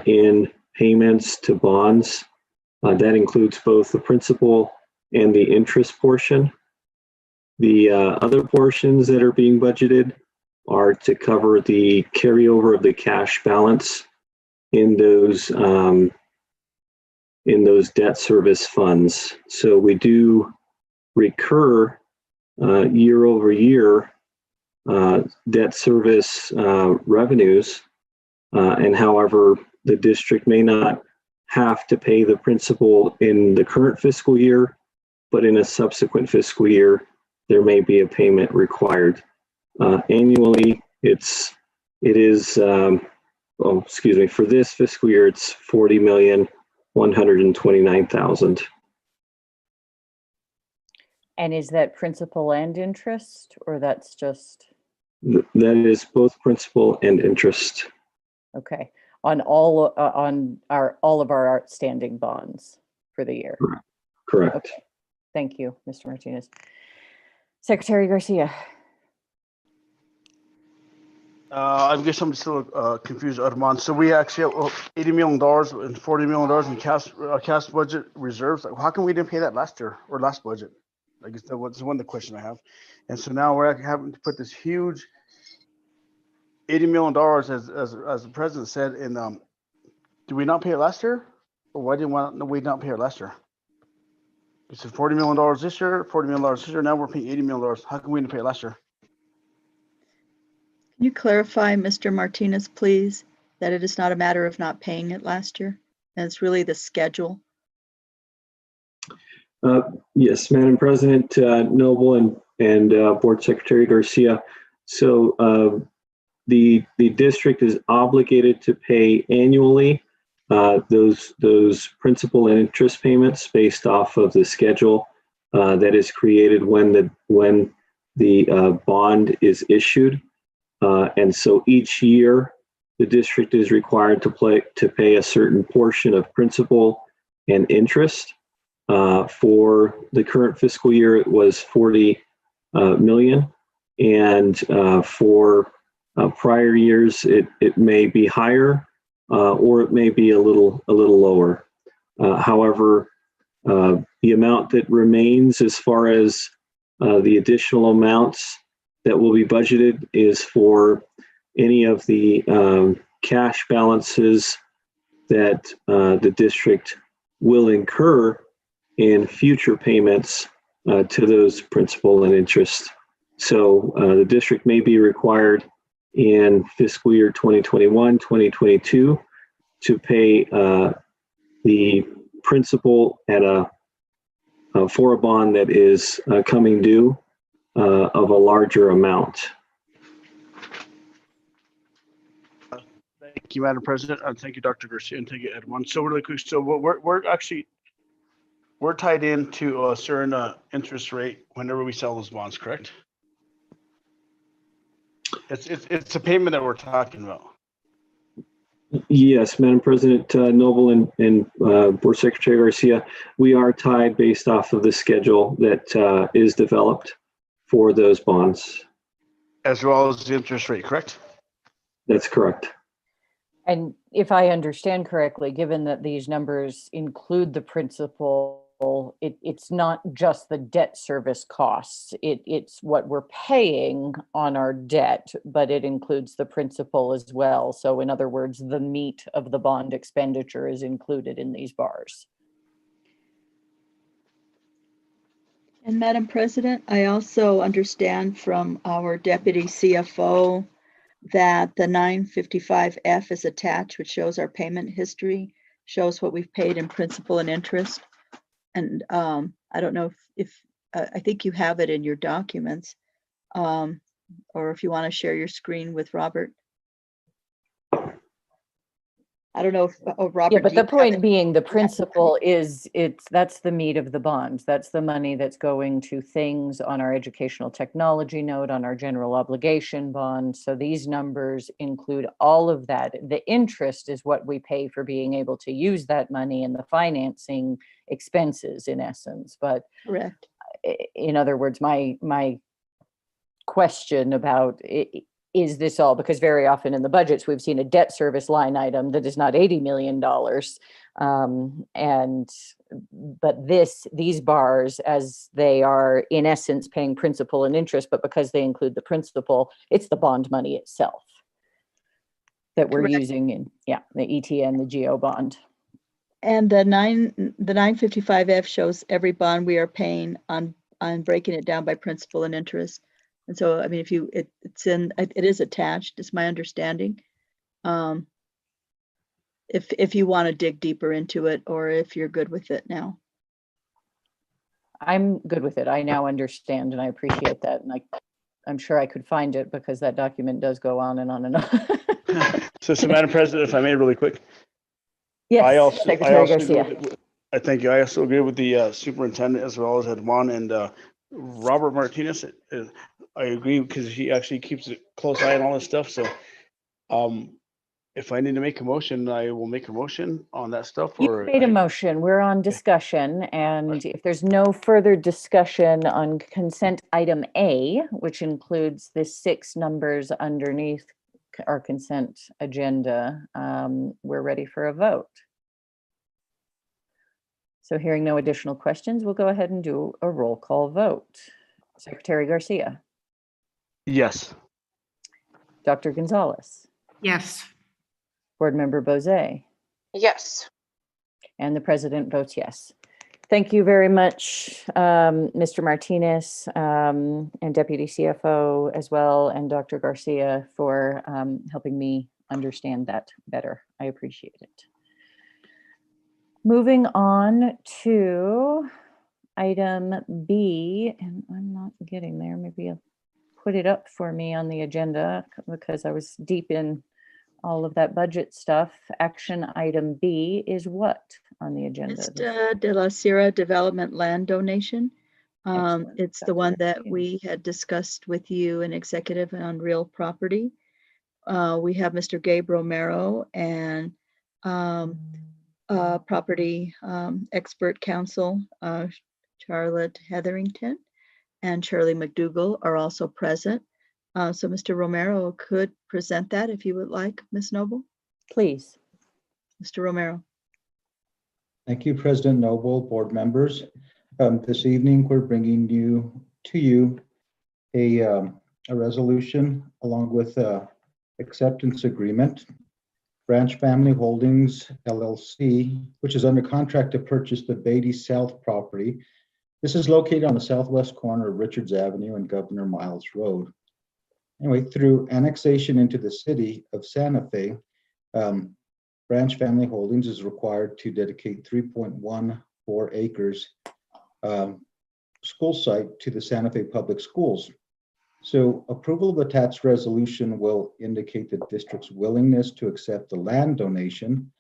in payments to bonds. That includes both the principal and the interest portion. The other portions that are being budgeted are to cover the carryover of the cash balance in those debt service funds. So we do recur year over year debt service revenues, and however, the district may not have to pay the principal in the current fiscal year, but in a subsequent fiscal year, there may be a payment required. Annually, it is, for this fiscal year, it's $40,129,000. And is that principal and interest, or that's just? That is both principal and interest. Okay, on all of our outstanding bonds for the year. Correct. Okay. Thank you, Mr. Martinez. Secretary Garcia. I guess I'm still confused, Armand. So we actually have $80 million and $40 million in cash budget reserves. Like, how come we didn't pay that last year or last budget? I guess that's one of the questions I have. And so now we're having to put this huge $80 million, as the president said, in. Did we not pay it last year, or why didn't we not pay it last year? We said $40 million this year, $40 million this year. Now we're paying $80 million. How come we didn't pay it last year? Can you clarify, Mr. Martinez, please, that it is not a matter of not paying it last year, and it's really the schedule? Yes, Madam President Noble and Board Secretary Garcia. So the district is obligated to pay annually those principal and interest payments based off of the schedule that is created when the bond is issued. And so each year, the district is required to pay a certain portion of principal and interest. For the current fiscal year, it was $40 million. And for prior years, it may be higher or it may be a little lower. However, the amount that remains as far as the additional amounts that will be budgeted is for any of the cash balances that the district will incur in future payments to those principal and interest. So the district may be required in fiscal year 2021, 2022 to pay the principal at for a bond that is coming due of a larger amount. Thank you, Madam President. Thank you, Dr. Garcia, and thank you, Edwin. So really quick, so we're tied into a certain interest rate whenever we sell those bonds, correct? It's a payment that we're talking about. Yes, Madam President Noble and Board Secretary Garcia, we are tied based off of the schedule that is developed for those bonds. As well as the interest rate, correct? That's correct. And if I understand correctly, given that these numbers include the principal, it's not just the debt service costs. It's what we're paying on our debt, but it includes the principal as well. So in other words, the meat of the bond expenditure is included in these bars. And Madam President, I also understand from our Deputy CFO that the 955F is attached, which shows our payment history, shows what we've paid in principal and interest. And I don't know if I think you have it in your documents, or if you want to share your screen with Robert. I don't know if, Robert. Yeah, but do you the have point any- being, the principle is, that's the meat of the bond. That's the money that's going to things on our educational technology note, on our general obligation bond. So these numbers include all of that. The interest is what we pay for being able to use that money, and the financing expenses in essence. But Correct. in other words, my question about is this all, because very often in the budgets, we've seen a debt service line item that is not $80 million. But these bars, as they are in essence paying principal and interest, but because they include the principal, it's the bond money itself that we're Correct. using in, the ETN, the GO bond. And the 955F shows every bond we are paying on breaking it down by principal and interest. And so, I mean, if you, it is attached, it's my understanding. If you want to dig deeper into it, or if you're good with it now. I'm good with it. I now understand, and I appreciate that. And I'm sure I could find it, because that document does go on and on and on. So Madam President, if I may, really quick. Yes, Secretary Garcia. I thank you. I also agree with the superintendent, as well as Juan and Robert Martinez. I agree, because he actually keeps a close eye on all this stuff. So if I need to make a motion, I will make a motion on that stuff. You made a motion. We're on discussion. And if there's no further discussion on consent item A, which includes the 6 numbers underneath our consent agenda, we're ready for a vote. So hearing no additional questions, we'll go ahead and do a roll call vote. Secretary Garcia. Yes. Dr. Gonzalez. Yes. Board Member Bozé. Yes. And the president votes yes. Thank you very much, Mr. Martinez, and Deputy CFO as well, and Dr. Garcia, for helping me understand that better. I appreciate it. Moving on to item B, and I'm not getting there. Maybe you'll put it up for me on the agenda, because I was deep in all of that budget stuff. Action item B is what on the agenda? Vista de la Sierra Development Land Donation. Excellent. It's the one that we had discussed with you in executive and on real property. We have Mr. Gabe Romero and property expert counsel, Charlotte Hetherington and Shirley McDougall are also present. So Mr. Romero could present that if you would like, Ms. Noble. Please. Mr. Romero. Thank you, President Noble, board members. This evening, we're bringing to you a resolution along with acceptance agreement. Branch Family Holdings LLC, which is under contract to purchase the Beatty South property. This is located on the southwest corner of Richards Avenue and Governor Miles Road. Anyway, through annexation into the city of Santa Fe, Branch Family Holdings is required to dedicate 3.14 acres school site to the Santa Fe Public Schools. So approval of the attached resolution will indicate the district's willingness to accept the land donation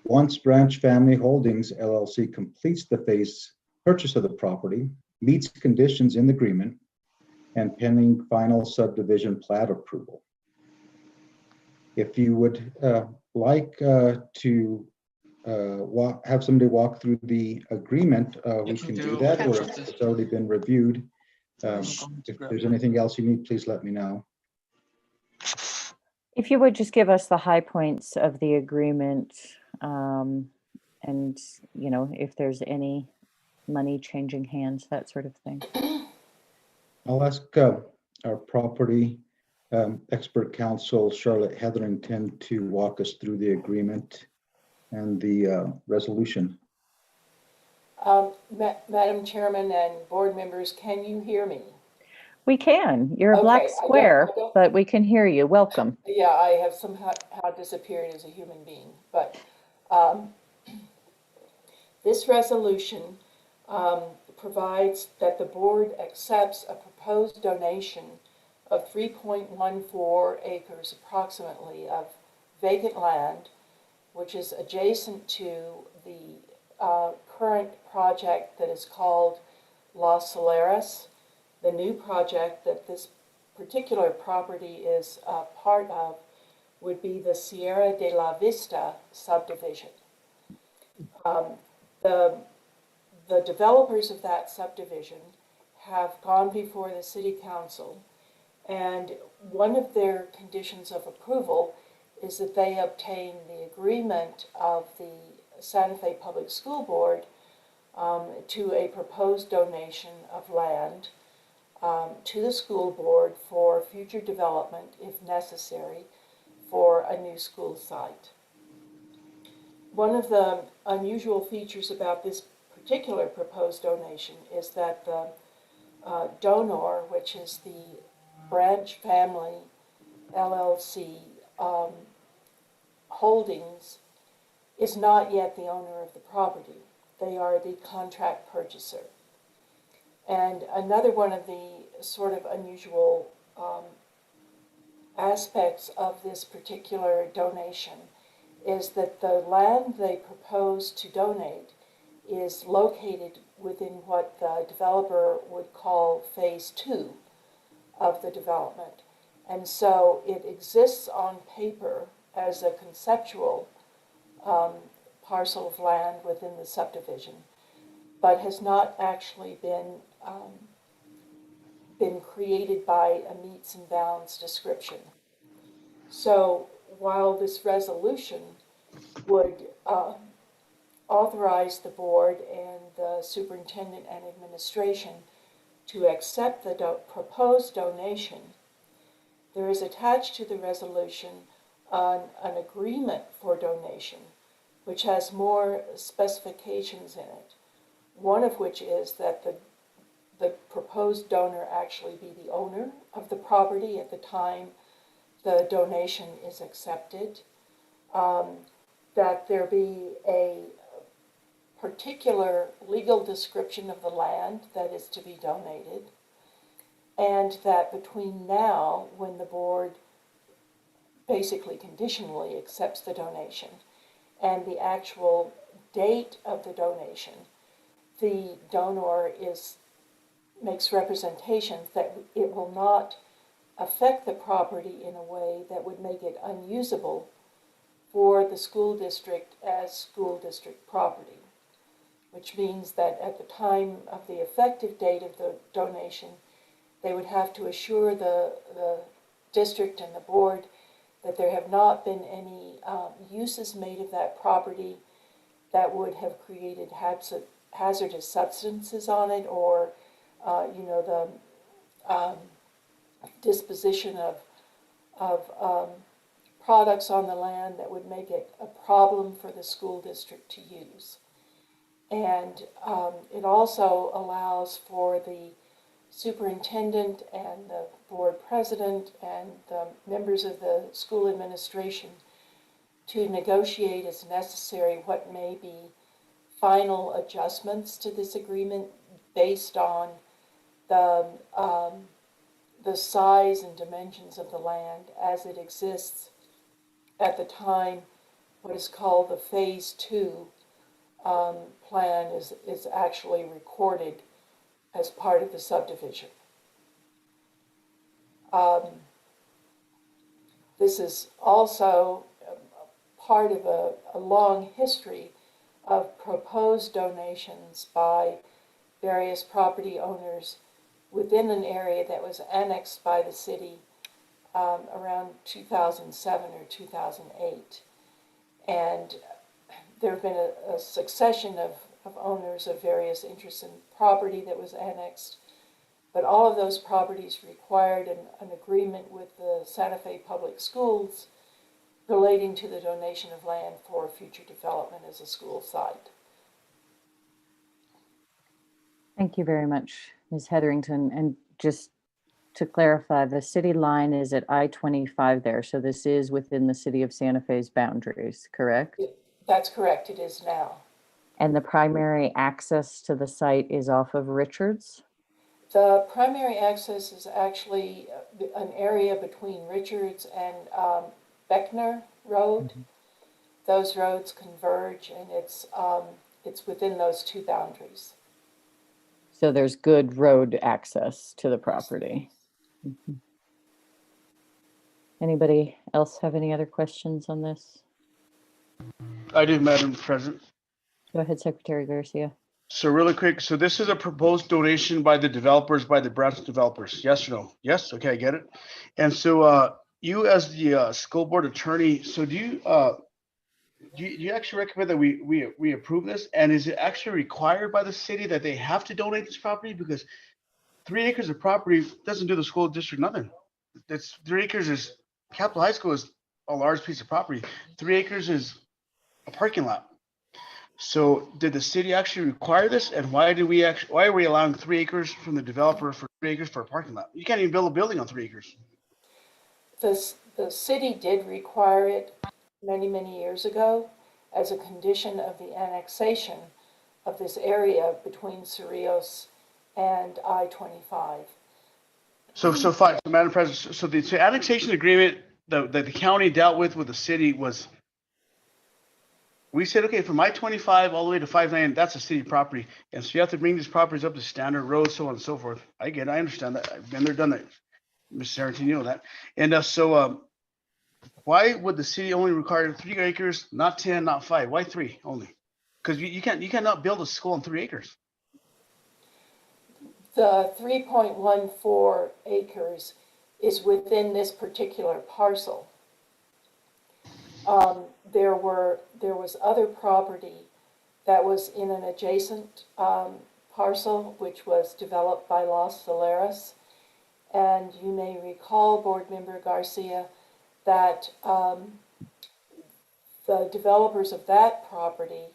once Branch Family Holdings LLC completes the phase purchase of the property, meets conditions in the agreement, and pending final subdivision plat approval. If you would like to have somebody walk through the agreement, we can do that, or if it's already been reviewed. If there's anything else you need, please let me know. If you would just give us the high points of the agreement, and if there's any money changing hands, that sort of thing. I'll ask our property expert counsel, Charlotte Hetherington, to walk us through the agreement and the resolution. Madam Chairman and board members, can you hear me? We can. You're a black square, but we can hear you. Welcome. Yeah, I have somehow disappeared as a human being, but this resolution provides that the board accepts a proposed donation of 3.14 acres approximately of vacant land which is adjacent to the current project that is called Los Solares. The new project that this particular property is part of would be the Sierra de la Vista subdivision. The developers of that subdivision have gone before the city council, and one of their conditions of approval is that they obtain the agreement of the Santa Fe Public School Board to a proposed donation of land to the school board for future development, if necessary, for a new school site. One of the unusual features about this particular proposed donation is that the donor, which is the Branch Family LLC Holdings, is not yet the owner of the property. They are the contract purchaser. And another one of the sort of unusual aspects of this particular donation is that the land they propose to donate is located within what the developer would call phase 2 of the development. And so it exists on paper as a conceptual parcel of land within the subdivision, but has not actually been created by a meets and bounds description. So while this resolution would authorize the board and the superintendent and administration to accept the proposed donation, there is attached to the resolution an agreement for donation, which has more specifications in it, one of which is that the proposed donor actually be the owner of the property at the time the donation is accepted, that there be a particular legal description of the land that is to be donated, and that between now, when the board basically conditionally accepts the donation, and the actual date of the donation, the donor makes representations that it will not affect the property in a way that would make it unusable for the school district as school district property, which means that at the time of the effective date of the donation, they would have to assure the district and the board that there have not been any uses made of that property that would have created hazardous substances on it, or the disposition of products on the land that would make it a problem for the school district to use. And it also allows for the superintendent and the board president and the members of the school administration to negotiate as necessary what may be final adjustments to this agreement based on the size and dimensions of the land as it exists at the time what is called the phase 2 plan is actually recorded as part of the subdivision. This is also part of a long history of proposed donations by various property owners within an area that was annexed by the city around 2007 or 2008. And there have been a succession of owners of various interests in property that was annexed, but all of those properties required an agreement with the Santa Fe Public Schools relating to the donation of land for future development as a school site. Thank you very much, Ms. Hetherington. And just to clarify, the city line is at I-25 there, so this is within the city of Santa Fe's boundaries, correct? That's correct, it is now. And the primary access to the site is off of Richards? The primary access is actually an area between Richards and Beckner Road. those roads converge, and it's within those two boundaries. So there's good road access to the property. Mhm. Anybody else have any other questions on this? I do, Madam President. Go ahead, Secretary Garcia. So really quick, so this is a proposed donation by the developers, by the Branch developers, yes or no? Yes, okay, I get it. And so you as the school board attorney, so do you actually recommend that we approve this? And is it actually required by the city that they have to donate this property? Because 3 acres of property doesn't do the school district nothing. That's 3 acres is, Capitol High School is a large piece of property. 3 acres is a parking lot. So did the city actually require this? And why are we allowing 3 acres from the developer for 3 acres for a parking lot? You can't even build a building on 3 acres. The city did require it many, many years ago as a condition of the annexation of this area between Cerrillos and I-25. So fine, so Madam President, so the annexation agreement that the county dealt with the city was, we said, okay, from I-25 all the way to 590, that's a city property. And so you have to bring these properties up to standard roads, so on and so forth. I get it, I understand that. I've been there, done that. Ms. Sarantini, you know that. And why would the city only require 3 acres, not 10, not 5? Why 3 only? Because you cannot build a school on 3 acres. The 3.14 acres is within this particular parcel. There was other property that was in an adjacent parcel, which was developed by Los Solares. And you may recall, Board Member Garcia, that the developers of that property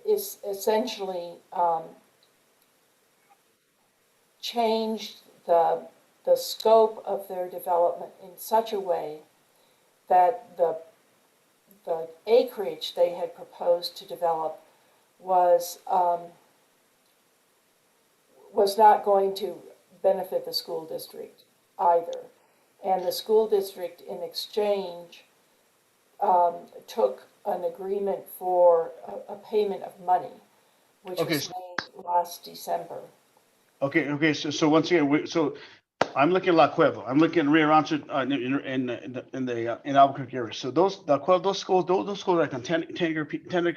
is essentially changed the scope of their development in such a way that the acreage they had proposed to develop was not going to benefit the school district either. And the school district, in exchange, took an agreement for a payment of money, which was made last December. Okay. So once again, so I'm looking at La Cueva. I'm looking at Rio Rancho in Albuquerque area. So those schools are like a 10 acre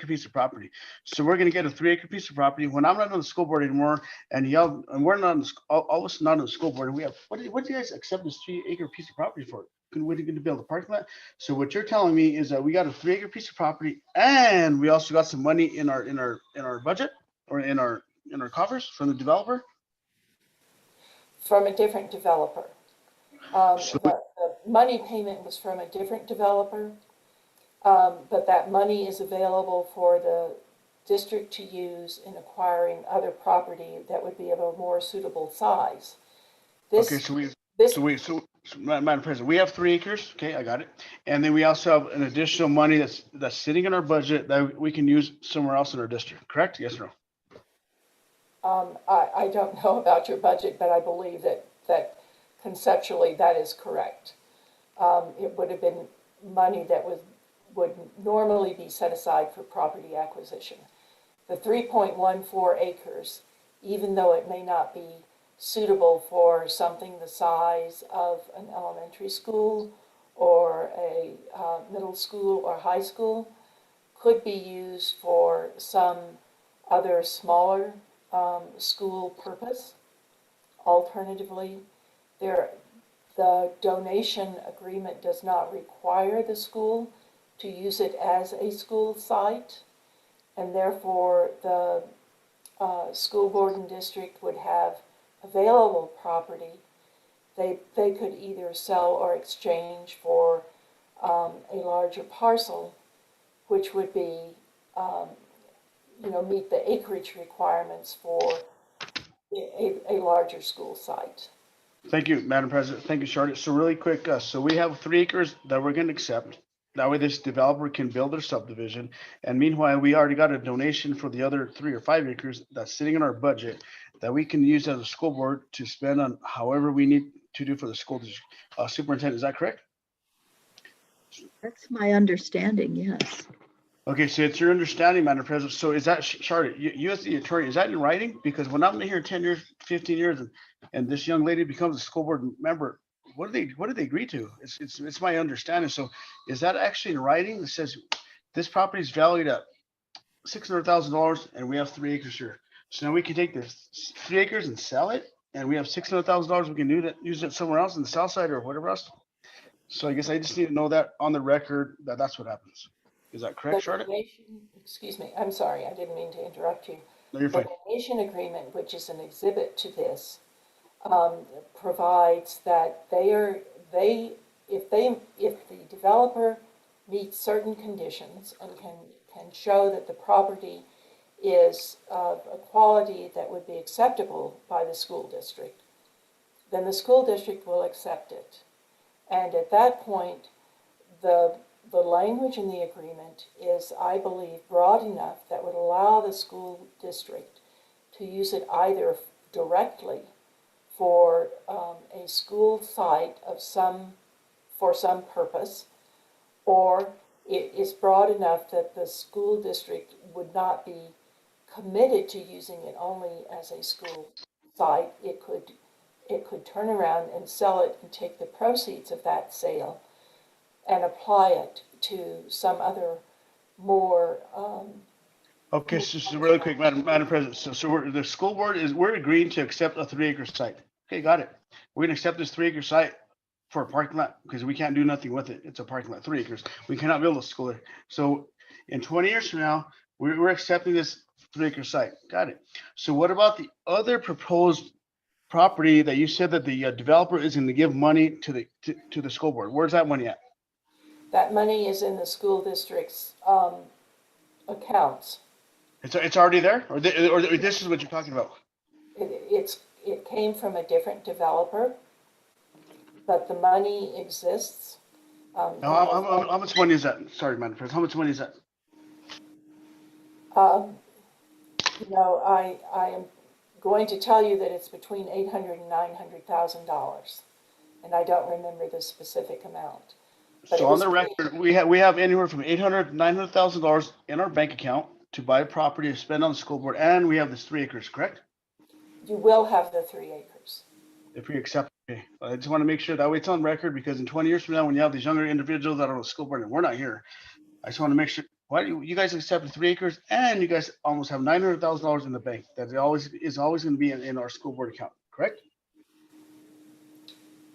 piece of property. So we're going to get a 3 acre piece of property. When I'm not on the school board anymore, and we're not on all of us not on the school board, and we have what do you guys accept this 3 acre piece of property for? We're going to build a parking lot. So what you're telling me is that we got a 3 acre piece of property, and we also got some money in our budget or in our coffers from the developer. From a different developer. The money payment was from a different developer, but that money is available for the district to use in acquiring other property that would be of a more suitable size. Madam President, we have 3 acres. Okay, I got it. And then we also have an additional money that's sitting in our budget that we can use somewhere else in our district. Correct? Yes or no? I don't know about your budget, but I believe that conceptually that is correct. It would have been money that would normally be set aside for property acquisition. The 3.14 acres, even though it may not be suitable for something the size of an elementary school or a middle school or high school, could be used for some other smaller school purpose. Alternatively, the donation agreement does not require the school to use it as a school site, and therefore the school board and district would have available property they could either sell or exchange for a larger parcel, which would be meet the acreage requirements for a larger school site. Thank you, Madam President. Thank you, Charlotte. So really quick, so we have 3 acres that we're going to accept. That way this developer can build their subdivision. And meanwhile, we already got a donation for the other 3 or 5 acres that's sitting in our budget that we can use as a school board to spend on however we need to do for the school district. Superintendent, is that correct? That's my understanding, yes. Okay, so it's your understanding, Madam President. So is that, Charlotte, you as the attorney, is that in writing? Because when I'm here 10 years, 15 years, and this young lady becomes a school board member, what do they agree to? It's my understanding. So is that actually in writing that says this property is valued at $600,000 and we have 3 acres here? So now we can take this 3 acres and sell it, and we have $600,000. We can use it somewhere else in the south side or whatever else. So I guess I just need to know that on the record that that's what happens. Is that correct, Charlotte? Excuse me, I'm sorry, I didn't mean to interrupt you. No, you're The fine. donation agreement, which is an exhibit to this, provides that if the developer meets certain conditions and can show that the property is of a quality that would be acceptable by the school district, then the school district will accept it. And at that point, the language in the agreement is, I believe, broad enough that would allow the school district to use it either directly for a school site for some purpose, or it is broad enough that the school district would not be committed to using it only as a school site. It could turn around and sell it and take the proceeds of that sale and apply it to some other more. Okay, so really quick, Madam President. So the school board we're agreeing to accept a 3 acre site. Okay, got it. We're gonna accept this 3 acre site for a parking lot because we can't do nothing with it. It's a parking lot, 3 acres. We cannot build a school there. So in 20 years from now, we're accepting this 3 acre site. Got it. So what about the other proposed property that you said that the developer is going to give money to the school board? Where's that money at? That money is in the school district's accounts. It's already there, or this is what you're talking about? It came from a different developer, but the money exists. How much money is that? Sorry, Madam President. How much money is that? I am going to tell you that it's between $800,000 and $900,000, and I don't remember the specific amount. So on the record, we have anywhere from $800,000 to $900,000 in our bank account to buy property to spend on the school board, and we have this 3 acres, correct? You will have the 3 acres. If we accept, okay. I just want to make sure that way it's on record, because in 20 years from now, when you have these younger individuals that are on the school board and we're not here, I just want to make sure. Why do you guys accept 3 acres, and you guys almost have $900,000 in the bank that is always going to be in our school board account, correct?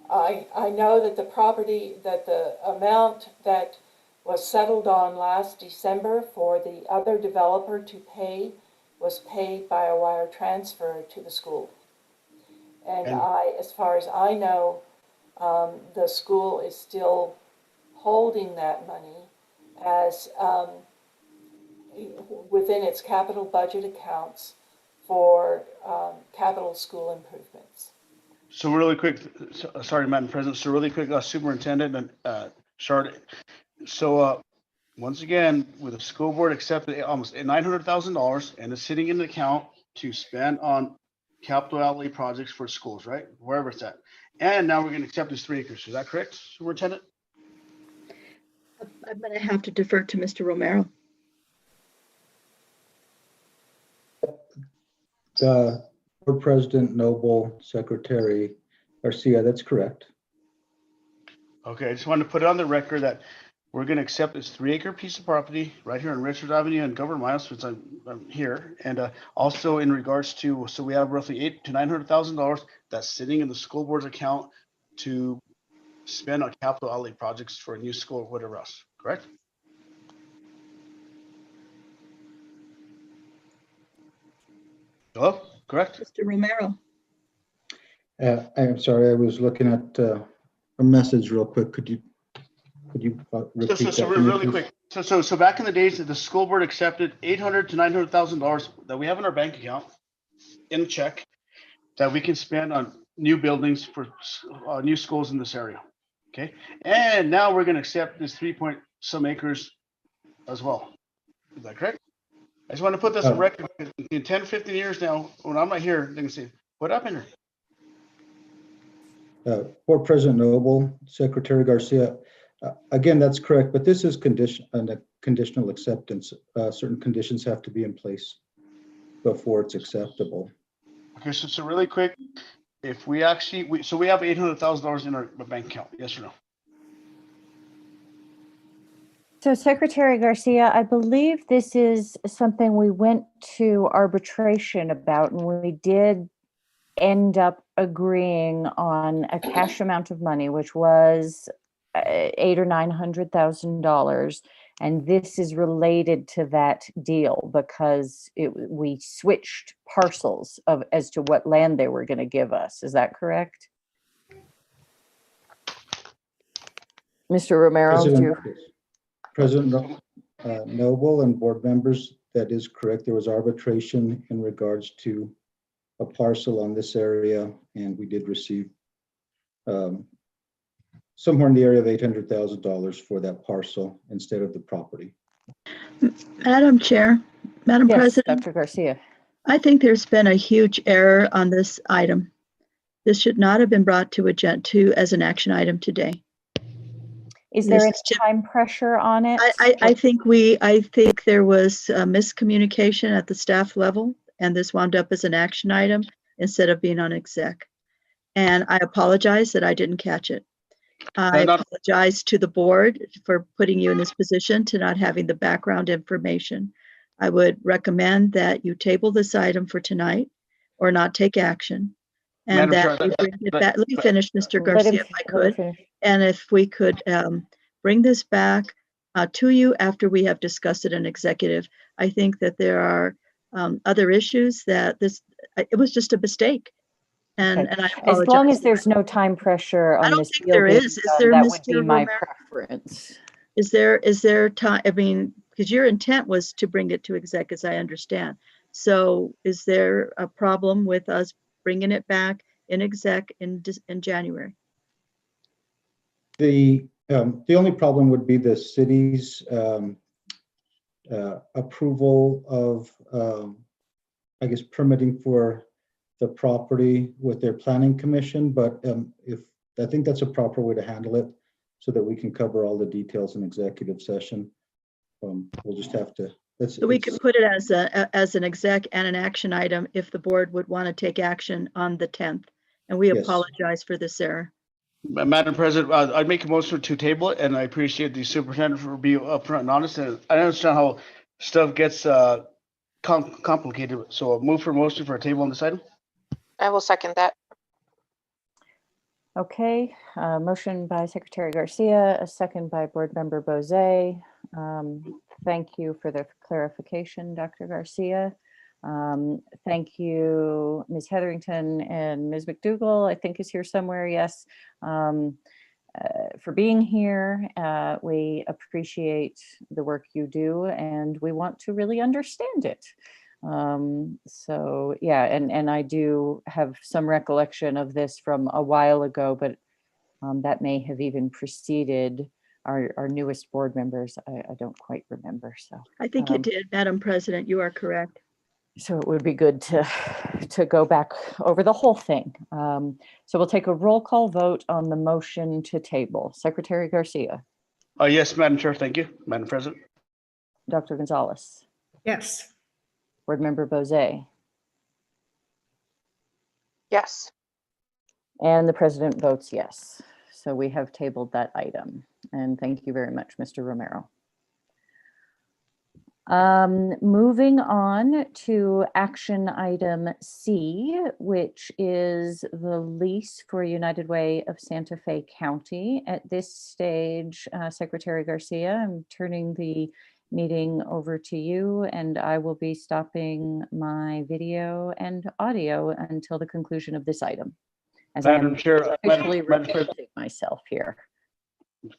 I know that the amount that was settled on last December for the other developer to pay was paid by a wire transfer to the school. And as far as I know, the school is still holding that money as within its capital budget accounts for capital school improvements. So really quick, sorry, Madam President. So really quick, Superintendent and Charlotte. So once again, with the school board accepted almost $900,000 and it's sitting in the account to spend on capital outlay projects for schools, right? Wherever it's at. And now we're going to accept this 3 acres. Is that correct, Superintendent? I'm going to have to defer to Mr. Romero. Board President Noble, Secretary Garcia, that's correct. Okay, I just wanted to put it on the record that we're going to accept this 3 acre piece of property right here on Richard Avenue and Governor Miles, since I'm here. And also in regards to, so we have roughly $800,000 to $900,000 that's sitting in the school board's account to spend on capital outlay projects for a new school or whatever else, correct? Hello, correct? Mr. Romero. I'm sorry, I was looking at a message real quick. Could you repeat that? So really quick. So back in the days that the school board accepted $800,000 to $900,000 that we have in our bank account in a check that we can spend on new buildings for new schools in this area. Okay. And now we're going to accept this 3-point-some acres as well. Is that correct? I just want to put this on record because in 10, 15 years now, when I'm not here, they can say, what happened here? Board President Noble, Secretary Garcia, Again, that's correct, but this is conditional acceptance. Certain conditions have to be in place before it's acceptable. Okay, so really quick, if we actually, so we have $800,000 in our bank account, yes or no? So Secretary Garcia, I believe this is something we went to arbitration about, and we did end up agreeing on a cash amount of money, which was $800,000 or $900,000. And this is related to that deal because we switched parcels as to what land they were going to give us. Is that correct? Mr. Romero, President Noble and board members, that is correct. There was arbitration in regards to a parcel on this area, and we did receive somewhere in the area of $800,000 for that parcel instead of the property. Madam Chair, Madam yes, President, Dr. Garcia. I think there's been a huge error on this item. This should not have been brought to as an action item today. Is there any time pressure on it? I think there was a miscommunication at the staff level, and this wound up as an action item instead of being on exec. And I apologize that I didn't catch it. I apologize to the board for putting you in this position to not having the background information. I would recommend that you table this item for tonight or not take action. And that we bring it back. Let me finish, Mr. Garcia, if I could. And if we could bring this back to you after we have discussed it in executive. I think that there are other issues that it was just a mistake. And I apologize. As long as there's no time pressure on this deal, there is. Is there, that Mr. would be my Romero? preference. Is there time? I mean, because your intent was to bring it to exec, as I understand. So is there a problem with us bringing it back in exec in January? The only problem would be the city's approval of, I guess, permitting for the property with their planning commission. But I think that's a proper way to handle it so that we can cover all the details in executive session. We'll just have to. So we could put it as an exec and an action item if the board would want to take action on the 10th. And we apologize for this error. Madam President, I'd make a motion to table it, and I appreciate the superintendent for being upfront and honest. And I understand how stuff gets complicated. So I'll move for a motion for a table on this item. I will second that. Okay, motion by Secretary Garcia, a second by Board Member Bozay. Thank you for the clarification, Dr. Garcia. Thank you, Ms. Hetherington and Ms. McDougall, I think is here somewhere, yes, for being here. We appreciate the work you do and we want to really understand it. So yeah, and I do have some recollection of this from a while ago, but that may have even preceded our newest board members. I don't quite remember. So I think you did, Madam President, you are correct. So it would be good to go back over the whole thing. So we'll take a roll call vote on the motion to table. Secretary Garcia. Yes, Madam Chair, thank you, Madam President. Dr. Gonzalez. Yes. Board Member Bozay. Yes. And the president votes yes. So we have tabled that item. And thank you very much, Mr. Romero. Moving on to action item C, which is the lease for United Way of Santa Fe County. At this stage, Secretary Garcia, I'm turning the meeting over to you, and I will be stopping my video and audio until the conclusion of this item. As Madam Chair, officially repeating myself here.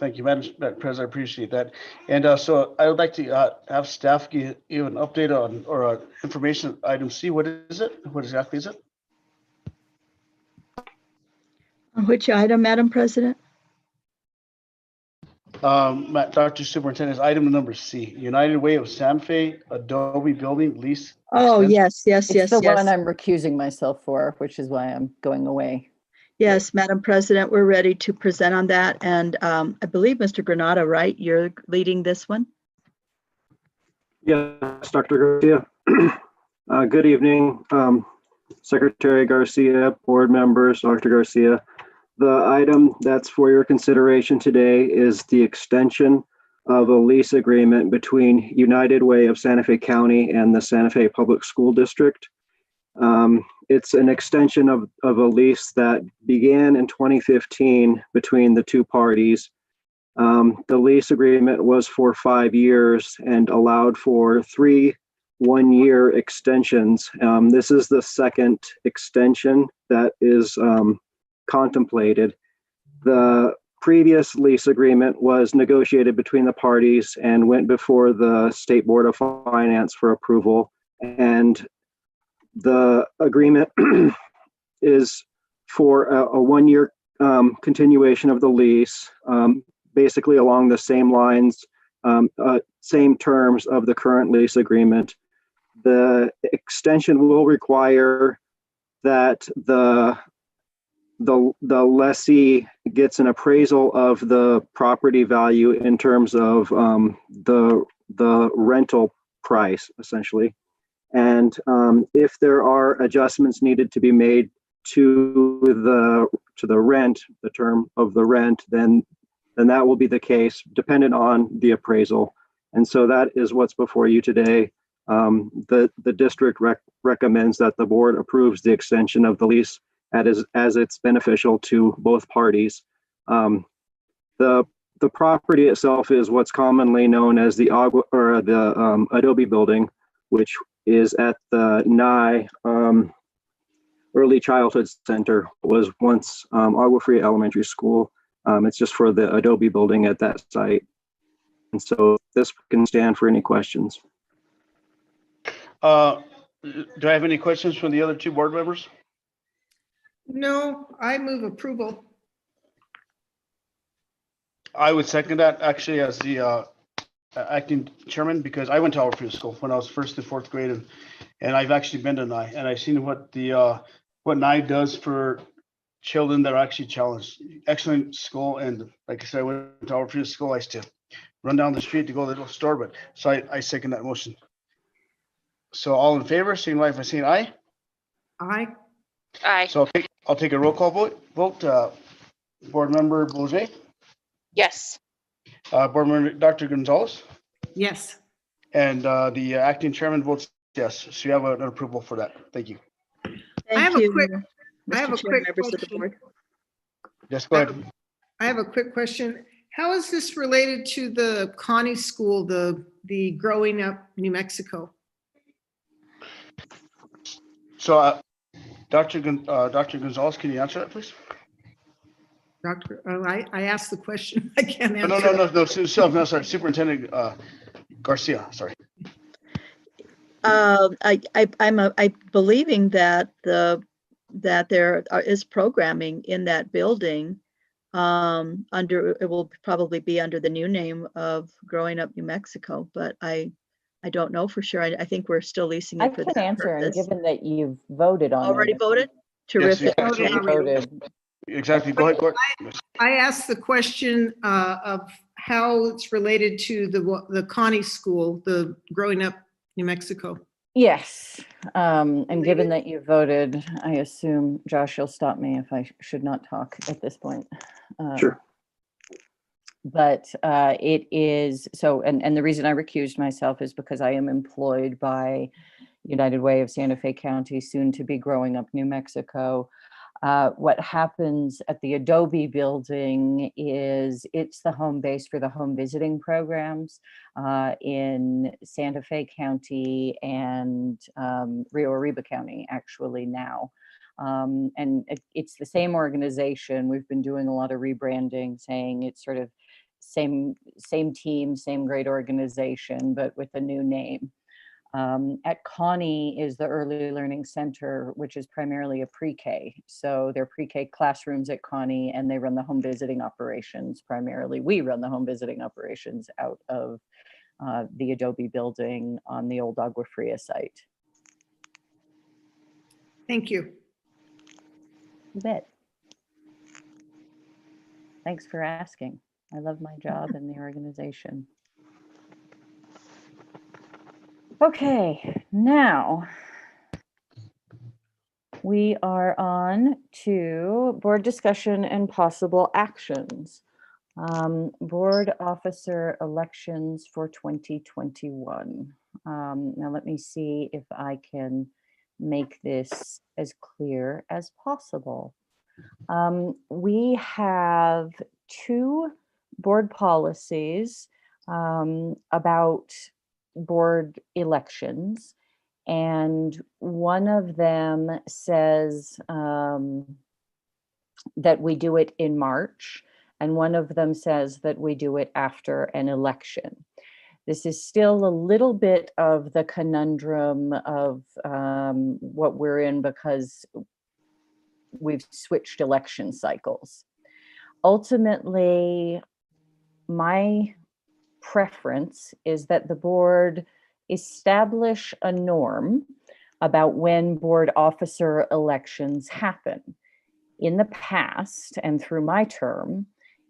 Thank you, Madam President. I appreciate that. And so I would like to have staff give you an update on or information item C. What is it? What exactly is it? Which item, Madam President? Dr. Superintendent, item number C, United Way of Santa Fe Adobe Building Lease. Oh, expense. yes. It's the one I'm recusing myself for, which is why I'm going away. Yes, Madam President, we're ready to present on that. And I believe Mr. Granata, right? You're leading this one? Yes, Dr. Garcia. Good evening, Secretary Garcia, board members, Dr. Garcia. The item that's for your consideration today is the extension of a lease agreement between United Way of Santa Fe County and the Santa Fe Public School District. It's an extension of a lease that began in 2015 between the two parties. The lease agreement was for 5 years and allowed for 3 one-year extensions. This is the second extension that is contemplated. The previous lease agreement was negotiated between the parties and went before the State Board of Finance for approval. And the agreement is for a one-year continuation of the lease, basically along the same lines, same terms of the current lease agreement. The extension will require that the lessee gets an appraisal of the property value in terms of the rental price, essentially. And if there are adjustments needed to be made to the rent, the term of the rent, then that will be the case, dependent on the appraisal. And so that is what's before you today. The district recommends that the board approves the extension of the lease as it's beneficial to both parties. The property itself is what's commonly known as the Adobe building, which is at the Nye Early Childhood Center, was once Agua Fria Elementary School. It's just for the Adobe building at that site. And so this can stand for any questions. Do I have any questions from the other two board members? No, I move approval. I would second that actually as the acting chairman, because I went to Agua Fria School when I was first and fourth grade, and I've actually been to Nye, and I've seen what Nye does for children that are actually challenged. Excellent school, and like I said, I went to Agua Fria School. I used to run down the street to go to the little store, but so I second that motion. So all in favor, signify by saying aye. Aye. Aye. So I'll take a roll call vote. Board member Bourget, Yes. board member Dr. Gonzalez, Yes. and the acting chairman votes yes. So you have an approval for that. Thank you. Thank you, I have Mr. a Chair, quick members of the question. board. Yes, go ahead. I have a quick question. How is this related to the Connie School, the Growing Up New Mexico? So Dr. Gonzalez, can you answer that, please? Doctor, I asked the question. I can't answer. No, sorry, Superintendent Garcia, sorry. I'm believing that there is programming in that building it will probably be under the new name of Growing Up New Mexico, but I don't know for sure. I think we're still leasing I it for can that answer, and purpose. given that you've voted on Already it. voted? Terrific. Yes, Voted. Exactly. Go ahead. I asked the question of how it's related to the Connie School, the Growing Up New Mexico. Yes, and given that you voted, I assume, Josh, you'll stop me if I should not talk at this point. Sure. But it is, so, and the reason I recused myself is because I am employed by United Way of Santa Fe County, soon to be Growing Up New Mexico. What happens at the Adobe building is it's the home base for the home visiting programs in Santa Fe County and Rio Arriba County, actually now. And it's the same organization. We've been doing a lot of rebranding, saying it's sort of same team, same great organization, but with a new name. At Connie is the Early Learning Center, which is primarily a pre-K. So they're pre-K classrooms at Connie, and they run the home visiting operations primarily. We run the home visiting operations out of the Adobe building on the old Agua Fria site. Thank you. You bet. Thanks for asking. I love my job and the organization. Okay, now we are on to board discussion and possible actions. Board officer elections for 2021. Now let me see if I can make this as clear as possible. We have two board policies about board elections, and one of them says that we do it in March, and one of them says that we do it after an election. This is still a little bit of the conundrum of what we're in because we've switched election cycles. Ultimately, my preference is that the board establish a norm about when board officer elections happen. In the past, and through my term,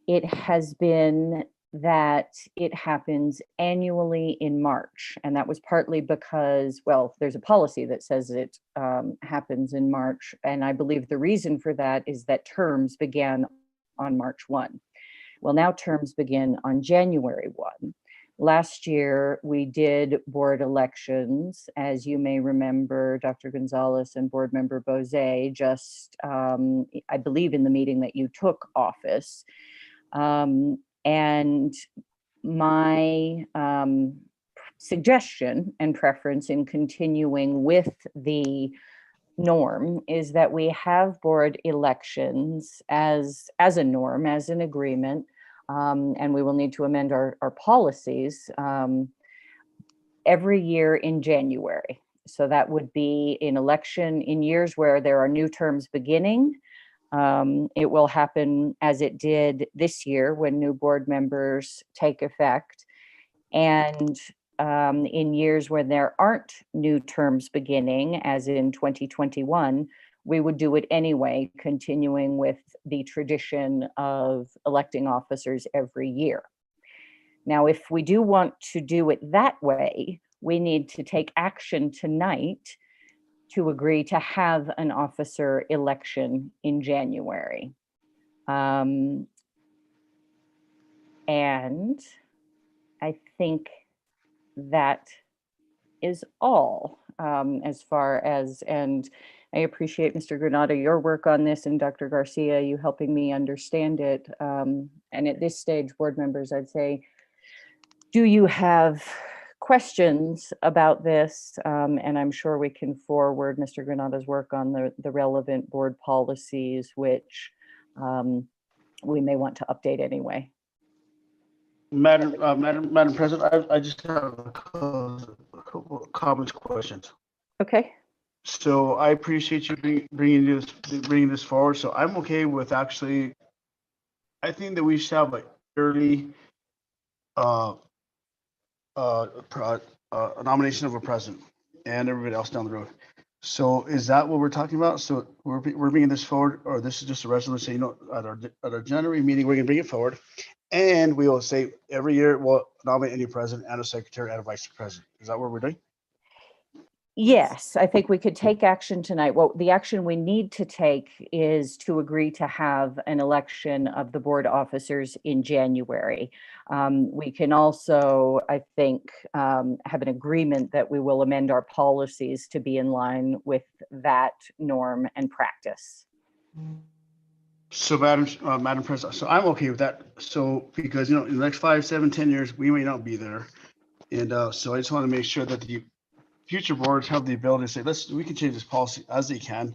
it has been that it happens annually in March. And that was partly because, well, there's a policy that says it happens in March. And I believe the reason for that is that terms began on March 1. Well, now terms begin on January 1. Last year, we did board elections. As you may remember, Dr. Gonzalez and Board Member Bose just, I believe in the meeting that you took office. And my suggestion and preference in continuing with the norm is that we have board elections as a norm, as an agreement, and we will need to amend our policies every year in January. So that would be in election in years where there are new terms beginning. It will happen as it did this year when new board members take effect. And in years when there aren't new terms beginning, as in 2021, we would do it anyway, continuing with the tradition of electing officers every year. Now, if we do want to do it that way, we need to take action tonight to agree to have an officer election in January. And I think that is all as far as, and I appreciate Mr. Granada, your work on this, and Dr. Garcia, you helping me understand it. And at this stage, board members, I'd say, do you have questions about this? And I'm sure we can forward Mr. Granada's work on the relevant board policies, which we may want to update anyway. Madam President, I just have a couple of comments, questions. Okay. So I appreciate you bringing this forward. So I'm okay with actually, I think that we should have an early nomination of a president and everybody else down the road. So is that what we're talking about? So we're bringing this forward, or this is just a resolution, you know, at our January meeting, we're gonna bring it forward. And we will say every year we'll nominate a new president and a secretary and a vice president. Is that what we're doing? Yes, I think we could take action tonight. Well, the action we need to take is to agree to have an election of the board officers in January. We can also, I think, have an agreement that we will amend our policies to be in line with that norm and practice. So Madam President, so I'm okay with that. So because, you know, in the next 5, 7, 10 years, we may not be there. And so I just want to make sure that the future boards have the ability to say, we can change this policy as they can,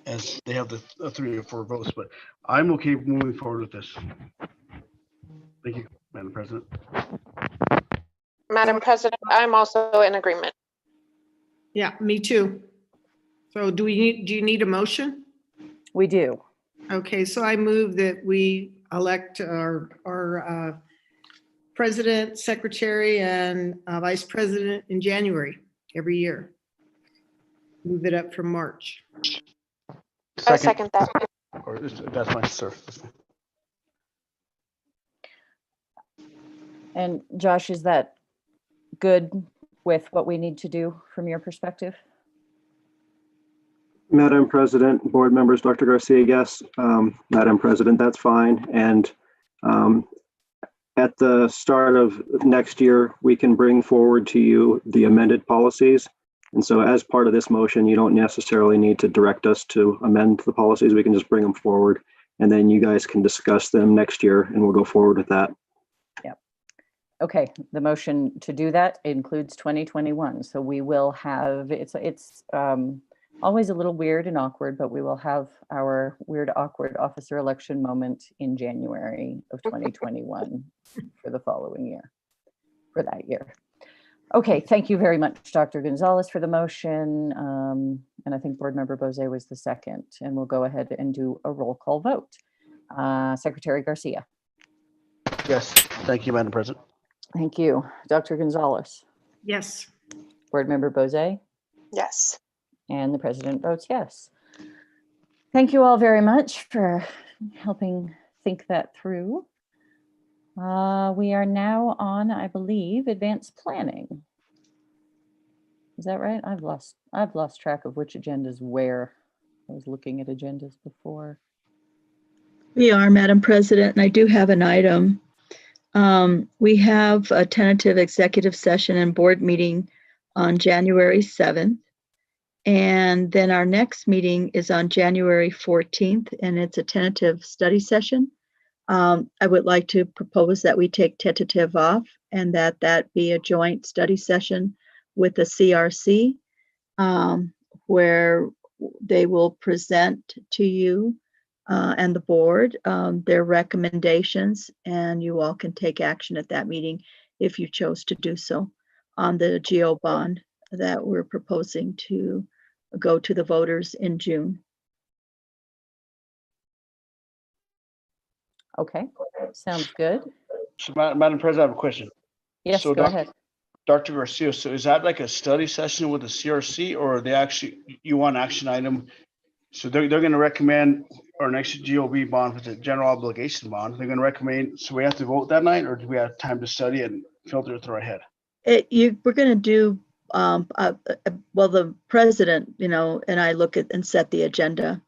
as they have the 3 or 4 votes, but I'm okay moving forward with this. Thank you, Madam President. Madam President, I'm also in agreement. Yeah, me too. So do you need a motion? We do. Okay, so I move that we elect our president, secretary, and vice president in January every year. Move it up from March. I second that. Or that's fine, sir. That's fine. And Josh, is that good with what we need to do from your perspective? Madam President, board members, Dr. Garcia, yes. Madam President, that's fine. And at the start of next year, we can bring forward to you the amended policies. And so as part of this motion, you don't necessarily need to direct us to amend the policies. We can just bring them forward and then you guys can discuss them next year and we'll go forward with that. Yep. Okay, the motion to do that includes 2021. So we will have, it's always a little weird and awkward, but we will have our weird, awkward officer election moment in January of 2021 for the following year, for that year. Okay, thank you very much, Dr. Gonzalez, for the motion. And I think Board Member Bose was the second, and we'll go ahead and do a roll call vote. Secretary Garcia. Yes, thank you, Madam President. Thank you. Dr. Gonzalez. Yes. Board Member Bose. Yes. And the president votes yes. Thank you all very much for helping think that through. We are now on, I believe, advanced planning. Is that right? I've lost track of which agendas where. I was looking at agendas before. We are, Madam President, and I do have an item. We have a tentative executive session and board meeting on January 7th. And then our next meeting is on January 14th, and it's a tentative study session. I would like to propose that we take tentative off and that be a joint study session with the CRC, where they will present to you and the board their recommendations, and you all can take action at that meeting if you chose to do so on the GO bond that we're proposing to go to the voters in June. Okay, sounds good. So, Madam President, I have a question. Yes, So go ahead. Dr. Garcia, so is that like a study session with the CRC, or are they actually, you want action item? So they're going to recommend our next GOB bond, which is a general obligation bond. They're going to recommend, so we have to vote that night, or do we have time to study and filter it through our head? We're going to do, well, the president, and I look at and set the agenda.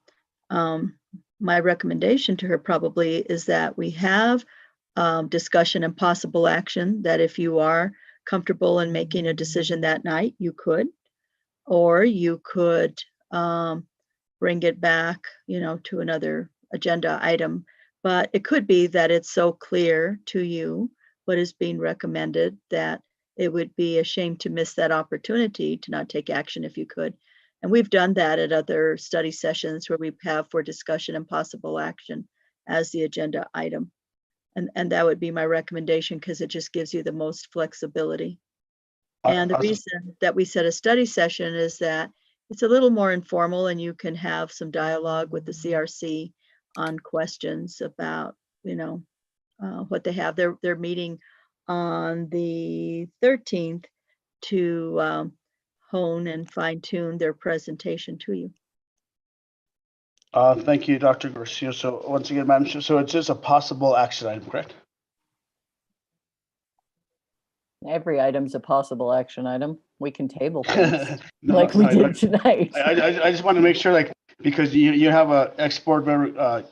My recommendation to her probably is that we have discussion and possible action, that if you are comfortable in making a decision that night, you could, or you could bring it back, to another agenda item. But it could be that it's so clear to you what is being recommended that it would be a shame to miss that opportunity to not take action if you could. And we've done that at other study sessions where we have for discussion and possible action as the agenda item. And that would be my recommendation, because it just gives you the most flexibility. And the reason that we set a study session is that it's a little more informal, and you can have some dialogue with the CRC on questions about, what they have. They're meeting on the 13th to hone and fine tune their presentation to you. Thank you, Dr. Garcia. So once again, Madam Chair, so it's just a possible action item, correct? Every item's a possible action item. We can table things like we did tonight. I just want to make sure, because you have a ex-board member,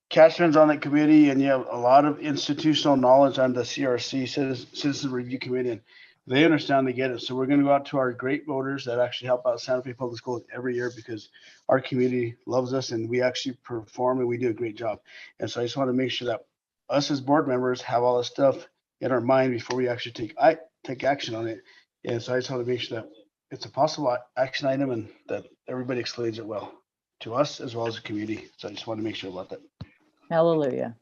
Cashman's on that committee, and you have a lot of institutional knowledge on the CRC, Citizen Review Committee, and they understand, they get it. So we're going to go out to our great voters that actually help out Santa Fe Public Schools every year, because our community loves us and we actually perform and we do a great job. And so I just want to make sure that us as board members have all this stuff in our mind before we actually take action on it. And so I just want to make sure that it's a possible action item and that everybody explains it well to us as well as the community. So I just want to make sure about that. Hallelujah.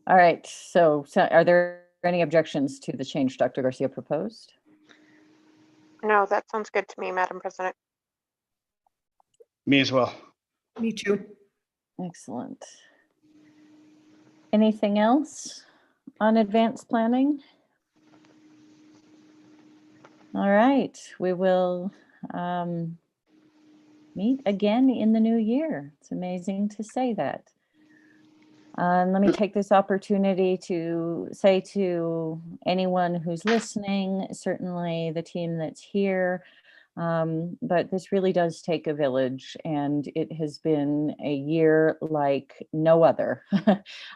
All right. So are there any objections to the change Dr. Garcia proposed? No, that sounds good to me, Madam President. Me as well. Me too. Excellent. Anything else on advanced planning? All right. We will meet again in the new year. It's amazing to say that. And let me take this opportunity to say to anyone who's listening, certainly the team that's here, but this really does take a village, and it has been a year like no other,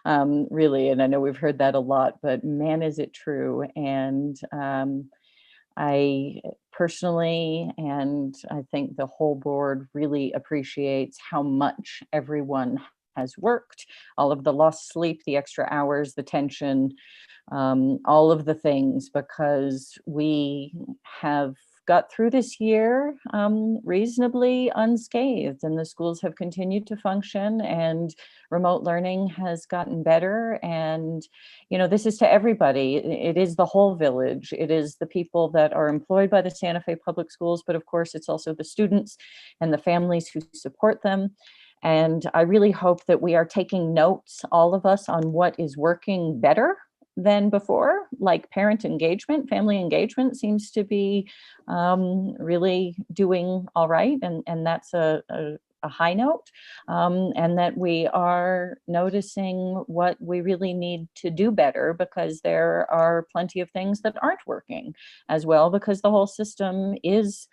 really. And I know we've heard that a lot, but man, is it true. And I personally, and I think the whole board really appreciates how much everyone has worked, all of the lost sleep, the extra hours, the tension, all of the things, because we have got through this year reasonably unscathed, and the schools have continued to function, and remote learning has gotten better. And this is to everybody. It is the whole village. It is the people that are employed by the Santa Fe Public Schools, but of course it's also the students and the families who support them. And I really hope that we are taking notes, all of us, on what is working better than before, like parent engagement. Family engagement seems to be really doing all right, and that's a high note, and that we are noticing what we really need to do better, because there are plenty of things that aren't working as well, because the whole system is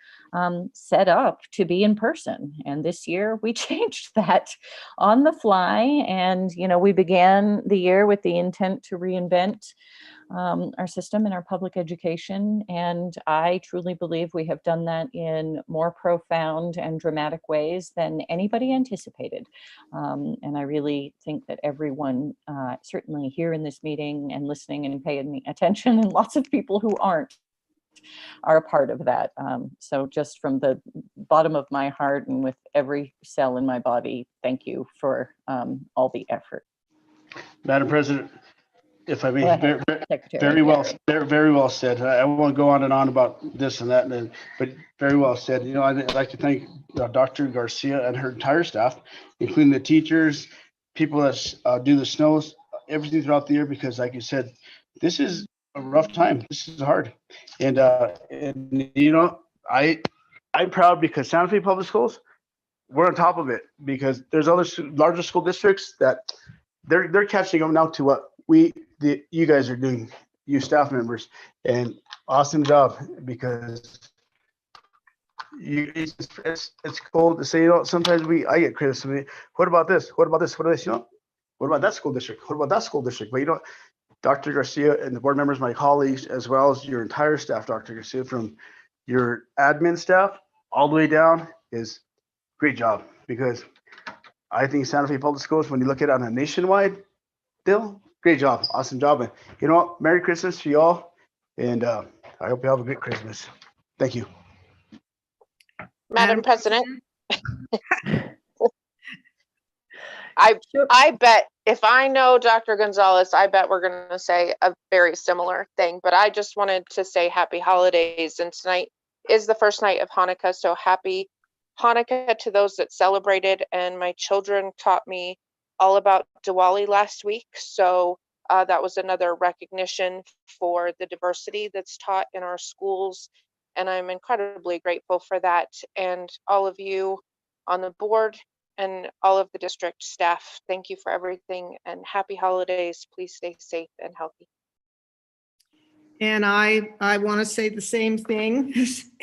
set up to be in person. And this year we changed that on the fly, and we began the year with the intent to reinvent our system and our public education. And I truly believe we have done that in more profound and dramatic ways than anybody anticipated. And I really think that everyone, certainly here in this meeting and listening and paying attention, and lots of people who aren't, are a part of that. So just from the bottom of my heart and with every cell in my body, thank you for all the effort. Madam President, if I may, Secretary. very well said. I won't go on and on about this and that, but very well said. I'd like to thank Dr. Garcia and her entire staff, including the teachers, people that do the snows, everything throughout the year, because like you said, this is a rough time. This is hard. And I'm proud because Santa Fe Public Schools, we're on top of it, because there's other larger school districts that they're catching up now to what you guys are doing, you staff members, and awesome job, because it's cold to say, sometimes I get criticism. What about this? What about this? What about this? What about that school district? What about that school district? But Dr. Garcia and the board members, my colleagues, as well as your entire staff, Dr. Garcia, from your admin staff all the way down, is great job, because I think Santa Fe Public Schools, when you look at it on a nationwide deal, great job, awesome job. And Merry Christmas to you all, and I hope you have a good Christmas. Thank you. Madam President, I bet if I know Dr. Gonzalez, I bet we're going to say a very similar thing. But I just wanted to say happy holidays, and tonight is the first night of Hanukkah, so happy Hanukkah to those that celebrated. And my children taught me all about Diwali last week, so that was another recognition for the diversity that's taught in our schools, and I'm incredibly grateful for that. And all of you on the board and all of the district staff, thank you for everything, and happy holidays. Please stay safe and healthy. And I want to say the same thing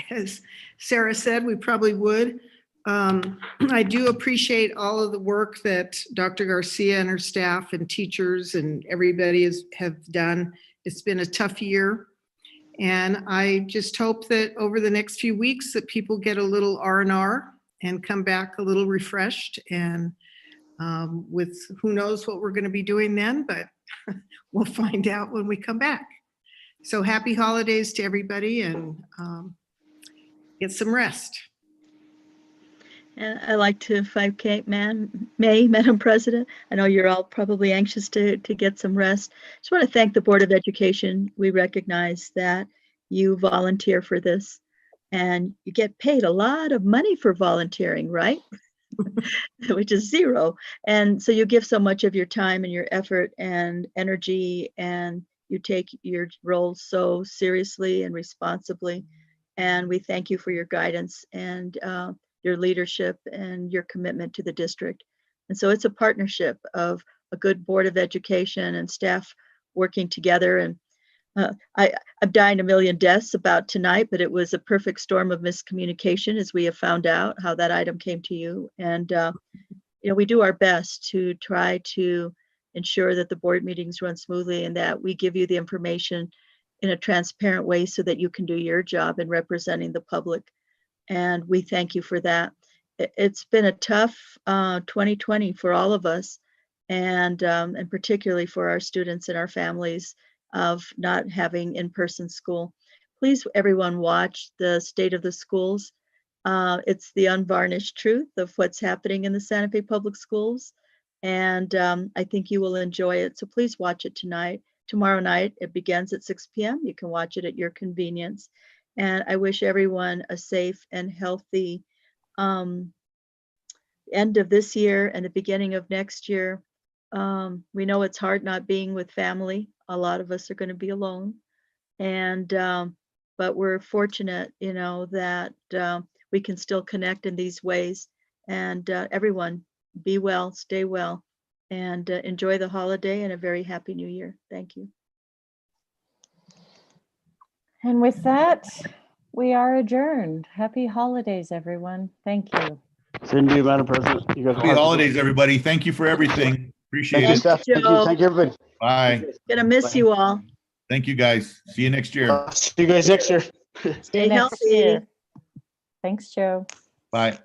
as Sarah said, we probably would. I do appreciate all of the work that Dr. Garcia and her staff and teachers and everybody have done. It's been a tough year. And I just hope that over the next few weeks that people get a little R&R and come back a little refreshed, and with who knows what we're going to be doing then, but we'll find out when we come back. So happy holidays to everybody, and get some rest. And I like to 5K Madam President. I know you're all probably anxious to get some rest. Just want to thank the Board of Education. We recognize that you volunteer for this, and you get paid a lot of money for volunteering, right? Which is zero. And so you give so much of your time and your effort and energy, and you take your role so seriously and responsibly. And we thank you for your guidance and your leadership and your commitment to the district. And so it's a partnership of a good Board of Education and staff working together. And I'm dying a million deaths about tonight, but it was a perfect storm of miscommunication, as we have found out how that item came to you. And, we do our best to try to ensure that the board meetings run smoothly and that we give you the information in a transparent way so that you can do your job in representing the public. And we thank you for that. It's been a tough 2020 for all of us, and particularly for our students and our families of not having in-person school. Please, everyone, watch the State of the Schools. It's the unvarnished truth of what's happening in the Santa Fe Public Schools, and I think you will enjoy it. So please watch it tonight. Tomorrow night, it begins at 6 p.m. You can watch it at your convenience. And I wish everyone a safe and healthy end of this year and the beginning of next year. We know it's hard not being with family. A lot of us are going to be alone. And but we're fortunate, that we can still connect in these ways. And everyone, be well, stay well, and enjoy the holiday and a very happy new year. Thank you. And with that, we are adjourned. Happy holidays, everyone. Thank you. Same to you, Madam President. You guys Happy holidays, everybody. Thank you for everything. Appreciate Thank you, it. Steph. Thank you. Thank you, everybody. Bye. Gonna miss you all. Thank you, guys. See you next year. See you guys next year. Stay Next healthy. year. Thanks, Joe. Bye.